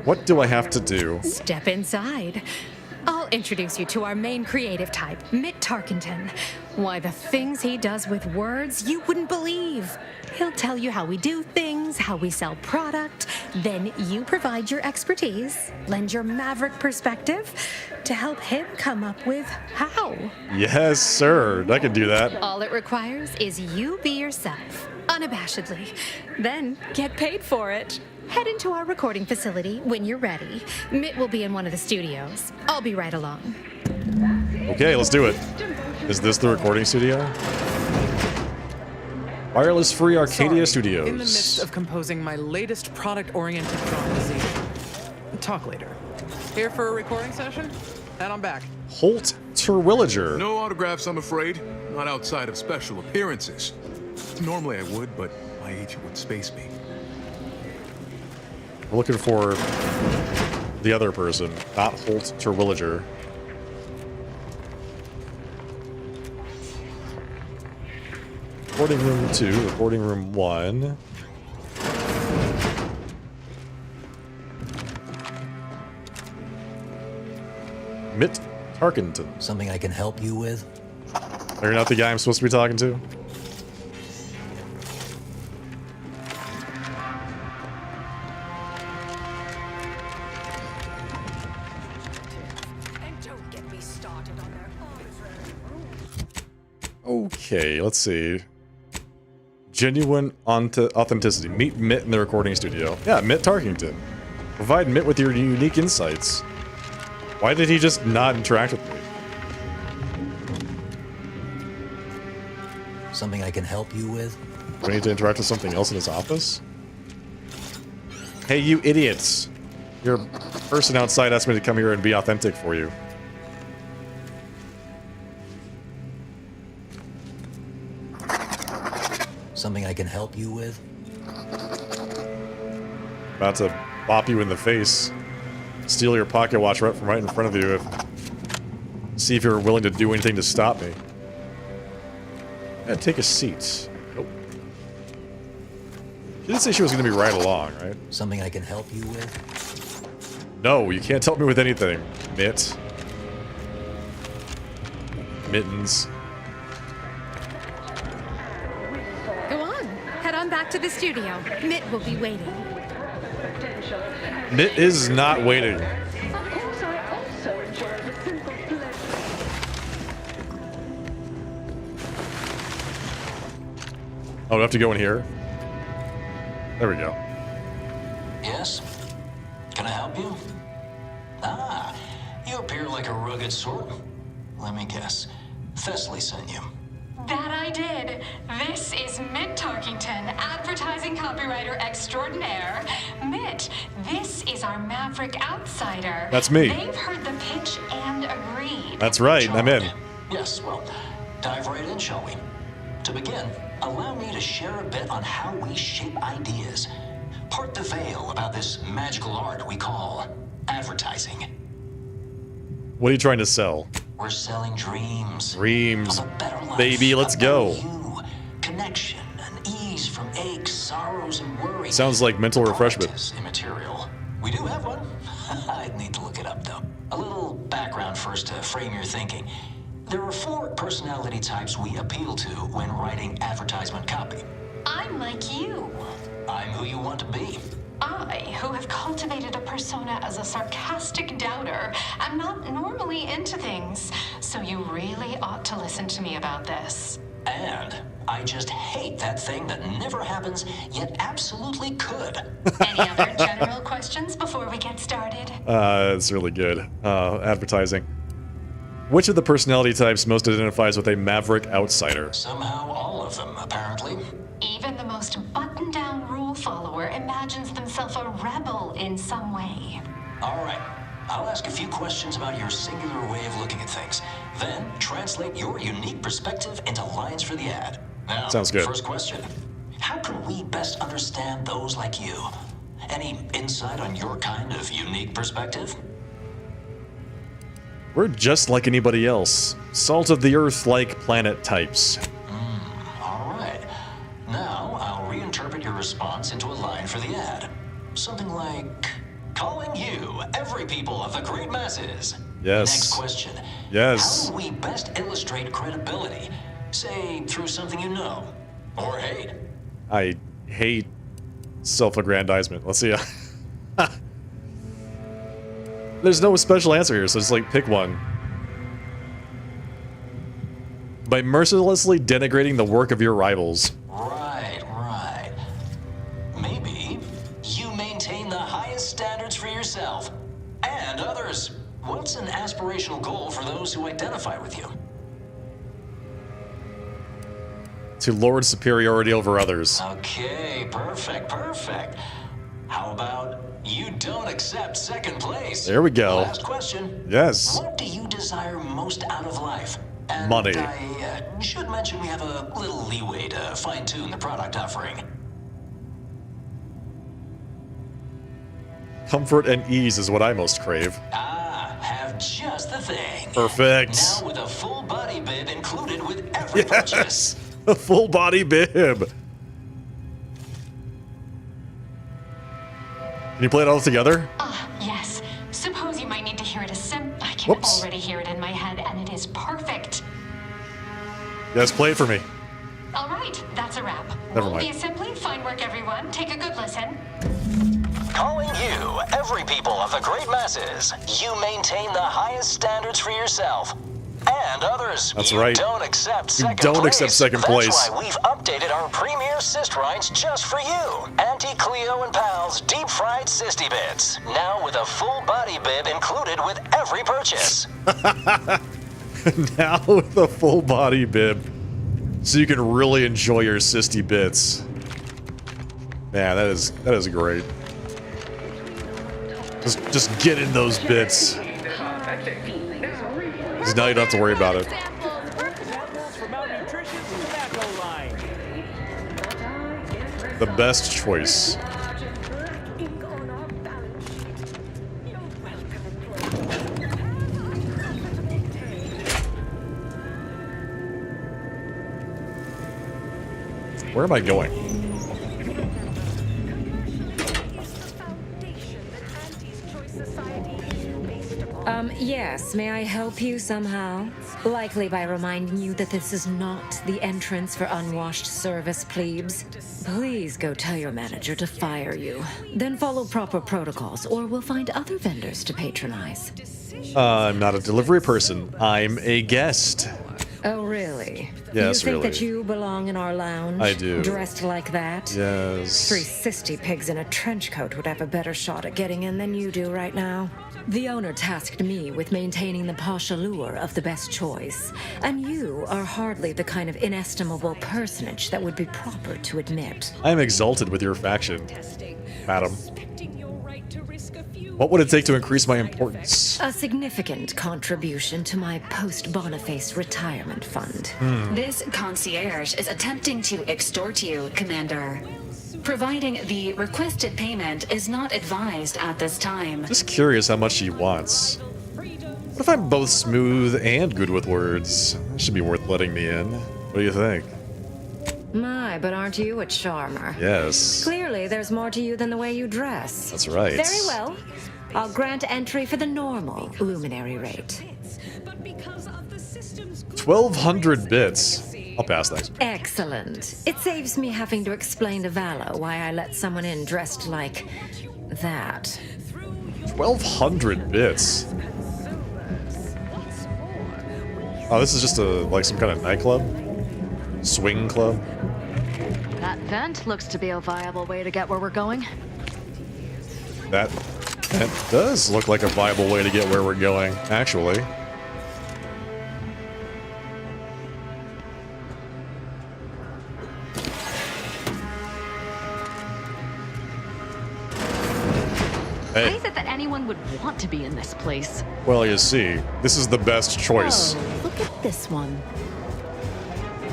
What do I have to do? Step inside. I'll introduce you to our main creative type, Mitt Tarkenton. Why, the things he does with words you wouldn't believe. He'll tell you how we do things, how we sell product. Then you provide your expertise, lend your maverick perspective to help him come up with how. Yes, sir. I can do that. All it requires is you be yourself, unabashedly. Then get paid for it. Head into our recording facility when you're ready. Mitt will be in one of the studios. I'll be right along. Okay, let's do it. Is this the recording studio? Wireless Free Arcadia Studios. In the midst of composing my latest product-oriented dramatization. Talk later. Here for a recording session? And I'm back. Holt Terwilliger. No autographs, I'm afraid. Not outside of special appearances. Normally I would, but my agent would space me. We're looking for the other person, not Holt Terwilliger. Recording room 2, recording room 1. Mitt Tarkenton. Something I can help you with? You're not the guy I'm supposed to be talking to? Okay, let's see. Genuine authenticity. Meet Mitt in the recording studio. Yeah, Mitt Tarkington. Provide Mitt with your unique insights. Why did he just not interact with me? Something I can help you with? Do I need to interact with something else in his office? Hey, you idiots! Your person outside asked me to come here and be authentic for you. Something I can help you with? About to bop you in the face. Steal your pocket watch right in front of you. See if you're willing to do anything to stop me. Yeah, take a seat. Nope. She didn't say she was going to be right along, right? Something I can help you with? No, you can't help me with anything, Mitt. Mittens. Go on. Head on back to the studio. Mitt will be waiting. Mitt is not waiting. Oh, do I have to go in here? There we go. Yes? Can I help you? Ah, you appear like a rugged sort. Let me guess. Thessaly sent you. That I did. This is Mitt Tarkington, advertising copywriter extraordinaire. Mitt, this is our Maverick outsider. That's me. They've heard the pitch and agreed. That's right, I'm in. Yes, well, dive right in, shall we? To begin, allow me to share a bit on how we shape ideas. Part the veil about this magical art we call advertising. What are you trying to sell? We're selling dreams. Dreams. Of a better life, Baby, let's a go. better you, connection and ease from aches, sorrows, and worry. Sounds like mental refreshment. Product is immaterial. We do have one. I'd need to look it up, though. A little background first to frame your thinking. There are 4 personality types we appeal to when writing advertisement copy. I'm like you. I'm who you want to be. I, who have cultivated a persona as a sarcastic doubter, am not normally into things, so you really ought to listen to me about this. And I just hate that thing that never happens, yet absolutely could. Any other general questions before we get started? It's really good. Advertising. Which of the personality types most identifies with a maverick outsider? Somehow all of them, apparently. Even the most buttoned-down rule follower imagines themselves a rebel in some way. All right. I'll ask a few questions about your singular way of looking at things. Then translate your unique perspective into lines for the ad. Now, Sounds good. First question. How can we best understand those like you? Any insight on your kind of unique perspective? We're just like anybody else. Salt of the earth like planet types. All right. Now, I'll reinterpret your response into a line for the ad. Something like, calling you, every people of the great masses. Yes. Next question. Yes. How do we best illustrate credibility? Say, through something you know, or hate. I hate self-aggrandizement. Let's see. There's no special answer here, so just like pick one. By mercilessly denigrating the work of your rivals. Right, right. Maybe you maintain the highest standards for yourself and others. What's an aspirational goal for those who identify with you? To lord superiority over others. Okay, perfect, perfect. How about you don't accept second place? There we go. Last question. Yes. What do you desire most out of life? And Money. I should mention we have a little leeway to fine-tune the product offering. Comfort and ease is what I most crave. Ah, have just the thing. Perfect. Now with a full body bib included with every purchase. Yes! A full body bib. Can you play it all together? Yes. Suppose you might need to hear it I can Whoops. already hear it in my head, and it is perfect. Yes, play it for me. All right, that's a wrap. Never Won't mind. be assembly. Fine work, everyone. Take a good listen. Calling you, every people of the great masses. You maintain the highest standards for yourself and others. That's you right. Don't accept You second don't place. accept second place. That's why we've updated our premier cyst rinds just for you. Auntie Cleo and Pals deep fried cysty bits. Now with a full body bib included with every purchase. Now with a full body bib. So you can really enjoy your cysty bits. Man, that is great. Just get in those bits. Because now you don't have to worry about it. The best choice. Where am I going? Yes, may I help you somehow? Likely by reminding you that this is not the entrance for unwashed service plebes. Please go tell your manager to fire you. Then follow proper protocols, or we'll find other vendors to patronize. I'm not a delivery person. I'm a guest. Oh, really? Yes, you think really. that you belong in our lounge? I do. Dressed like that? Yes. 3 cysty pigs in a trench coat would have a better shot at getting in than you do right now. The owner tasked me with maintaining the posh allure of the best choice, and you are hardly the kind of inestimable personage that would be proper to admit. I am exalted with your faction, madam. What would it take to increase my importance? A significant contribution to my post-Boniface retirement fund. This concierge is attempting to extort you, Commander. Providing the requested payment is not advised at this time. Just curious how much she wants. What if I'm both smooth and good with words? That should be worth letting me in. What do you think? My, but aren't you a charmer? Yes. Clearly, there's more to you than the way you dress. That's right. Very well. I'll grant entry for the normal luminary rate. 1,200 bits. I'll pass that. Excellent. It saves me having to explain to Valo why I let someone in dressed like that. 1,200 bits. Oh, this is just like some kind of nightclub? Swing club? That vent looks to be a viable way to get where we're going. That does look like a viable way to get where we're going, actually. Why Hey, is it that anyone would want to be in this place? well, you see, this is the best choice. Oh, look at this one.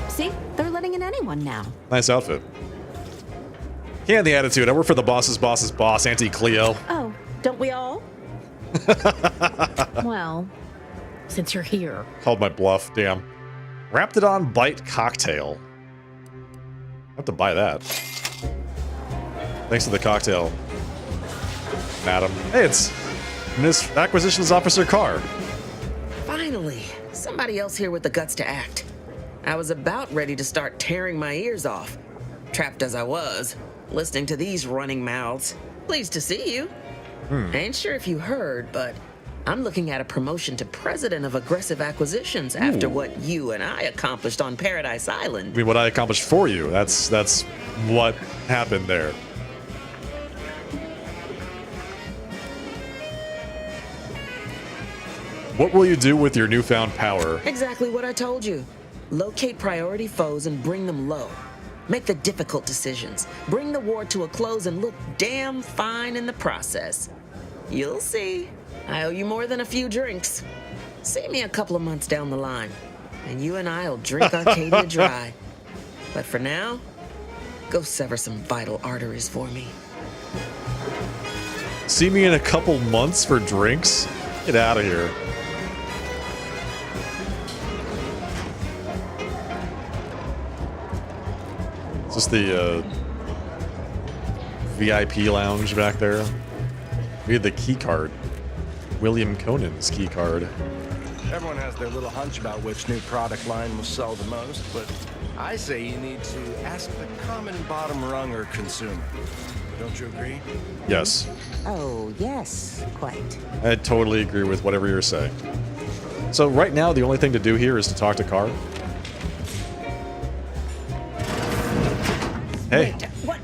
See? They're letting in anyone now. Nice outfit. Yeah, the attitude. I work for the boss's boss's boss, Auntie Cleo. Oh, don't we all? Well, since you're here. Called my bluff, damn. Raptidon Bite Cocktail. I have to buy that. Thanks to the cocktail, madam. Hey, it's Miss Acquisitions Officer Carr. Finally, somebody else here with the guts to act. I was about ready to start tearing my ears off, trapped as I was, listening to these running mouths. Pleased to see you. Ain't sure if you heard, but I'm looking at a promotion to president of Aggressive Acquisitions after what you and I accomplished on Paradise Island. I mean, what I accomplished for you. That's what happened there. What will you do with your newfound power? Exactly what I told you. Locate priority foes and bring them low. Make the difficult decisions. Bring the war to a close and look damn fine in the process. You'll see. I owe you more than a few drinks. See me a couple of months down the line, and you and I'll drink Arcadia dry. But for now, go sever some vital arteries for me. See me in a couple months for drinks? Get out of here. Is this the VIP lounge back there? We had the key card. William Conan's key card. Everyone has their little hunch about which new product line will sell the most, but I say you need to ask the common bottom runger consumer. Don't you agree? Yes. Oh, yes, quite. I totally agree with whatever you're saying. So right now, the only thing to do here is to talk to Carr. Hey. Wait, what?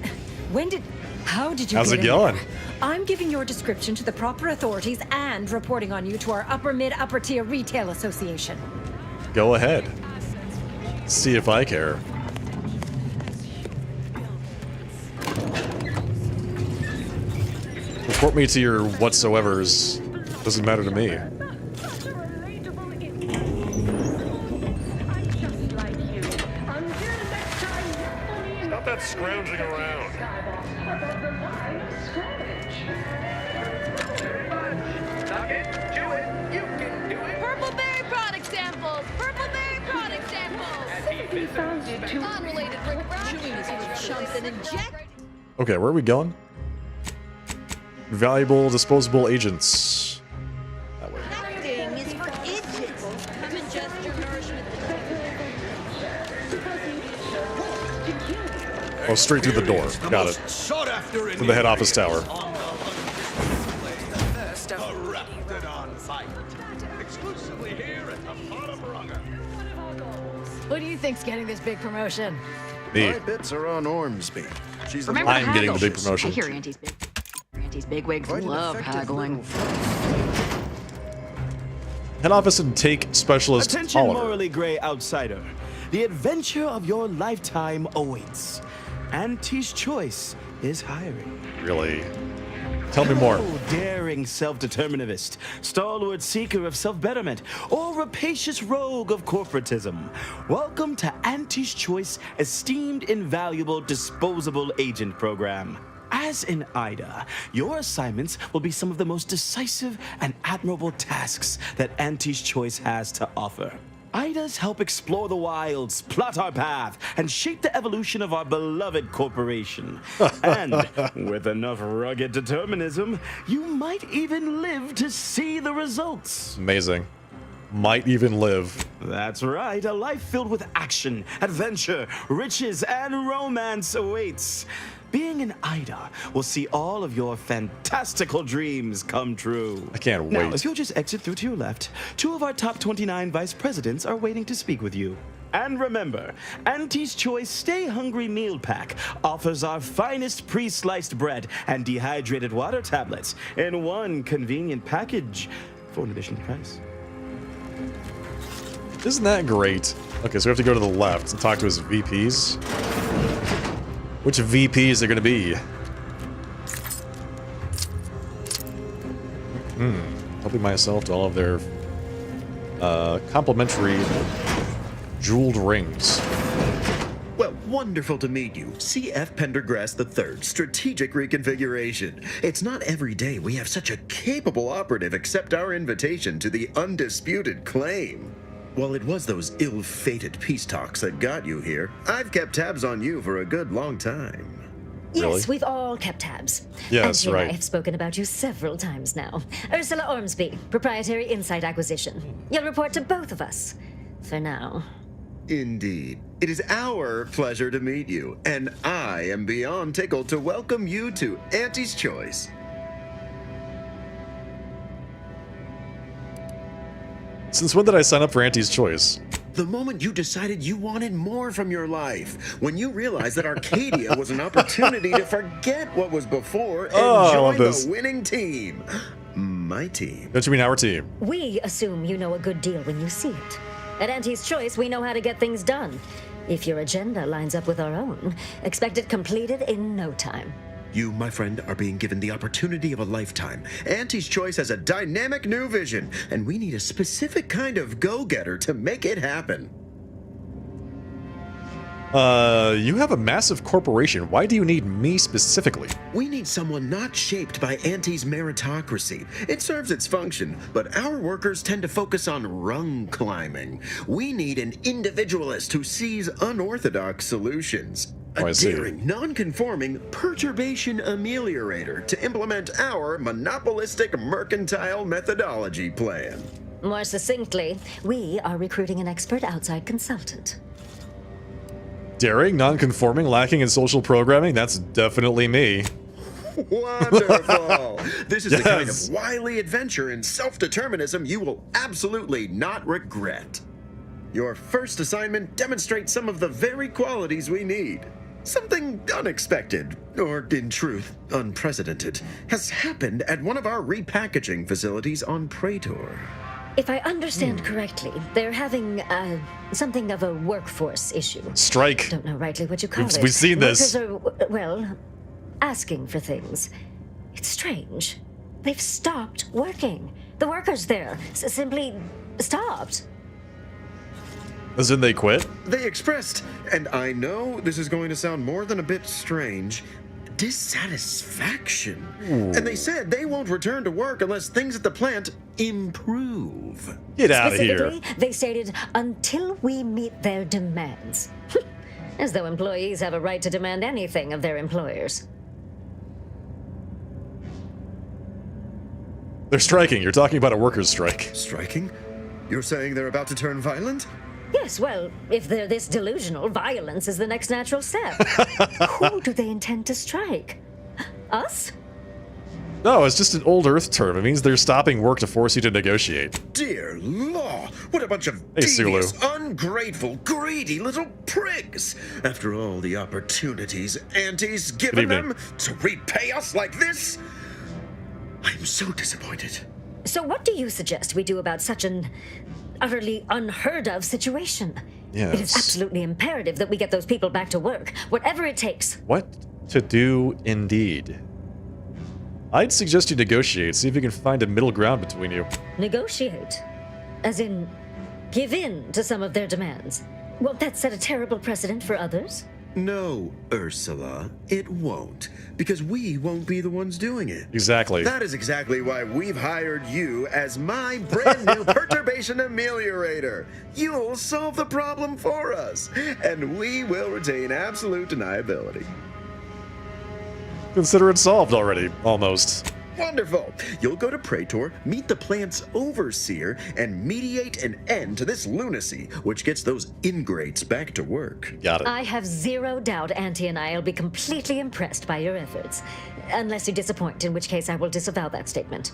When did... How did you How's get it in going? there? I'm giving your description to the proper authorities and reporting on you to our upper mid-upper tier retail association. Go ahead. See if I care. Report me to your whatsoevers. Doesn't matter to me. Stop that scrounging around. Purple berry product samples! Purple berry product samples! Unrelated bric-a-brac. Chewing these little chunks and inject. Okay, where are we going? Valuable disposable agents. That way. Acting is for idiots. Come ingest your nourishment. Oh, straight through the door. Got it. To the head office tower. Exclusively here at the bottom runger. Who do you think's getting this big promotion? Me. My bits are on Ormsby. She's the Remember to I'm getting the haggle. big promotion. I hear Auntie's bigwigs Quite an love effective haggling. Head office intake specialist Attention, Oliver. morally gray outsider. The adventure of your lifetime awaits. Auntie's Choice is hiring. Really? Tell me more. Oh, daring self-determinist, stalwart seeker of self-betterment, or rapacious rogue of corporatism. Welcome to Auntie's Choice Esteemed Invaluable Disposable Agent Program. As in IDA, your assignments will be some of the most decisive and admirable tasks that Auntie's Choice has to offer. IDAs help explore the wilds, plot our path, and shape the evolution of our beloved corporation. And with enough rugged determinism, you might even live to see the results. Amazing. Might even live. That's right, a life filled with action, adventure, riches, and romance awaits. Being an IDA will see all of your fantastical dreams come true. I can't Now, wait. if you'll just exit through to your left, 2 of our top 29 vice presidents are waiting to speak with you. And remember, Auntie's Choice Stay Hungry Meal Pack offers our finest pre-sliced bread and dehydrated water tablets in one convenient package for an additional price. Isn't that great? Okay, so we have to go to the left and talk to his VPs. Which VPs are going to be? Helping myself to all of their complimentary jeweled rings. Well, wonderful to meet you. C.F. Pendergrass III, Strategic Reconfiguration. It's not every day we have such a capable operative accept our invitation to the undisputed claim. Well, it was those ill-fated peace talks that got you here. I've kept tabs on you for a good long time. Yes, we've all kept tabs. Yes, Angie and right. I have spoken about you several times now. Ursula Ormsby, Proprietary Insight Acquisition. You'll report to both of us. For now. Indeed. It is our pleasure to meet you, and I am beyond tickled to welcome you to Auntie's Choice. Since when did I sign up for Auntie's Choice? The moment you decided you wanted more from your life, when you realized that Arcadia was an opportunity to forget what was before and I love join this. the winning team. My team. Don't you mean our team? We assume you know a good deal when you see it. At Auntie's Choice, we know how to get things done. If your agenda lines up with our own, expect it completed in no time. You, my friend, are being given the opportunity of a lifetime. Auntie's Choice has a dynamic new vision, and we need a specific kind of go-getter to make it happen. You have a massive corporation. Why do you need me specifically? We need someone not shaped by Auntie's meritocracy. It serves its function, but our workers tend to focus on rung climbing. We need an individualist who sees unorthodox solutions. Oh, I A see. daring, non-conforming perturbation ameliorator to implement our monopolistic mercantile methodology plan. More succinctly, we are recruiting an expert outside consultant. Daring, non-conforming, lacking in social programming? That's definitely me. Wonderful! This is the kind Yes. of wily adventure in self-determinism you will absolutely not regret. Your first assignment demonstrates some of the very qualities we need. Something unexpected, or in truth, unprecedented, has happened at one of our repackaging facilities on Praetor. If I understand correctly, they're having something of a workforce issue. Strike. Don't know rightly what you call it. We've seen this. Workers are, well, asking for things. It's strange. They've stopped working. The workers there simply stopped. As in they quit? They expressed, and I know this is going to sound more than a bit strange, dissatisfaction. Ooh. And they said they won't return to work unless things at the plant improve. Get out of here. Specifically, they stated, until we meet their demands. As though employees have a right to demand anything of their employers. They're striking. You're talking about a workers' strike. Striking? You're saying they're about to turn violent? Yes, well, if they're this delusional, violence is the next natural step. Who do they intend to strike? Us? No, it's just an old Earth term. It means they're stopping work to force you to negotiate. Dear law, what a bunch of Hey, Sulu. devious, ungrateful, greedy little prigs. After all the opportunities Auntie's given evening. them to repay us like this, I'm so disappointed. So what do you suggest we do about such an utterly unheard of situation? It is Yes. absolutely imperative that we get those people back to work, whatever it takes. What to do indeed? I'd suggest you negotiate, see if you can find a middle ground between you. Negotiate? As in, give in to some of their demands? Won't that set a terrible precedent for others? No, Ursula, it won't, because we won't be the ones doing it. Exactly. That is exactly why we've hired you as my brand new perturbation ameliorator. You'll solve the problem for us, and we will retain absolute deniability. Consider it solved already, almost. Wonderful! You'll go to Praetor, meet the plant's overseer, and mediate an end to this lunacy, which gets those ingrates back to work. Got it. I have zero doubt Auntie and I will be completely impressed by your efforts. Unless you disappoint, in which case I will disavow that statement.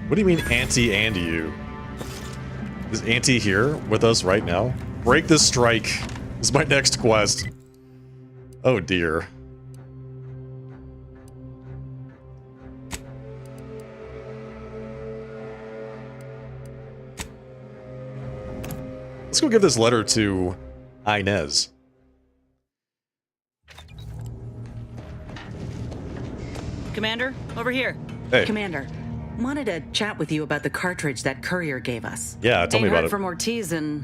What do you mean, Auntie and you? Is Auntie here with us right now? Break the strike. This is my next quest. Oh dear. Let's go give this letter to Inez. Commander, over here. Hey. Commander, wanted to chat with you about the cartridge that courier gave us. Yeah, tell me Ain't about heard it. from Ortiz in,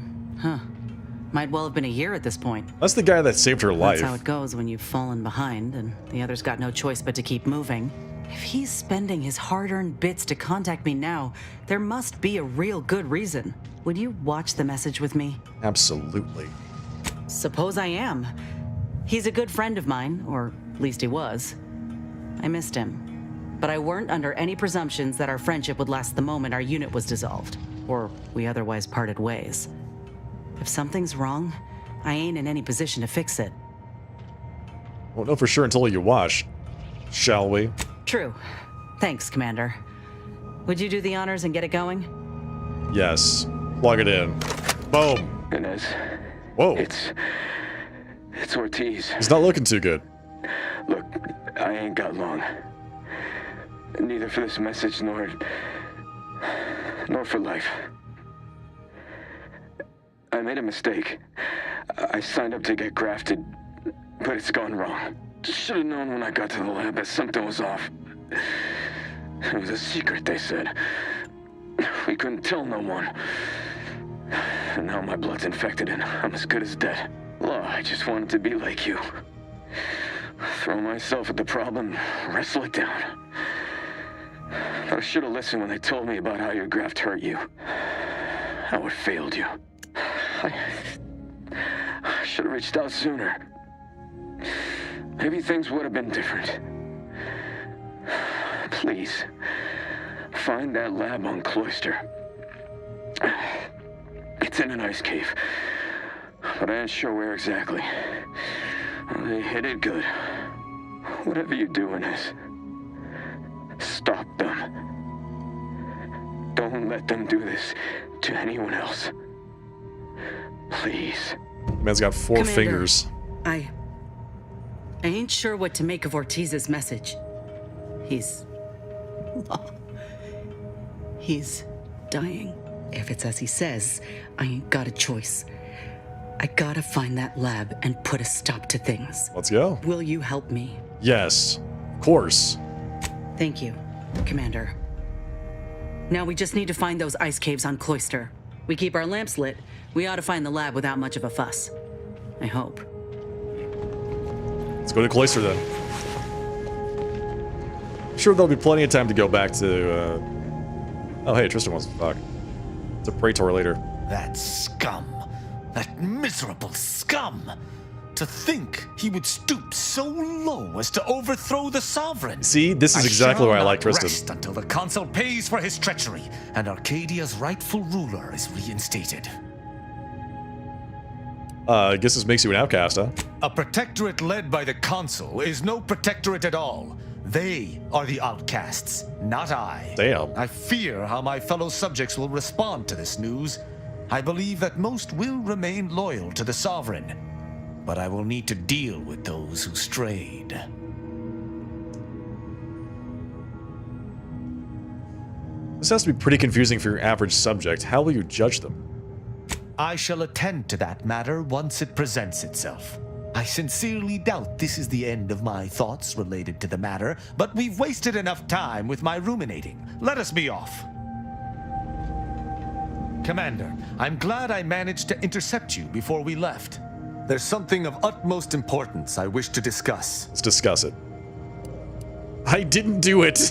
might well have been a year at this point. That's the guy that saved her life. That's how it goes when you've fallen behind and the others got no choice but to keep moving. If he's spending his hard-earned bits to contact me now, there must be a real good reason. Would you watch the message with me? Absolutely. Suppose I am. He's a good friend of mine, or at least he was. I missed him. But I weren't under any presumptions that our friendship would last the moment our unit was dissolved, or we otherwise parted ways. If something's wrong, I ain't in any position to fix it. Won't know for sure until you watch. Shall we? True. Thanks, Commander. Would you do the honors and get it going? Yes. Plug it in. Boom. Inez. Whoa. It's Ortiz. He's not looking too good. Look, I ain't got long. Neither for this message nor for life. I made a mistake. I signed up to get grafted, but it's gone wrong. Should have known when I got to the lab that something was off. It was a secret, they said. We couldn't tell no one. And now my blood's infected and I'm as good as dead. Law, I just wanted to be like you. Throw myself at the problem, wrestle it down. But I should have listened when they told me about how your graft hurt you. How it failed you. I should have reached out sooner. Maybe things would have been different. Please, find that lab on Cloister. It's in an ice cave, but I ain't sure where exactly. They hid it good. Whatever you're doing is, stop them. Don't let them do this to anyone else. Please. Man's got four Commander, fingers. I ain't sure what to make of Ortiz's message. He's dying. If it's as he says, I ain't got a choice. I gotta find that lab and put a stop to things. Let's go. Will you help me? Yes. Of course. Thank you, Commander. Now we just need to find those ice caves on Cloister. We keep our lamps lit. We ought to find the lab without much of a fuss. I hope. Let's go to Cloister then. I'm sure there'll be plenty of time to go back to, Oh, hey, Tristan wants to talk. To Praetor later. That scum. That miserable scum. To think he would stoop so low as to overthrow the sovereign. See, this is exactly why I like shall not Tristan. rest until the consul pays for his treachery and Arcadia's rightful ruler is reinstated. I guess this makes you an outcast, huh? A protectorate led by the consul is no protectorate at all. They are the outcasts, not I. Damn. I fear how my fellow subjects will respond to this news. I believe that most will remain loyal to the Sovereign, but I will need to deal with those who strayed. This has to be pretty confusing for your average subject. How will you judge them? I shall attend to that matter once it presents itself. I sincerely doubt this is the end of my thoughts related to the matter, but we've wasted enough time with my ruminating. Let us be off. Commander, I'm glad I managed to intercept you before we left. There's something of utmost importance I wish to discuss. Let's discuss it. I didn't do it.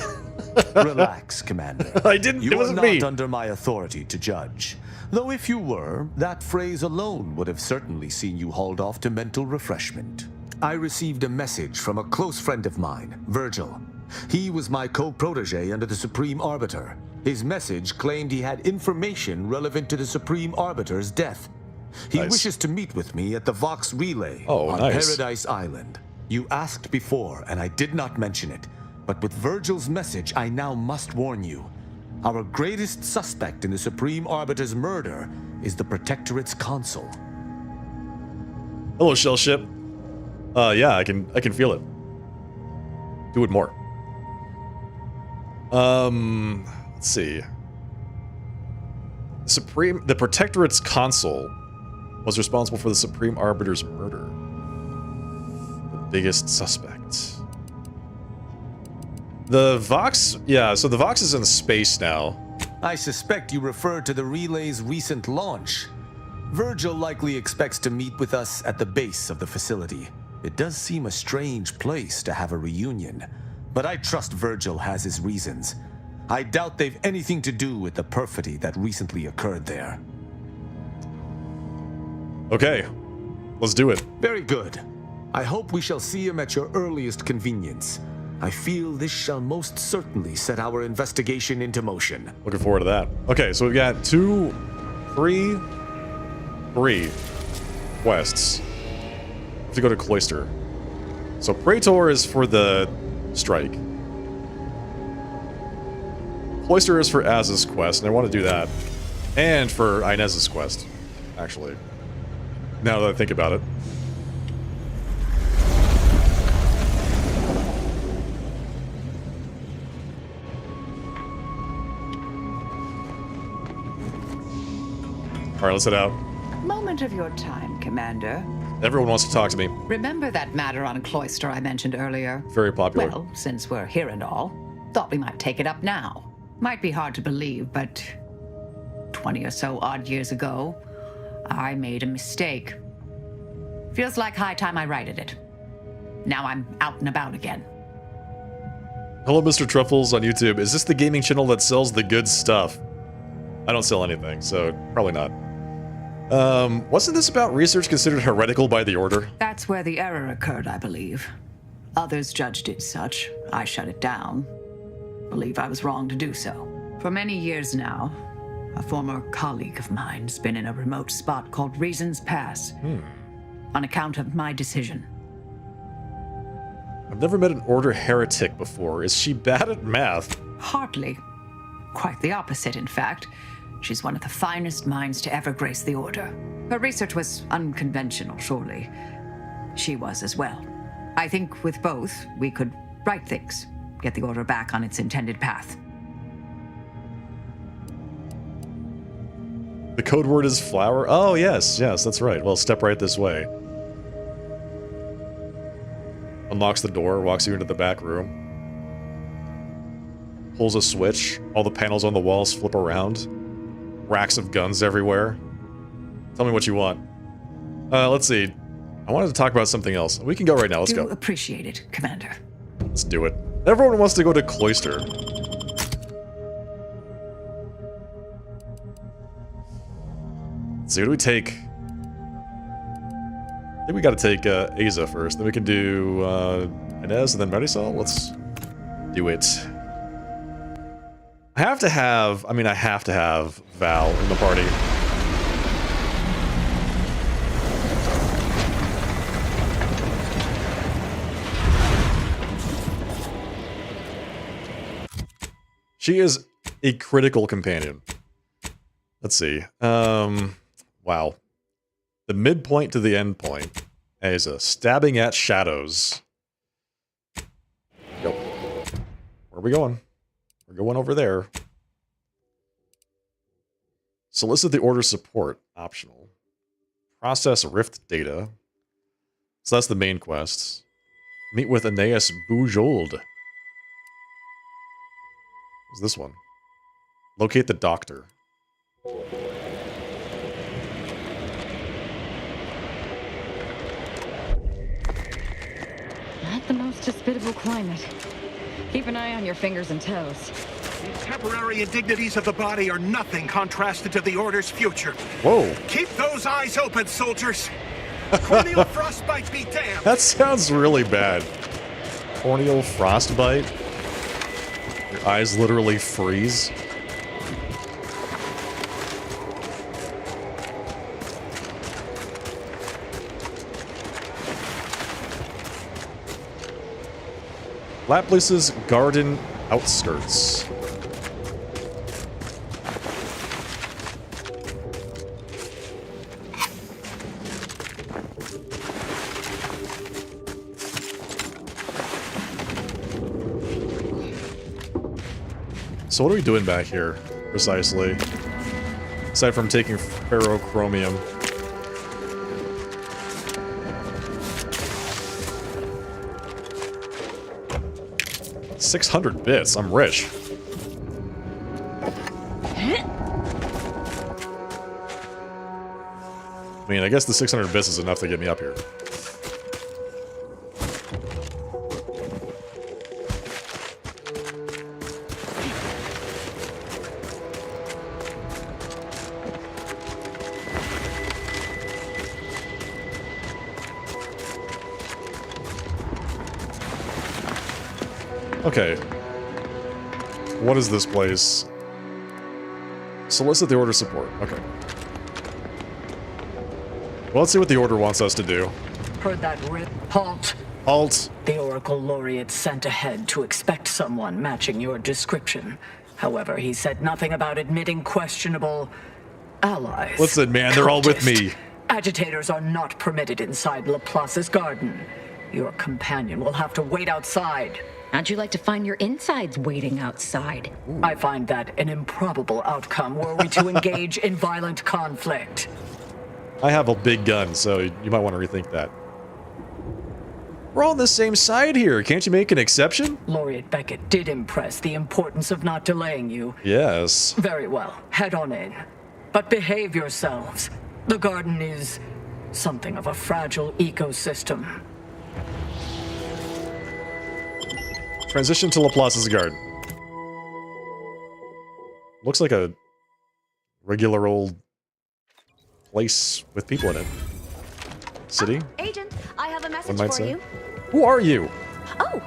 Relax, Commander. I didn't. It You are wasn't not me. under my authority to judge. Though if you were, that phrase alone would have certainly seen you hauled off to mental refreshment. I received a message from a close friend of mine, Virgil. He was my co-protege under the Supreme Arbiter. His message claimed he had information relevant to the Supreme Arbiter's death. He wishes to meet with me at the Vox Relay on Paradise Island. You asked before, and I did not mention it. But with Virgil's message, I now must warn you. Our greatest suspect in the Supreme Arbiter's murder is the Protectorate's consul. Hello, Shell Ship. Yeah, I can feel it. Do it more. Let's see. The Protectorate's consul was responsible for the Supreme Arbiter's murder. The biggest suspect. The Vox, yeah, so the Vox is in space now. I suspect you refer to the relay's recent launch. Virgil likely expects to meet with us at the base of the facility. It does seem a strange place to have a reunion, but I trust Virgil has his reasons. I doubt they've anything to do with the perfidy that recently occurred there. Okay, let's do it. Very good. I hope we shall see him at your earliest convenience. I feel this shall most certainly set our investigation into motion. Looking forward to that. Okay, so we've got three quests. We have to go to Cloister. So Praetor is for the strike. Cloister is for Az's quest, and I want to do that. And for Inez's quest, actually. Now that I think about it. All right, let's head out. Moment of your time, Commander. Everyone wants to talk to me. Remember that matter on Cloister I mentioned earlier? Very popular. Well, since we're here and all, thought we might take it up now. Might be hard to believe, but 20 or so odd years ago, I made a mistake. Feels like high time I righted it. Now I'm out and about again. Hello, Mr. Truffles on YouTube. Is this the gaming channel that sells the good stuff? I don't sell anything, so probably not. Wasn't this about research considered heretical by the Order? That's where the error occurred, I believe. Others judged it such. I shut it down. Believe I was wrong to do so. For many years now, a former colleague of mine's been in a remote spot called Reasons Pass. On account of my decision. I've never met an Order heretic before. Is she bad at math? Hardly. Quite the opposite, in fact. She's one of the finest minds to ever grace the Order. Her research was unconventional, surely. She was as well. I think with both, we could right things, get the Order back on its intended path. The code word is flower? Oh, yes, that's right. Well, step right this way. Unlocks the door, walks you into the back room. Pulls a switch, all the panels on the walls flip around. Racks of guns everywhere. Tell me what you want. Let's see. I wanted to talk about something else. We can go right now, let's go. Appreciate it, Commander. Let's do it. Everyone wants to go to Cloister. Let's see, what do we take? I think we gotta take Aza first, then we can do Inez and then Marisol. Let's do it. I have to have Val in the party. She is a critical companion. Let's see. Wow. The midpoint to the end point is a stabbing at shadows. Yep. Where are we going? We're going over there. Solicit the order support. Optional. Process rift data. So that's the main quest. Meet with Aeneas Bujold. What's this one? Locate the doctor. Not the most hospitable climate. Keep an eye on your fingers and toes. The temporary indignities of the body are nothing contrasted to the Order's future. Whoa. Keep those eyes open, soldiers. Corneal frostbite be damned. That sounds really bad. Corneal frostbite? Your eyes literally freeze? Laplus's garden outskirts. So what are we doing back here, precisely? Aside from taking ferrochromium. $600 bits. I'm rich. I mean, I guess the 600 bits is enough to get me up here. Okay. What is this place? Solicit the Order support. Okay. Well, let's see what the Order wants us to do. Heard that, Rip? Halt. Halt. The Oracle Laureate sent ahead to expect someone matching your description. However, he said nothing about admitting questionable allies. Listen, man, they're all with me. Agitators are not permitted inside Laplace's garden. Your companion will have to wait outside. How'd you like to find your insides waiting outside? I find that an improbable outcome were we to engage in violent conflict. I have a big gun, so you might want to rethink that. We're all on the same side here. Can't you make an exception? Laureate Beckett did impress the importance of not delaying you. Yes. Very well. Head on in. But behave yourselves. The garden is something of a fragile ecosystem. Transition to Laplace's garden. Looks like a regular old place with people in it. City? Agent, I have a message One might for say. you. Who are you? Oh,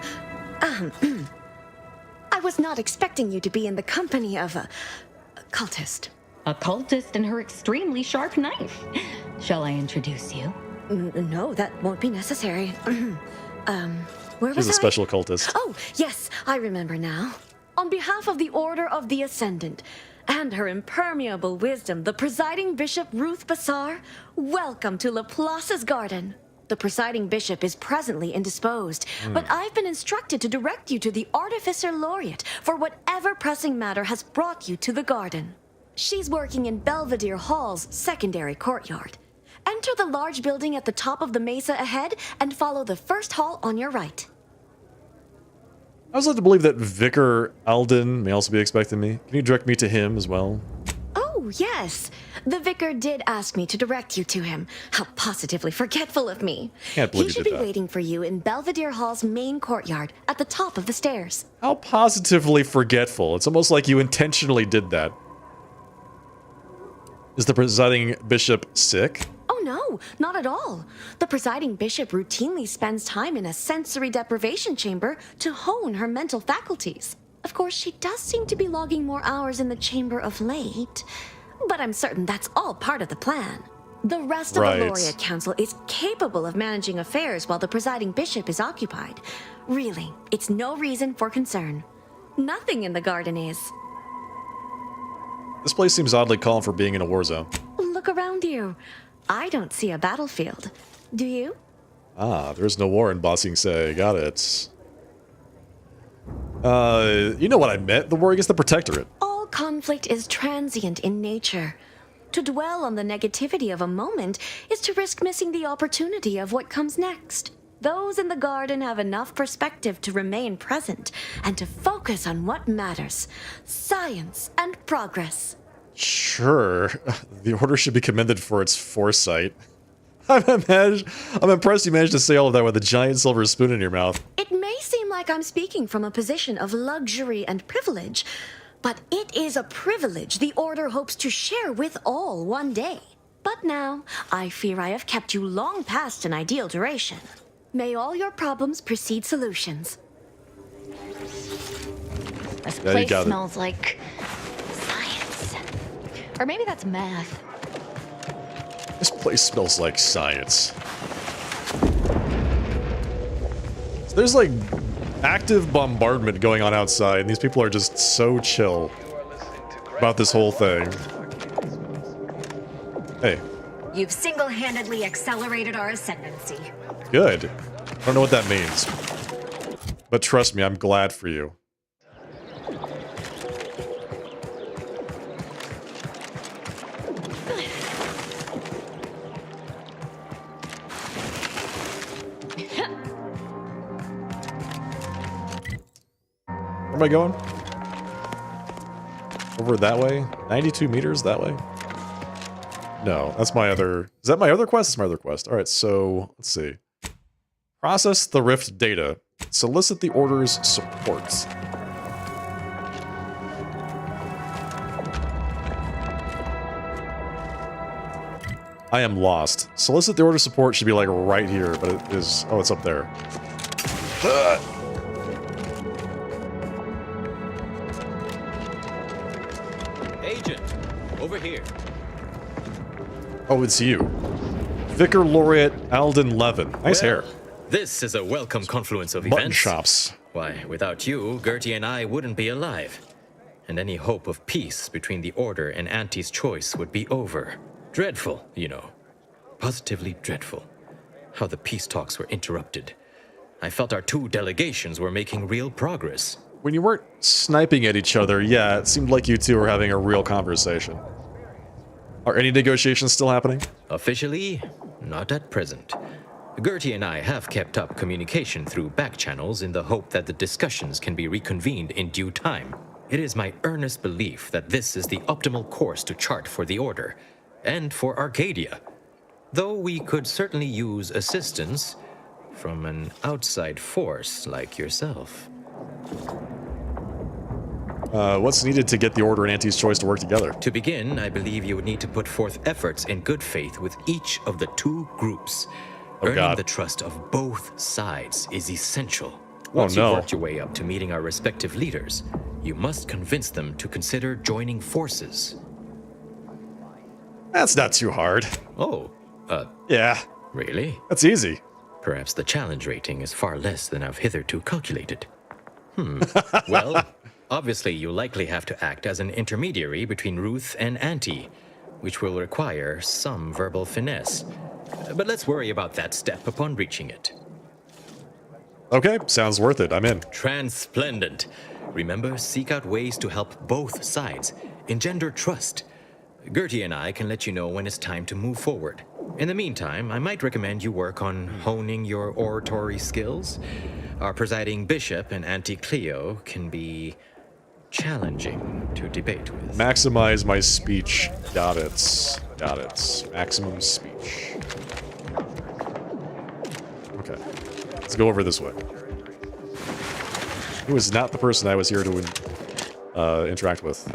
I was not expecting you to be in the company of a cultist. A cultist and her extremely sharp knife. Shall I introduce you? No, that won't be necessary. Where was She's a I? special cultist. Oh, yes, I remember now. On behalf of the Order of the Ascendant and her impermeable wisdom, the presiding bishop Ruth Bassar, welcome to Laplace's garden. The presiding bishop is presently indisposed, but I've been instructed to direct you to the Artificer Laureate for whatever pressing matter has brought you to the garden. She's working in Belvedere Hall's secondary courtyard. Enter the large building at the top of the mesa ahead and follow the first hall on your right. I was led to believe that Vicar Alden may also be expecting me. Can you direct me to him as well? Oh, yes. The vicar did ask me to direct you to him. How positively forgetful of me. Can't believe He you should did be that. waiting for you in Belvedere Hall's main courtyard at the top of the stairs. How positively forgetful. It's almost like you intentionally did that. Is the presiding bishop sick? Oh no, not at all. The presiding bishop routinely spends time in a sensory deprivation chamber to hone her mental faculties. Of course, she does seem to be logging more hours in the chamber of late, but I'm certain that's all part of the plan. The rest of Right. the Laureate Council is capable of managing affairs while the presiding bishop is occupied. Really, it's no reason for concern. Nothing in the garden is. This place seems oddly calm for being in a war zone. Look around you. I don't see a battlefield. Do you? Ah, there's no war in Ba Sing Se. Got it. You know what I meant. The war against the Protectorate. All conflict is transient in nature. To dwell on the negativity of a moment is to risk missing the opportunity of what comes next. Those in the garden have enough perspective to remain present and to focus on what matters. Science and progress. Sure. The Order should be commended for its foresight. I'm impressed you managed to say all of that with a giant silver spoon in your mouth. It may seem like I'm speaking from a position of luxury and privilege, but it is a privilege the Order hopes to share with all one day. But now, I fear I have kept you long past an ideal duration. May all your problems precede solutions. This Yeah, place smells like science. Or maybe that's math. This place smells like science. So there's like active bombardment going on outside, and these people are just so chill about this whole thing. Hey, You've single-handedly accelerated our ascendancy. good. I don't know what that means. But trust me, I'm glad for you. Where am I going? Over that way? 92 meters that way? No, that's my other... Is that my other quest? That's my other quest. Alright, so... Let's see. Process the Rift data. Solicit the Order's support. I am lost. Solicit the Order's support should be like right here, but it is... Oh, it's up there. Agent, over here. Oh, it's you. Vicar Laureate Alden Levin. Nice hair. This is a welcome confluence of Mutton events. chops. Why, without you, Gertie and I wouldn't be alive. And any hope of peace between the Order and Auntie's Choice would be over. Dreadful, you know. Positively dreadful. How the peace talks were interrupted. I felt our two delegations were making real progress. When you weren't sniping at each other, yeah, it seemed like you two were having a real conversation. Are any negotiations still happening? Officially, not at present. Gertie and I have kept up communication through back channels in the hope that the discussions can be reconvened in due time. It is my earnest belief that this is the optimal course to chart for the Order, and for Arcadia. Though we could certainly use assistance from an outside force like yourself. What's needed to get the Order and Auntie's Choice to work together? To begin, I believe you would need to put forth efforts in good faith with each of the two groups. Earning the trust of both sides is essential. Once you've worked your way up to meeting our respective leaders, you must convince them to consider joining forces. That's not too hard. Oh, yeah. Really? That's easy. Perhaps the challenge rating is far less than I've hitherto calculated. Well, obviously you'll likely have to act as an intermediary between Ruth and Auntie, which will require some verbal finesse. But let's worry about that step upon reaching it. Okay, sounds worth it. I'm in. Transplendent. Remember, seek out ways to help both sides, engender trust. Gertie and I can let you know when it's time to move forward. In the meantime, I might recommend you work on honing your oratory skills. Our presiding bishop and Auntie Cleo can be challenging to debate with. Maximize my speech. Got it. Got it. Maximum speech. Okay. Let's go over this way. Who is not the person I was here to interact with?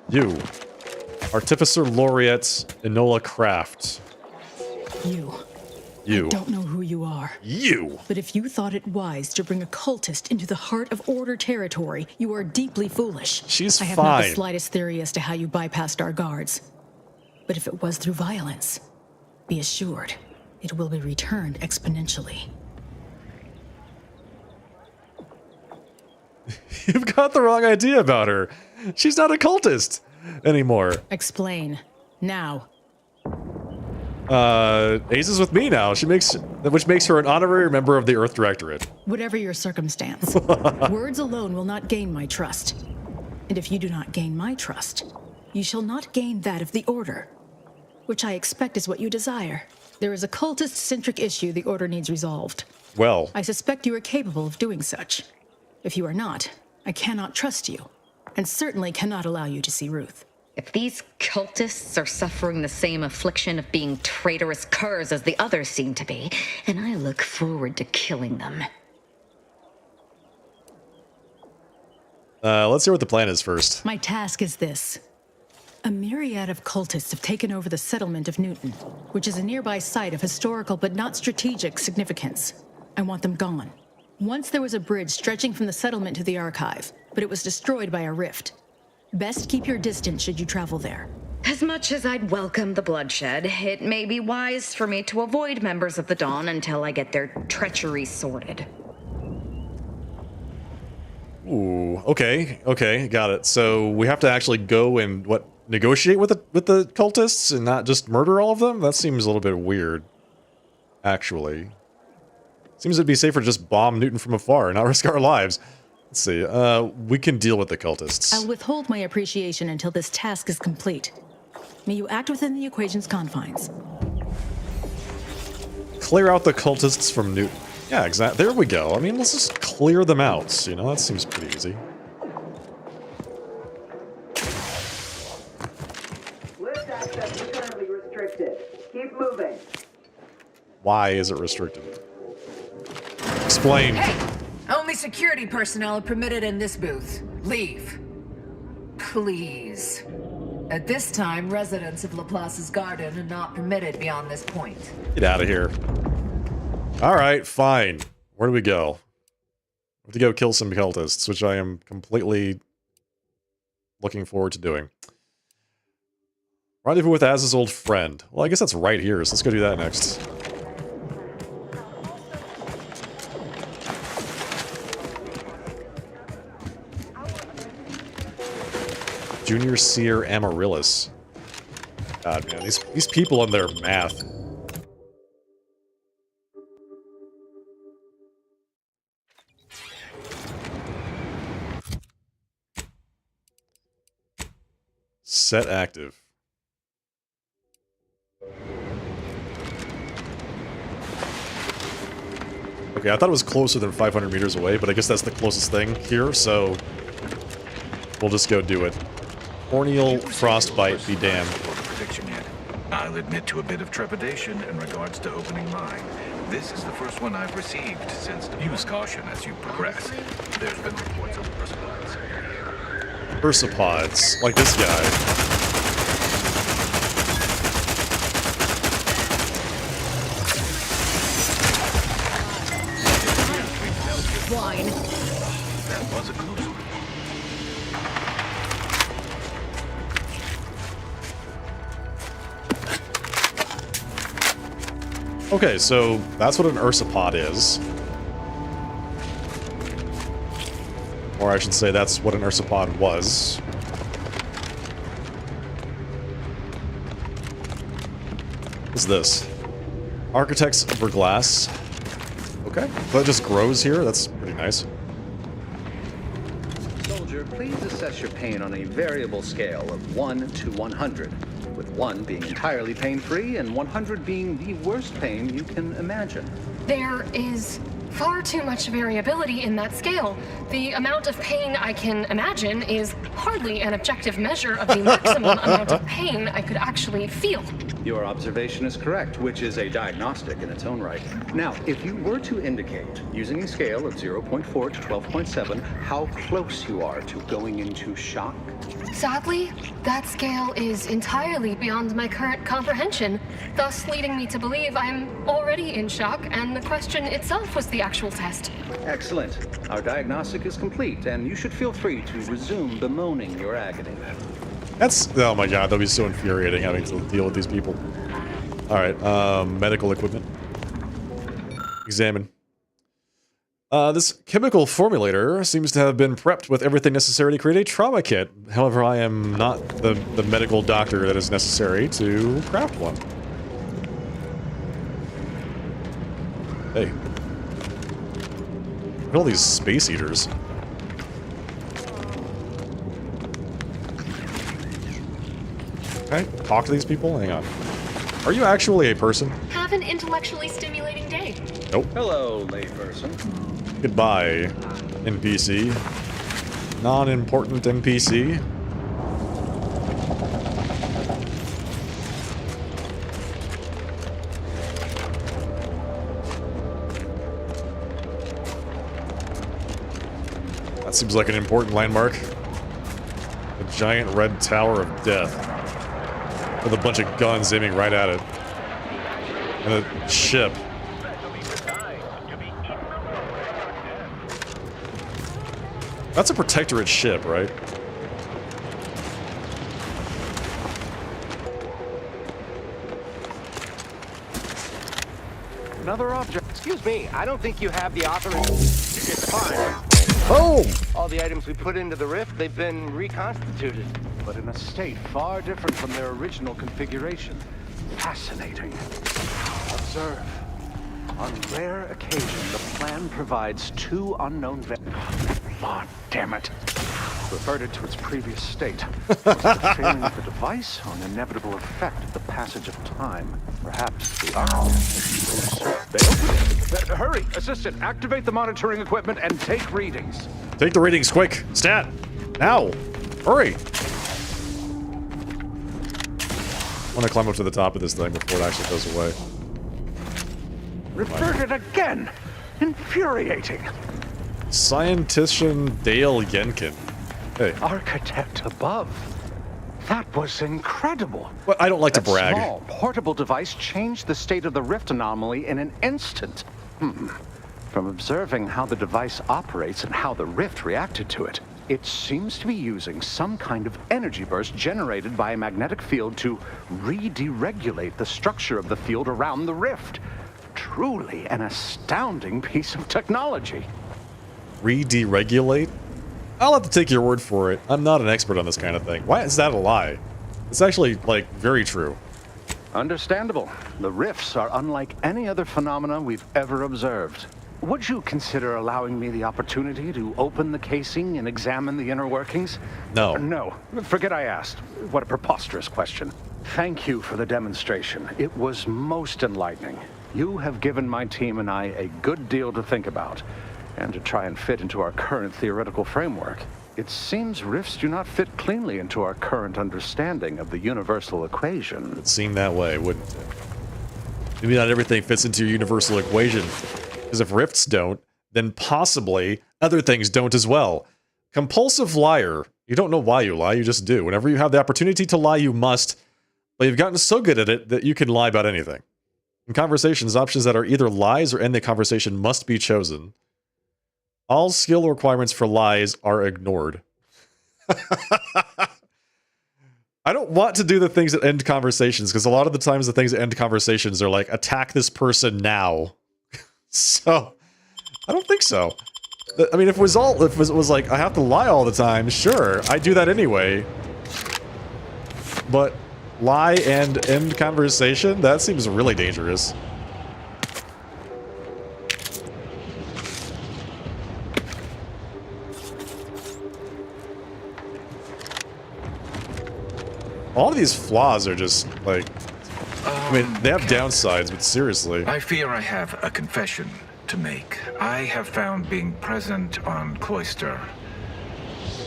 You. Artificer Laureate Enola Craft. You. You. I don't know who you are. You. But if you thought it wise to bring a cultist into the heart of Order territory, you are deeply foolish. She's I have not the fine. slightest theory as to how you bypassed our guards. But if it was through violence, be assured, it will be returned exponentially. You've got the wrong idea about her. She's not a cultist anymore. Explain. Now. Ace is with me now. Which makes her an honorary member of the Earth Directorate. Whatever your circumstance, words alone will not gain my trust. And if you do not gain my trust, you shall not gain that of the Order, which I expect is what you desire. There is a cultist-centric issue the Order needs resolved. Well, I suspect you are capable of doing such. If you are not, I cannot trust you, and certainly cannot allow you to see Ruth. If these cultists are suffering the same affliction of being traitorous curs as the others seem to be, then I look forward to killing them. Let's hear what the plan is first. My task is this. A myriad of cultists have taken over the settlement of Newton, which is a nearby site of historical but not strategic significance. I want them gone. Once there was a bridge stretching from the settlement to the archive, but it was destroyed by a rift. Best keep your distance should you travel there. As much as I'd welcome the bloodshed, it may be wise for me to avoid members of the Dawn until I get their treachery sorted. Ooh, okay, got it. So we have to actually go and, negotiate with the cultists and not just murder all of them? That seems a little bit weird, actually. Seems it'd be safer to just bomb Newton from afar and not risk our lives. Let's see, we can deal with the cultists. I'll withhold my appreciation until this task is complete. May you act within the equation's confines. Clear out the cultists from Newton. Yeah, exactly. There we go. I mean, let's just clear them out. You know, that seems pretty easy. Lift access is currently restricted. Keep moving. Why is it restricted? Explain. Hey! Only security personnel are permitted in this booth. Leave. Please. At this time, residents of Laplace's garden are not permitted beyond this point. Get out of here. Alright, fine. Where do we go? We have to go kill some cultists, which I am completely looking forward to doing. Rendezvous with Az's old friend. Well, I guess that's right here, so let's go do that next. Junior Seer Amaryllis. God, man, these people and their math. Set active. Okay, I thought it was closer than 500 meters away, but I guess that's the closest thing here, so we'll just go do it. Corneal frostbite be damned. Prediction yet. I'll admit to a bit of trepidation in regards to opening mine. This is the first one I've received since. Use caution as you progress. There's been reports of ursopods. Ursopods, like this guy. Wine. That was a close one. Okay, so that's what an ursopod is. Or I should say that's what an ursopod was. What's this? Architect's Verglass. Okay, so it just grows here. That's pretty nice. Soldier, please assess your pain on a variable scale of 1 to 100. With 1 being entirely pain-free and 100 being the worst pain you can imagine. There is far too much variability in that scale. The amount of pain I can imagine is hardly an objective measure of the maximum amount of pain I could actually feel. Your observation is correct, which is a diagnostic in its own right. Now, if you were to indicate, using a scale of 0.4 to 12.7, how close you are to going into shock? Sadly, that scale is entirely beyond my current comprehension, thus leading me to believe I'm already in shock, and the question itself was the actual test. Excellent. Our diagnostic is complete, and you should feel free to resume bemoaning your agony. That's, oh my god, that'd be so infuriating having to deal with these people. Alright, medical equipment. Examine. This chemical formulator seems to have been prepped with everything necessary to create a trauma kit. However, I am not the medical doctor that is necessary to craft one. Hey. Look at all these space eaters. Okay, talk to these people? Hang on. Are you actually a person? Have an intellectually stimulating day. Nope. Hello, layperson. Goodbye, NPC. Non-important NPC. That seems like an important landmark. The giant red tower of death. With a bunch of guns aiming right at it. And a ship. That's a Protectorate ship, right? Another object. Excuse me, I don't think you have the authorization. It's fine. Boom! All the items we put into the rift, they've been reconstituted. But in a state far different from their original configuration. Fascinating. Observe. On rare occasion, the plan provides two unknown Lord damn it. Reverted to its previous state. Was it the failing of the device or an inevitable effect of the passage of time? Perhaps the Hurry! Assistant, activate the monitoring equipment and take readings. Take the readings quick. Stat! Now! Hurry! I want to climb up to the top of this thing before it actually goes away. Reverted again! Infuriating! Scientician Dale Yenkin. Hey. Architect above. That was incredible. Well, I don't like to That brag. Small, portable device changed the state of the rift anomaly in an instant. From observing how the device operates and how the rift reacted to it, it seems to be using some kind of energy burst generated by a magnetic field to re-deregulate the structure of the field around the rift. Truly an astounding piece of technology. Re-deregulate? I'll have to take your word for it. I'm not an expert on this kind of thing. Why is that a lie? It's actually, like, very true. Understandable. The rifts are unlike any other phenomena we've ever observed. Would you consider allowing me the opportunity to open the casing and examine the inner workings? No. No. Forget I asked. What a preposterous question. Thank you for the demonstration. It was most enlightening. You have given my team and I a good deal to think about, and to try and fit into our current theoretical framework. It seems rifts do not fit cleanly into our current understanding of the universal equation. It'd seem that way, wouldn't it? Maybe not everything fits into your universal equation. Because if rifts don't, then possibly other things don't as well. Compulsive liar. You don't know why you lie, you just do. Whenever you have the opportunity to lie, you must. But you've gotten so good at it that you can lie about anything. In conversations, options that are either lies or end the conversation must be chosen. All skill requirements for lies are ignored. I don't want to do the things that end conversations, because a lot of the times the things that end conversations are like, attack this person now. So, I don't think so. I mean, if it was like, I have to lie all the time, sure, I do that anyway. But lie and end conversation? That seems really dangerous. All of these flaws are just, like... I mean, they have downsides, but seriously. I fear I have a confession to make. I have found being present on Cloister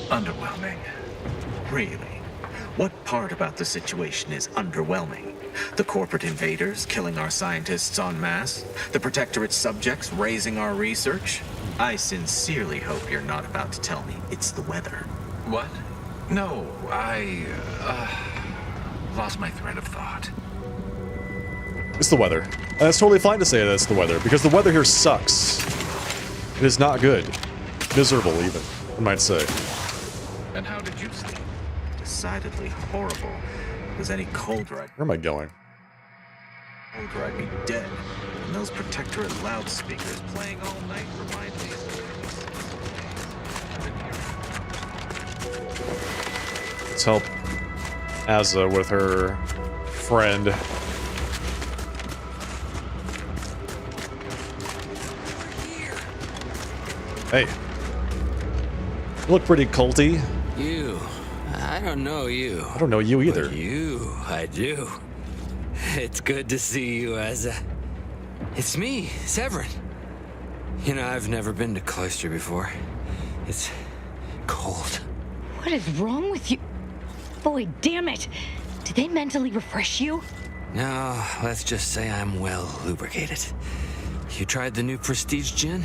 underwhelming. Really? What part about the situation is underwhelming? The corporate invaders killing our scientists en masse? The Protectorate subjects raising our research? I sincerely hope you're not about to tell me it's the weather. What? No, I lost my thread of thought. It's the weather. And it's totally fine to say that it's the weather, because the weather here sucks. It is not good. Miserable, even, I might say. And how did you sleep? Decidedly horrible. Was any colder? Where am I going? or I'd be dead. And those Protectorate loudspeakers playing all night remind me of Let's help Azza with her friend. Hey. You look pretty culty. You. I don't know you. I don't know you either. But you, I do. It's good to see you, Azza. It's me, Severin. You know, I've never been to Cloister before. It's cold. What is wrong with you? Boy, damn it! Did they mentally refresh you? No, let's just say I'm well lubricated. You tried the new Prestige gin?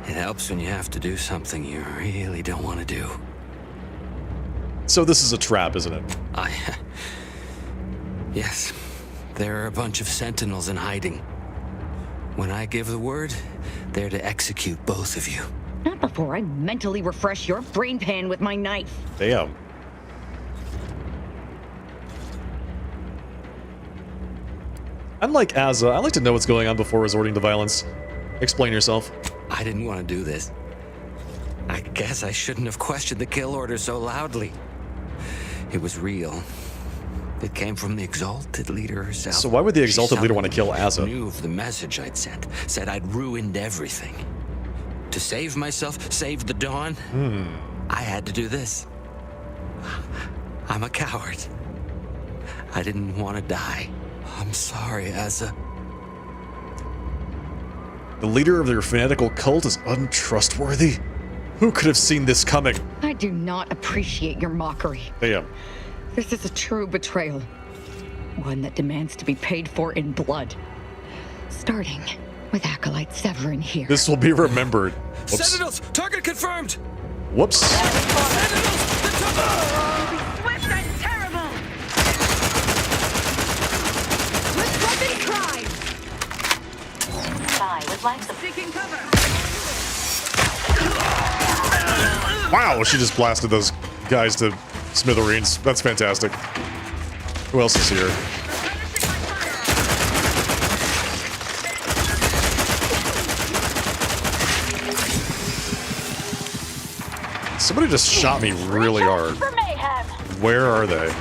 It helps when you have to do something you really don't want to do. So this is a trap, isn't it? Yes. There are a bunch of sentinels in hiding. When I give the word, they're to execute both of you. Not before I mentally refresh your brain pan with my knife. Damn. Unlike Azza, I like to know what's going on before resorting to violence. Explain yourself. I didn't want to do this. I guess I shouldn't have questioned the kill order so loudly. It was real. It came from the Exalted Leader herself. So why would the Exalted Leader want to kill Azza? She knew of the message I'd sent. Said I'd ruined everything. To save myself, save the Dawn, I had to do this. I'm a coward. I didn't want to die. I'm sorry, Azza. The leader of your fanatical cult is untrustworthy? Who could have seen this coming? I do not appreciate your mockery. Damn. This is a true betrayal. One that demands to be paid for in blood. Starting with Acolyte Severin here. This will be remembered. Whoops. Sentinels! Target confirmed! Whoops. Swift and terrible! With weapon pride! Spy with life Seeking cover! Wow, she just blasted those guys to smithereens. That's fantastic. Who else is here? Somebody just shot me really hard. Where are they?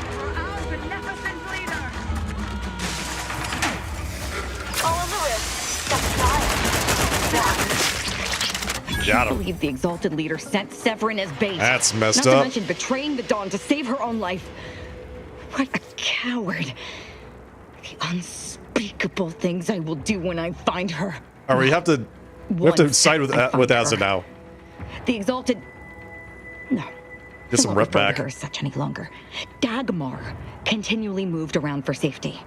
Got I him. believe the Exalted Leader sent Severin as bait. That's messed Not up. to mention betraying the Dawn to save her own life. What a coward. The unspeakable things I will do when I find her. All right, we have to side with Azza now. The Exalted... No. Get some I won't rep refer to back. her as such any longer. Dagmar continually moved around for safety.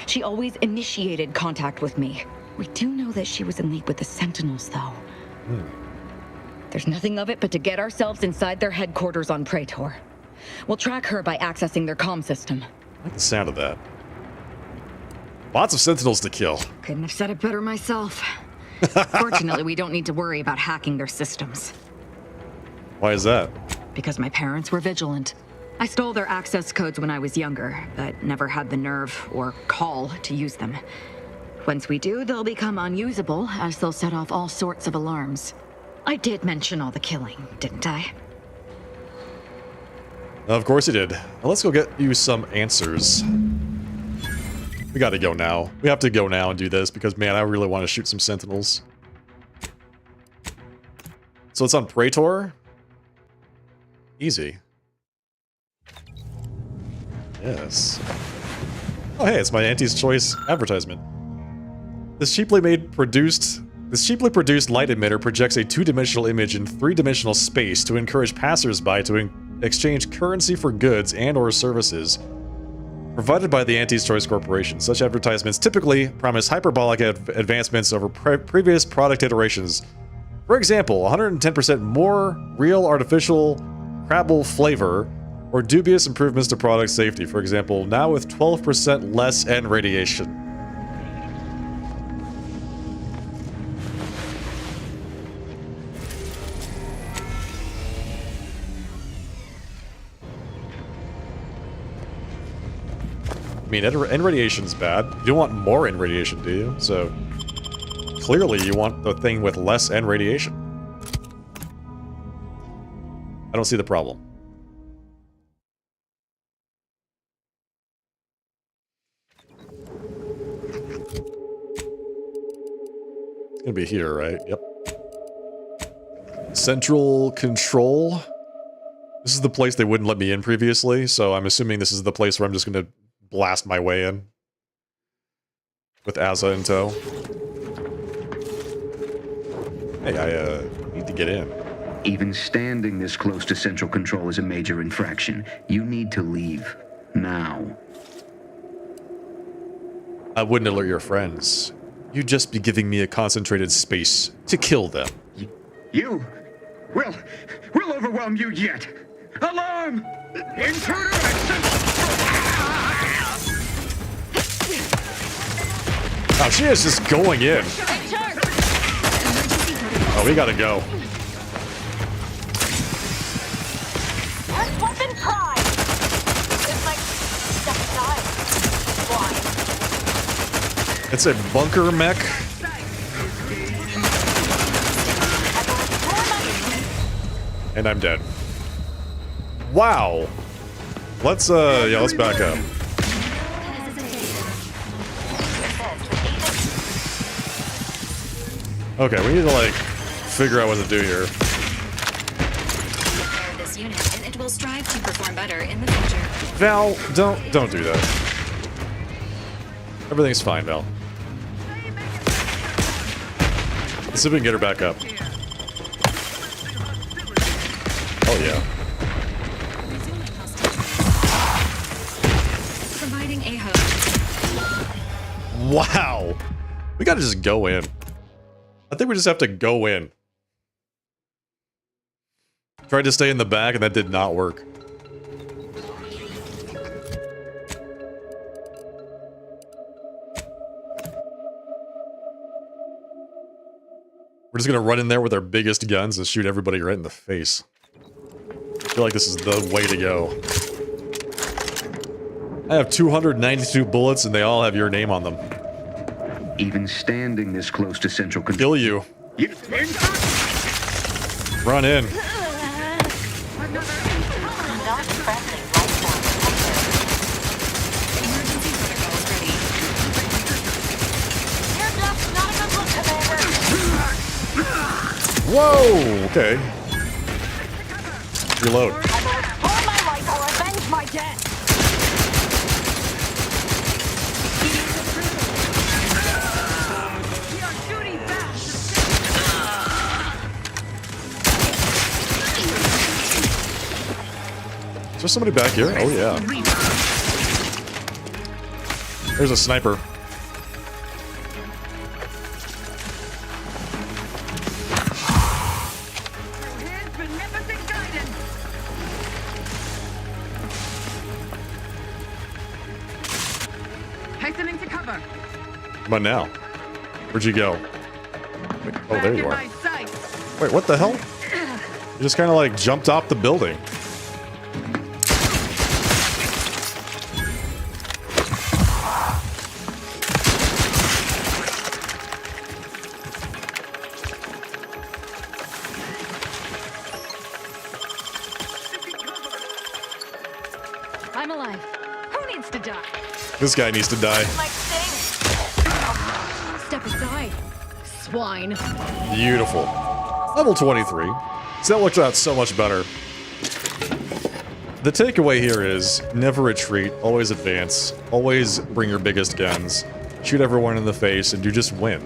She always initiated contact with me. We do know that she was in league with the Sentinels, though. There's nothing of it but to get ourselves inside their headquarters on Praetor. We'll track her by accessing their comm system. I like the sound of that. Lots of sentinels to kill. Couldn't have said it better myself. Fortunately, we don't need to worry about hacking their systems. Why is that? Because my parents were vigilant. I stole their access codes when I was younger, but never had the nerve or call to use them. Once we do, they'll become unusable, as they'll set off all sorts of alarms. I did mention all the killing, didn't I? Of course he did. Now let's go get you some answers. We gotta go now. We have to go now and do this because, man, I really want to shoot some sentinels. So it's on Praetor? Easy. Yes. Oh, hey, it's my Auntie's Choice advertisement. This cheaply produced light emitter projects a two-dimensional image in three-dimensional space to encourage passersby to exchange currency for goods and/or services. Provided by the Auntie's Choice Corporation, such advertisements typically promise hyperbolic advancements over previous product iterations. For example, 110% more real artificial crabble flavor, or dubious improvements to product safety. For example, now with 12% less N radiation. mean, end radiation's bad. You don't want more end radiation, do you? So, clearly you want the thing with less end radiation. I don't see the problem. It's gonna be here, right? Yep. Central control. This is the place they wouldn't let me in previously, so I'm assuming this is the place where I'm just gonna blast my way in. With Asa in tow. Hey, I need to get in. Even standing this close to central control is a major infraction. You need to leave. Now. I wouldn't alert your friends. You'd just be giving me a concentrated space to kill them. You! We'll overwhelm you yet! Alarm! Intruder Oh, she is just going in. Oh, we gotta go. Weapon prime! It's like step aside. Why? It's a bunker mech. And I'm dead. Wow. Let's let's back up. Okay, we need to like figure out what to do here. This unit, and it will strive to perform better in the future. Val, don't do that. Everything's fine, Val. Let's see if we can get her back up. Oh yeah. Providing a host. Wow. We gotta just go in. I think we just have to go in. Tried to stay in the back and that did not work. We're just gonna run in there with our biggest guns and shoot everybody right in the face. I feel like this is the way to go. I have 292 bullets and they all have your name on them. Even standing this close to central control. Kill you. Run in. Whoa! Okay. Reload. Pour my life or avenge my death! Is there somebody back here? Oh yeah. There's a sniper. Hastening to cover. Come on now. Where'd you go? Wait, oh, there you are. Wait, what the hell? You just kind of like jumped off the building. I'm alive. Who needs to die? This guy needs to die. Step aside, swine. Beautiful. Level 23. So that works out so much better. The takeaway here is never retreat, always advance, always bring your biggest guns, shoot everyone in the face, and you just win.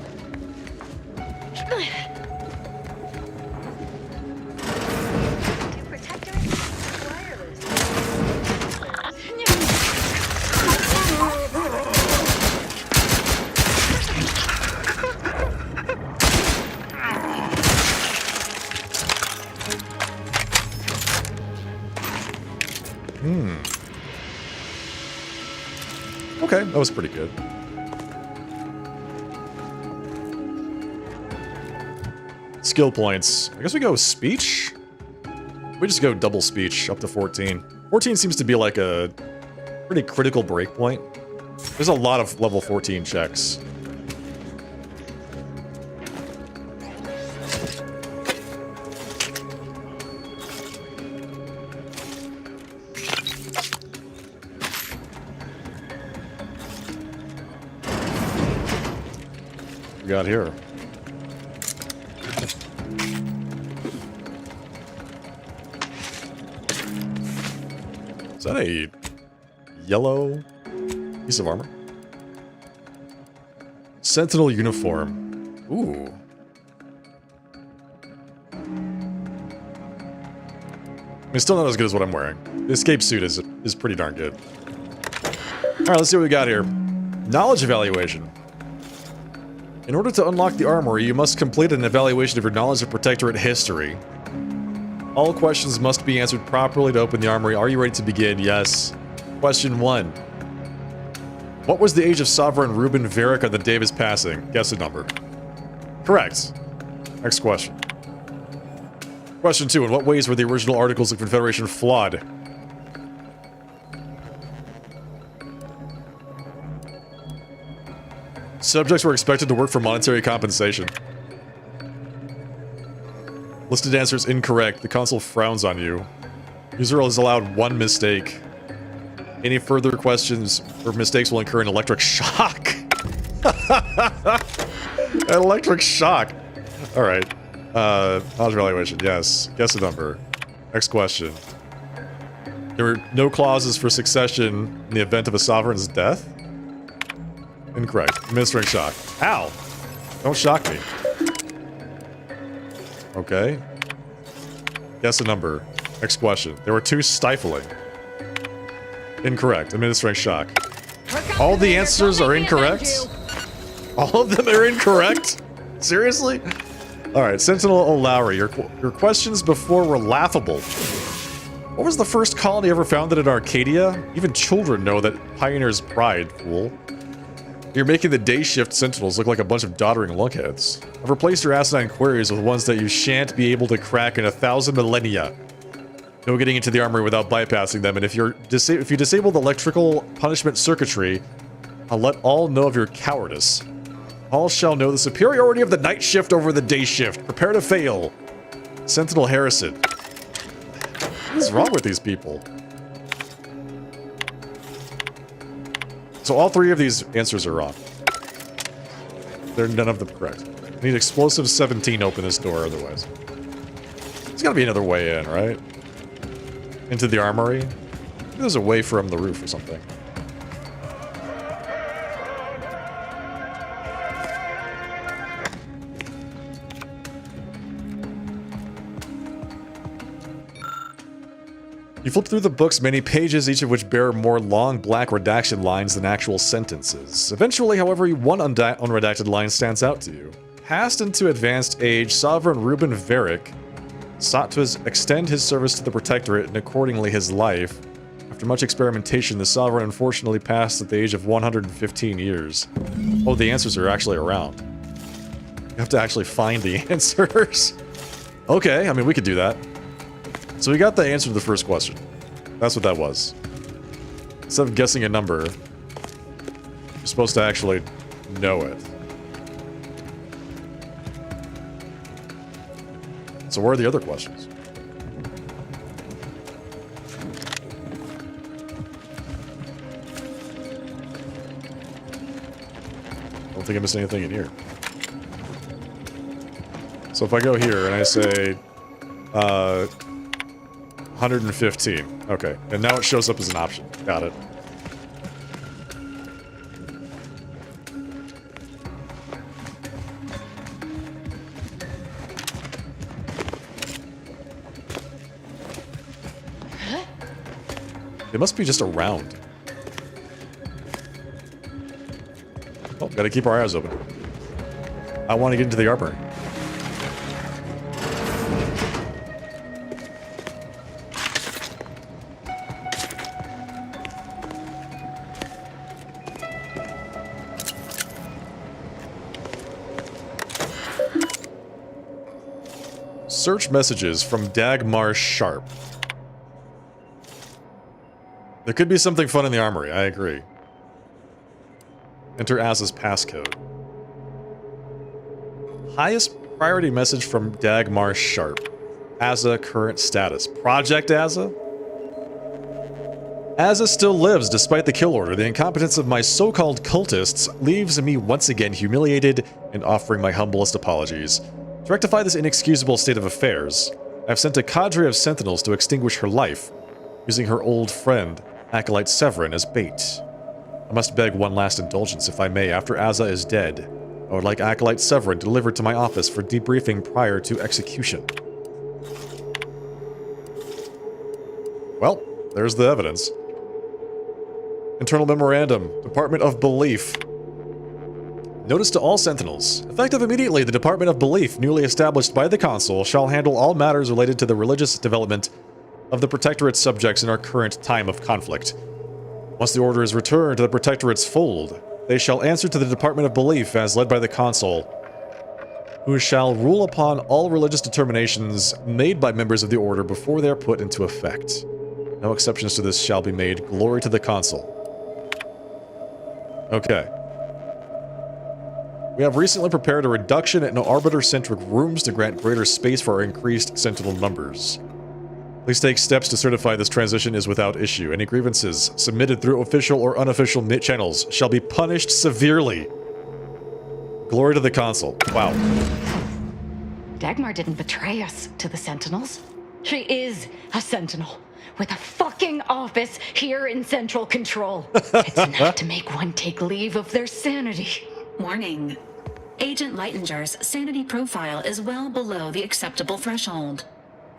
Okay, that was pretty good. Skill points. I guess we go speech? We just go double speech up to 14. 14 seems to be like a pretty critical break point. There's a lot of level 14 checks. We got here. Is that a yellow piece of armor? Sentinel uniform. Ooh. I mean, still not as good as what I'm wearing. The escape suit is pretty darn good. Alright, let's see what we got here. Knowledge evaluation. In order to unlock the armory, you must complete an evaluation of your knowledge of Protectorate history. All questions must be answered properly to open the armory. Are you ready to begin? Yes. Question 1. What was the age of Sovereign Ruben Varric on the day of his passing? Guess a number. Correct. Next question. Question 2. In what ways were the original Articles of Confederation flawed? Subjects were expected to work for monetary compensation. Listed answer is incorrect. The console frowns on you. User is allowed 1 mistake. Any further questions or mistakes will incur an electric shock. An electric shock. Alright. Knowledge evaluation, yes. Guess a number. Next question. There were no clauses for succession in the event of a sovereign's death? Incorrect. Administering shock. Ow! Don't shock me. Okay. Guess a number. Next question. There were 2 stifling. Incorrect. Administering shock. All the answers are incorrect? All of them are incorrect? Seriously? Alright, Sentinel O'Lowry, your questions before were laughable. What was the first colony ever founded in Arcadia? Even children know that Pioneer's Pride, fool. You're making the day shift Sentinels look like a bunch of doddering lunkheads. I've replaced your asinine queries with ones that you shan't be able to crack in 1,000 millennia. No getting into the armory without bypassing them, and if you disable the electrical punishment circuitry, I'll let all know of your cowardice. All shall know the superiority of the night shift over the day shift. Prepare to fail. Sentinel Harrison. What is wrong with these people? So all 3 of these answers are wrong. They're none of them correct. I need explosive 17 to open this door otherwise. There's gotta be another way in, right? Into the armory? Maybe there's a way from the roof or something. You flip through the book's many pages, each of which bear more long black redaction lines than actual sentences. Eventually, however, one unredacted line stands out to you. Passed into advanced age, Sovereign Ruben Varric sought to extend his service to the Protectorate and accordingly his life. After much experimentation, the Sovereign unfortunately passed at the age of 115 years. Oh, the answers are actually around. You have to actually find the answers. Okay, I mean, we could do that. So we got the answer to the first question. That's what that was. Instead of guessing a number, you're supposed to actually know it. So where are the other questions? I don't think I missed anything in here. So if I go here and I say, 115. Okay, and now it shows up as an option. Got it. It must be just around. Oh, gotta keep our eyes open. I want to get into the armory. Search messages from Dagmar Sharp. There could be something fun in the armory, I agree. Enter Aza's passcode. Highest priority message from Dagmar Sharp. Aza current status. Project Aza? Aza still lives despite the kill order. The incompetence of my so-called cultists leaves me once again humiliated and offering my humblest apologies. To rectify this inexcusable state of affairs, I've sent a cadre of sentinels to extinguish her life, using her old friend, Acolyte Severin, as bait. I must beg one last indulgence, if I may. After Aza is dead, I would like Acolyte Severin delivered to my office for debriefing prior to execution. Well, there's the evidence. Internal Memorandum, Department of Belief. Notice to all Sentinels. Effective immediately, the Department of Belief, newly established by the Consul, shall handle all matters related to the religious development of the Protectorate's subjects in our current time of conflict. Once the order is returned to the Protectorate's fold, they shall answer to the Department of Belief as led by the Consul, who shall rule upon all religious determinations made by members of the Order before they are put into effect. No exceptions to this shall be made. Glory to the Consul. Okay. We have recently prepared a reduction in Arbiter-centric rooms to grant greater space for our increased Sentinel numbers. Please take steps to certify this transition is without issue. Any grievances submitted through official or unofficial channels shall be punished severely. Glory to the Consul. Wow. Dagmar didn't betray us to the Sentinels. She is a Sentinel with a fucking office here in Central Control. It's enough to make one take leave of their sanity. Warning. Agent Lightinger's sanity profile is well below the acceptable threshold.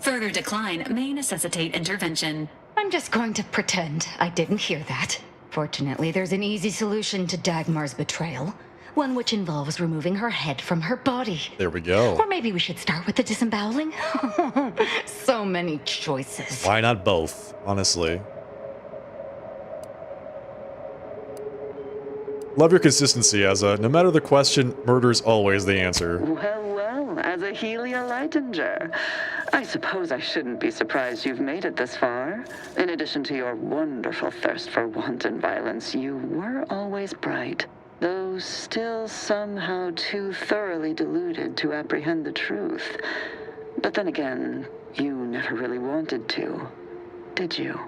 Further decline may necessitate intervention. I'm just going to pretend I didn't hear that. Fortunately, there's an easy solution to Dagmar's betrayal. One which involves removing her head from her body. There we go. Or maybe we should start with the disemboweling? So many choices. Why not both, honestly? Love your consistency, Aza. No matter the question, murder's always the answer. Well, as a Helia Lightinger, I suppose I shouldn't be surprised you've made it this far. In addition to your wonderful thirst for wanton violence, you were always bright, though still somehow too thoroughly deluded to apprehend the truth. But then again, you never really wanted to, did you?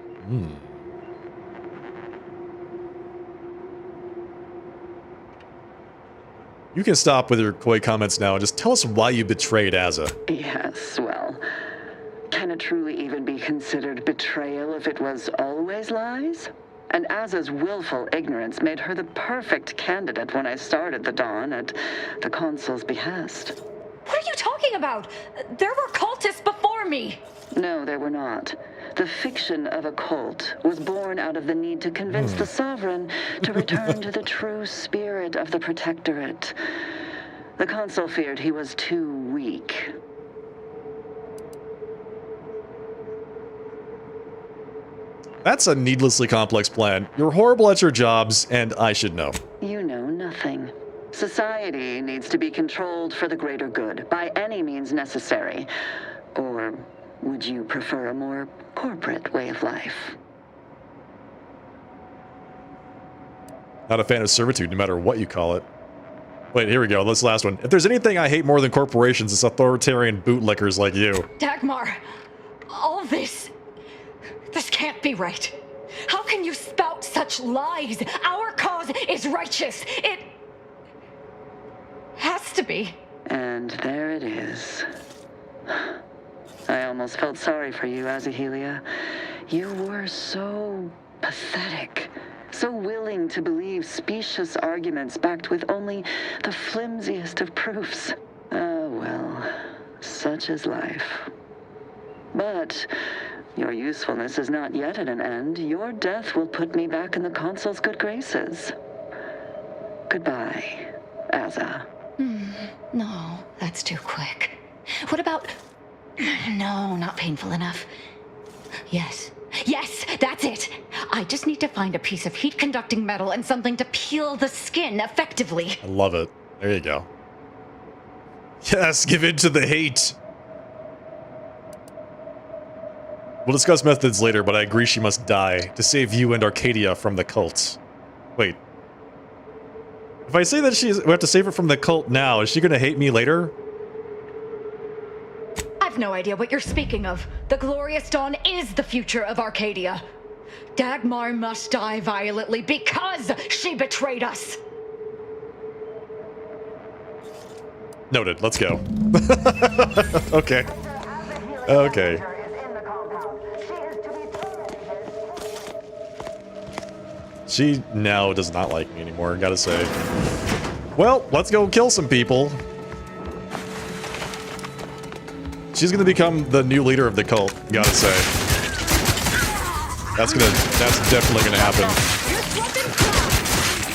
You can stop with your coy comments now and just tell us why you betrayed Aza. Yes, well, can it truly even be considered betrayal if it was always lies? And Aza's willful ignorance made her the perfect candidate when I started the Dawn at the Consul's behest. What are you talking about? There were cultists before me. No, there were not. The fiction of a cult was born out of the need to convince the Sovereign to return to the true spirit of the Protectorate. The Consul feared he was too weak. That's a needlessly complex plan. You're horrible at your jobs, and I should know. You know nothing. Society needs to be controlled for the greater good, by any means necessary. Or would you prefer a more corporate way of life? Not a fan of servitude, no matter what you call it. Wait, here we go. This last one. If there's anything I hate more than corporations, it's authoritarian bootlickers like you. Dagmar, all this can't be right. How can you spout such lies? Our cause is righteous. It has to be. And there it is. I almost felt sorry for you, Azahelia. You were so pathetic. So willing to believe specious arguments backed with only the flimsiest of proofs. Ah, well, such is life. But your usefulness is not yet at an end. Your death will put me back in the Consul's good graces. Goodbye, Aza. No, that's too quick. What about... No, not painful enough. Yes, that's it. I just need to find a piece of heat-conducting metal and something to peel the skin effectively. I love it. There you go. Yes, give in to the hate. We'll discuss methods later, but I agree she must die to save you and Arcadia from the cult. Wait. If I say that we have to save her from the cult now, is she gonna hate me later? I've no idea what you're speaking of. The Glorious Dawn is the future of Arcadia. Dagmar must die violently because she betrayed us. Noted. Let's go. Okay. Okay. She now does not like me anymore, gotta say. Well, let's go kill some people. She's gonna become the new leader of the cult, gotta say. That's definitely gonna happen.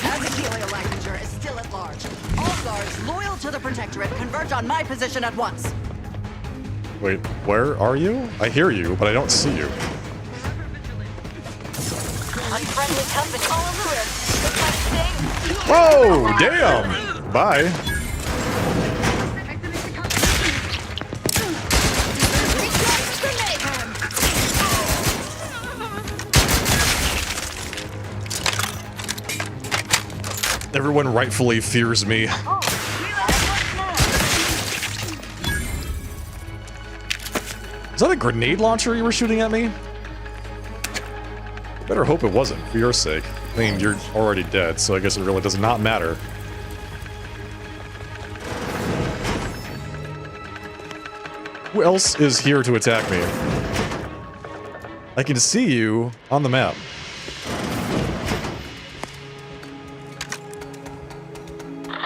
Azahelia Leininger is still at large. All guards loyal to the Protectorate converge on my position at once. Wait, where are you? I hear you, but I don't see you. Unfriendly company all over it. Whoa, damn! Bye. Everyone rightfully fears me. Is that a grenade launcher you were shooting at me? Better hope it wasn't, for your sake. I mean, you're already dead, so I guess it really does not matter. Who else is here to attack me? I can see you on the map.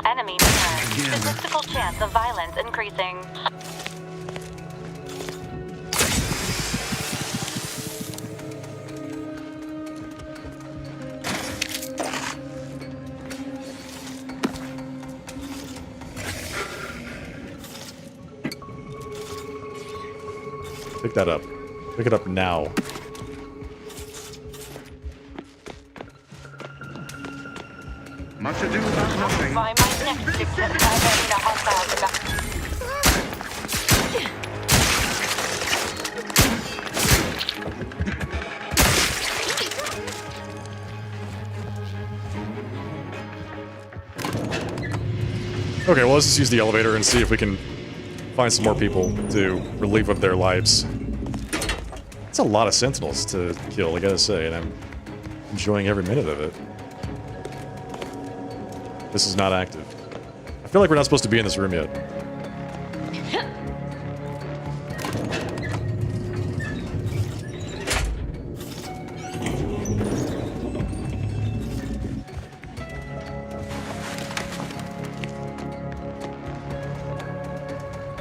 Enemy near. Statistical chance of violence increasing. Pick that up. Pick it up now. Much ado about nothing. By my next victim, Okay, well, let's just use the elevator and see if we can find some more people to relieve of their lives. It's a lot of sentinels to kill, I gotta say, and I'm enjoying every minute of it. This is not active. I feel like we're not supposed to be in this room yet.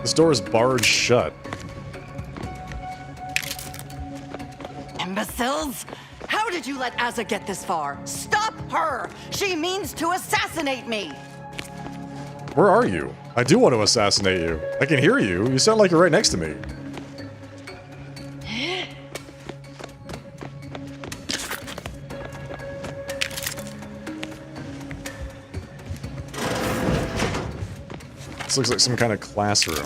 This door is barred shut. Imbeciles! How did you let Aza get this far? Stop her! She means to assassinate me! Where are you? I do want to assassinate you. I can hear you. You sound like you're right next to me. This looks like some kind of classroom.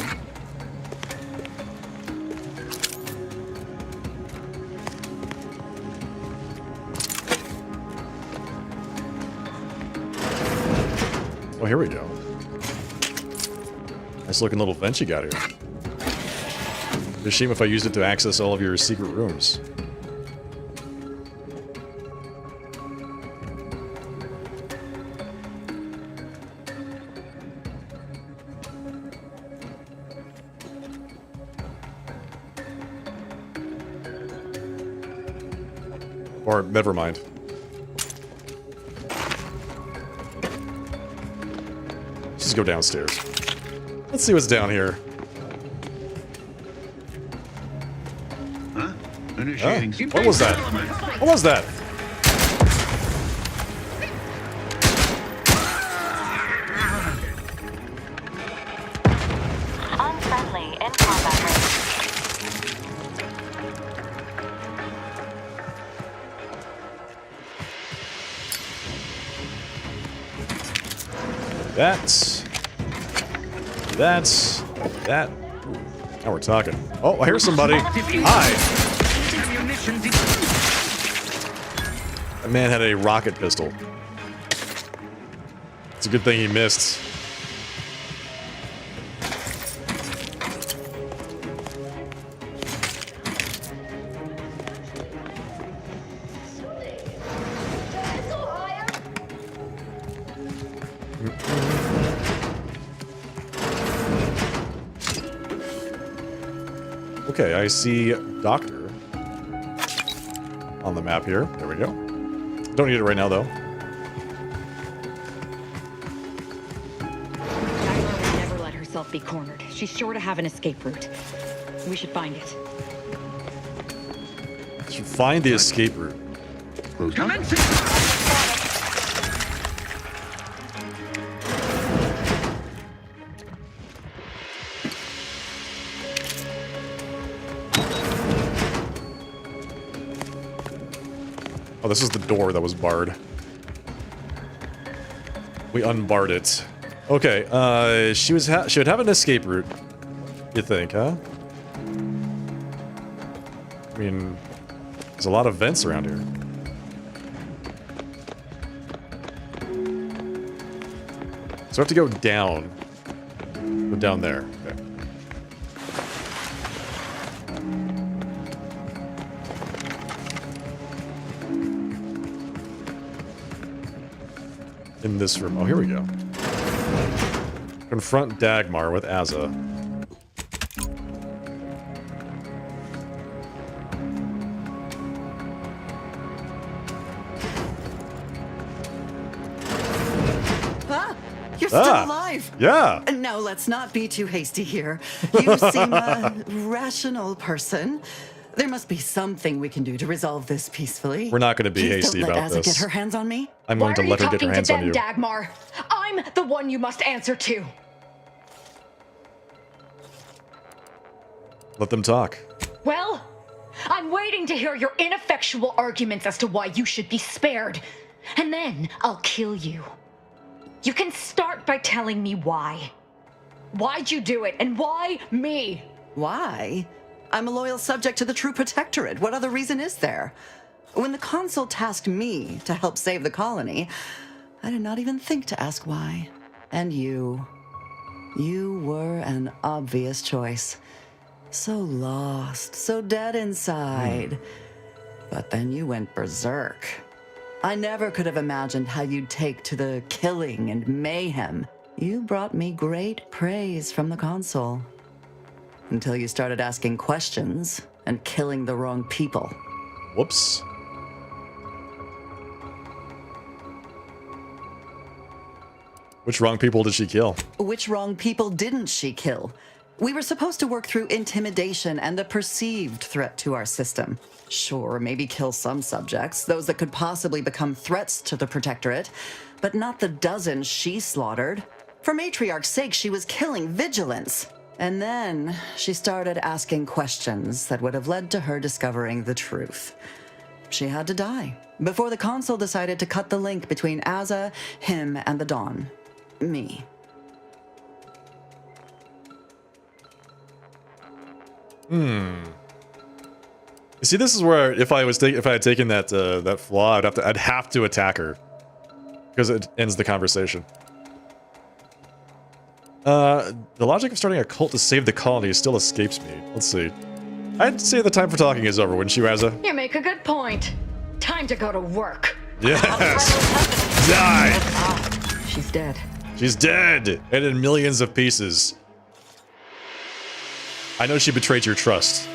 Oh, here we go. Nice looking little vent you got here. It'd be a shame if I used it to access all of your secret rooms. Or, never mind. Let's just go downstairs. Let's see what's down here. Huh? Oh, what was that? What was that? Unfriendly in combat range. That. Now we're talking. Oh, I hear somebody. Hi. That man had a rocket pistol. It's a good thing he missed. Okay, I see Doctor on the map here. There we go. Don't need it right now, though. Dagmar would never let herself be cornered. She's sure to have an escape route. We should find it. Should find the escape route. Oh, this is the door that was barred. We unbarred it. Okay, she would have an escape route. You think, huh? I mean, there's a lot of vents around here. So I have to go down. Go down there. Okay. In this room. Oh, here we go. Confront Dagmar with Azza. Ah, you're still alive. Yeah. No, let's not be too hasty here. You seem a rational person. There must be something we can do to resolve this peacefully. We're not going to be Please hasty don't let about Azza this. get her hands on me. I'm going to let her get her hands on you. Dagmar? I'm the one you must answer to. Let them talk. Well, I'm waiting to hear your ineffectual arguments as to why you should be spared. And then I'll kill you. You can start by telling me why. Why'd you do it, and why me? Why? I'm a loyal subject to the True Protectorate. What other reason is there? When the Consul tasked me to help save the colony, I did not even think to ask why. And you were an obvious choice. So lost, so dead inside. But then you went berserk. I never could have imagined how you'd take to the killing and mayhem. You brought me great praise from the Consul. Until you started asking questions and killing the wrong people. Whoops. Which wrong people did she kill? Which wrong people didn't she kill? We were supposed to work through intimidation and the perceived threat to our system. Sure, maybe kill some subjects, those that could possibly become threats to the Protectorate, but not the dozens she slaughtered. For Matriarch's sake, she was killing vigilance. And then she started asking questions that would have led to her discovering the truth. She had to die before the Consul decided to cut the link between Azza, him, and the Dawn. Me. You see, this is where if I had taken that that flaw, I'd have to attack her because it ends the conversation. The logic of starting a cult to save the colony still escapes me. Let's see. I'd say the time for talking is over, wouldn't you, Azza? You make a good point. Time to go to work. Yes! Die! She's dead. She's dead! And in millions of pieces. I know she betrayed your trust.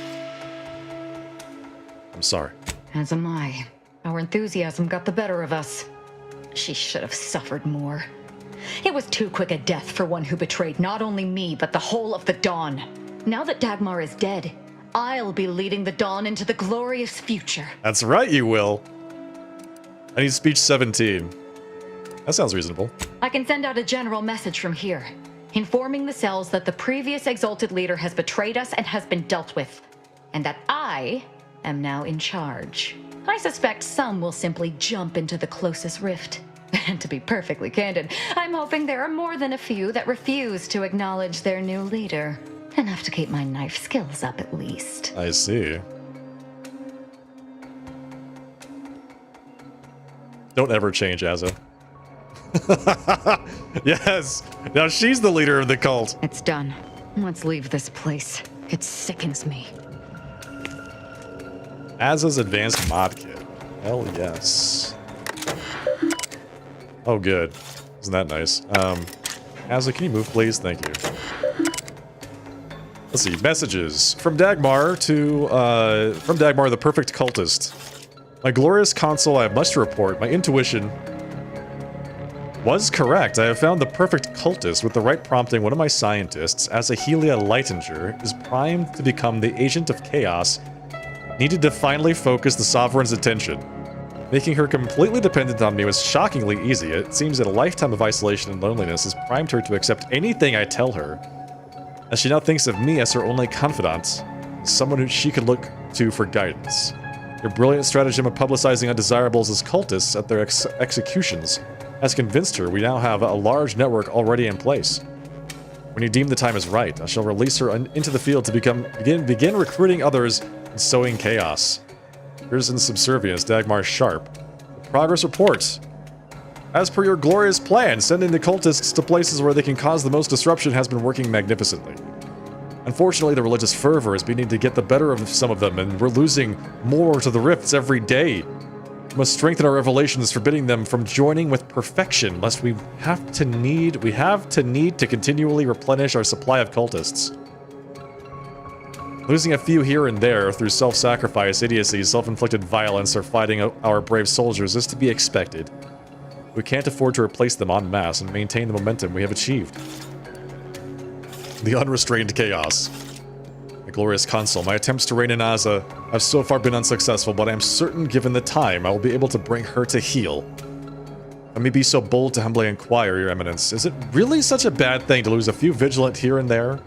I'm sorry. As am I. Our enthusiasm got the better of us. She should have suffered more. It was too quick a death for one who betrayed not only me, but the whole of the Dawn. Now that Dagmar is dead, I'll be leading the Dawn into the glorious future. That's right, you will. I need speech 17. That sounds reasonable. I can send out a general message from here, informing the cells that the previous Exalted Leader has betrayed us and has been dealt with, and that I am now in charge. I suspect some will simply jump into the closest rift. And to be perfectly candid, I'm hoping there are more than a few that refuse to acknowledge their new leader. Enough to keep my knife skills up, at least. I see. Don't ever change, Azza. Yes! Now she's the leader of the cult. It's done. Let's leave this place. It sickens me. Aza's advanced mod kit. Hell yes. Oh, good. Isn't that nice? Aza, can you move, please? Thank you. Let's see. Messages. From Dagmar to, from Dagmar, the perfect cultist. My glorious console, I have much to report. My intuition was correct. I have found the perfect cultist with the right prompting. One of my scientists, Azahelia Leitinger, is primed to become the agent of chaos, needed to finally focus the Sovereign's attention. Making her completely dependent on me was shockingly easy. It seems that a lifetime of isolation and loneliness has primed her to accept anything I tell her, as she now thinks of me as her only confidant, someone who she could look to for guidance. Your brilliant stratagem of publicizing undesirables as cultists at their executions has convinced her we now have a large network already in place. When you deem the time is right, I shall release her into the field to begin recruiting others and sowing chaos. Here's in subservience, Dagmar Sharp. Progress report. As per your glorious plan, sending the cultists to places where they can cause the most disruption has been working magnificently. Unfortunately, the religious fervor is beginning to get the better of some of them, and we're losing more to the rifts every day. We must strengthen our revelations, forbidding them from joining with perfection, lest we have to need to continually replenish our supply of cultists. Losing a few here and there through self-sacrifice, idiocy, self-inflicted violence, or fighting our brave soldiers is to be expected. We can't afford to replace them en masse and maintain the momentum we have achieved. The unrestrained chaos. The glorious console. My attempts to rein in Aza have so far been unsuccessful, but I am certain given the time I will be able to bring her to heel. Let me be so bold to humbly inquire, Your Eminence, is it really such a bad thing to lose a few vigilant here and there?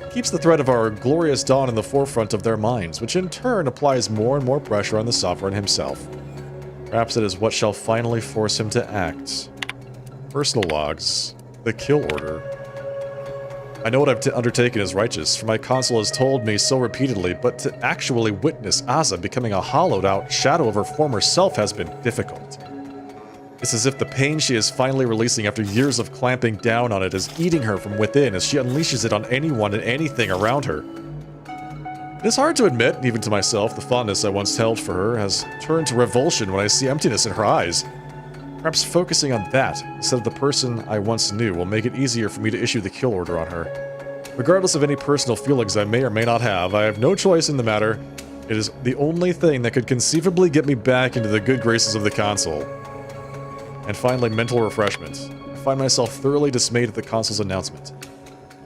It keeps the threat of our glorious dawn in the forefront of their minds, which in turn applies more and more pressure on the Sovereign himself. Perhaps it is what shall finally force him to act. Personal logs. The kill order. I know what I've undertaken is righteous, for my console has told me so repeatedly, but to actually witness Aza becoming a hollowed-out shadow of her former self has been difficult. It's as if the pain she is finally releasing after years of clamping down on it is eating her from within as she unleashes it on anyone and anything around her. It is hard to admit, even to myself, the fondness I once held for her has turned to revulsion when I see emptiness in her eyes. Perhaps focusing on that, instead of the person I once knew, will make it easier for me to issue the kill order on her. Regardless of any personal feelings I may or may not have, I have no choice in the matter. It is the only thing that could conceivably get me back into the good graces of the console. And finally, mental refreshment. I find myself thoroughly dismayed at the console's announcement.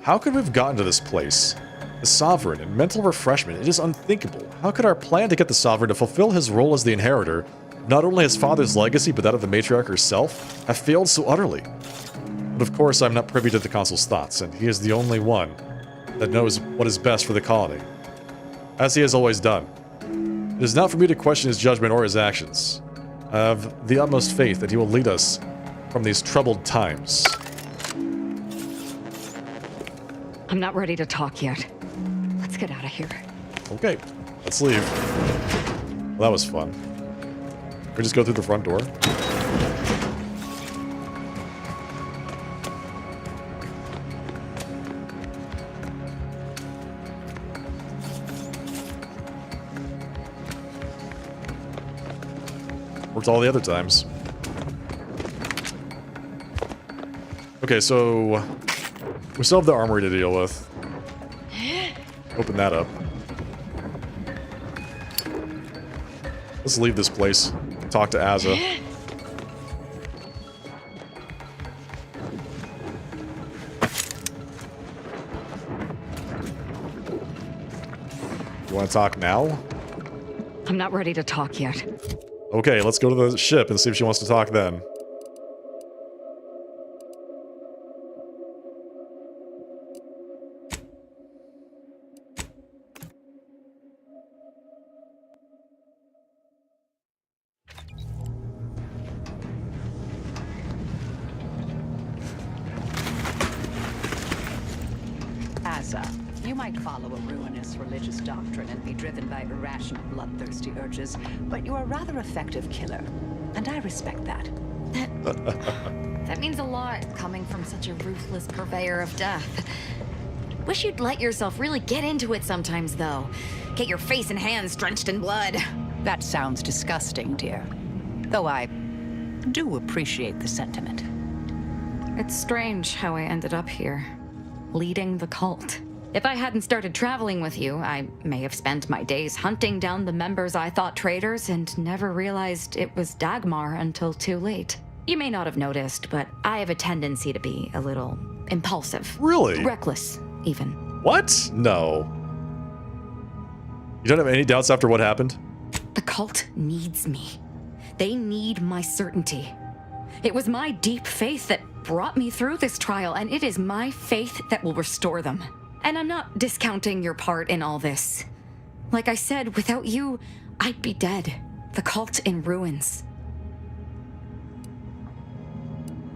How could we have gotten to this place? The Sovereign and mental refreshment, it is unthinkable. How could our plan to get the Sovereign to fulfill his role as the inheritor, not only his father's legacy, but that of the matriarch herself, have failed so utterly? But of course, I'm not privy to the consul's thoughts, and he is the only one that knows what is best for the colony, as he has always done. It is not for me to question his judgment or his actions. I have the utmost faith that he will lead us from these troubled times. I'm not ready to talk yet. Let's get out of here. Okay, let's leave. Well, that was fun. We just go through the front door. Worked all the other times. Okay, so we still have the armory to deal with. Open that up. Let's leave this place. Talk to Aza. You want to talk now? I'm not ready to talk yet. Okay, let's go to the ship and see if she wants to talk then. Aza, you might follow a ruinous religious doctrine and be driven by irrational, bloodthirsty urges, but you're a rather effective killer, and I respect that. That means a lot coming from such a ruthless purveyor of death. Wish you'd let yourself really get into it sometimes, though. Get your face and hands drenched in blood. That sounds disgusting, dear. Though I do appreciate the sentiment. It's strange how I ended up here, leading the cult. If I hadn't started traveling with you, I may have spent my days hunting down the members I thought traitors and never realized it was Dagmar until too late. You may not have noticed, but I have a tendency to be a little impulsive. Really? Reckless, even. What? No. You don't have any doubts after what happened? The cult needs me. They need my certainty. It was my deep faith that brought me through this trial, and it is my faith that will restore them. And I'm not discounting your part in all this. Like I said, without you, I'd be dead. The cult in ruins.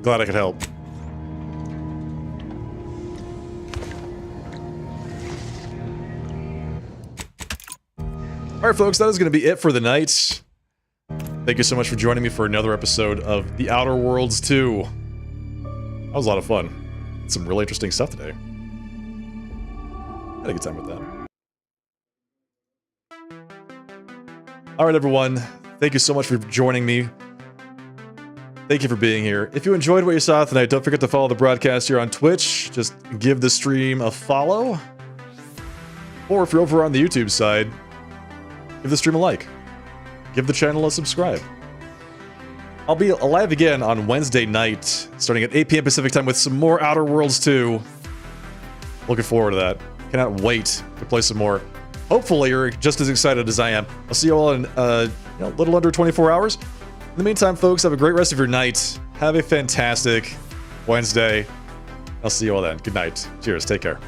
Glad I could help. Alright folks, that is going to be it for the night. Thank you so much for joining me for another episode of The Outer Worlds 2. That was a lot of fun. Some really interesting stuff today. Had a good time with that. Alright everyone, thank you so much for joining me. Thank you for being here. If you enjoyed what you saw tonight, don't forget to follow the broadcast here on Twitch. Just give the stream a follow. Or if you're over on the YouTube side, give the stream a like. Give the channel a subscribe. I'll be live again on Wednesday night, starting at 8 p.m. Pacific time with some more Outer Worlds 2. Looking forward to that. Cannot wait to play some more. Hopefully you're just as excited as I am. I'll see you all in a little under 24 hours. In the meantime, folks, have a great rest of your night. Have a fantastic Wednesday. I'll see you all then. Good night. Cheers. Take care.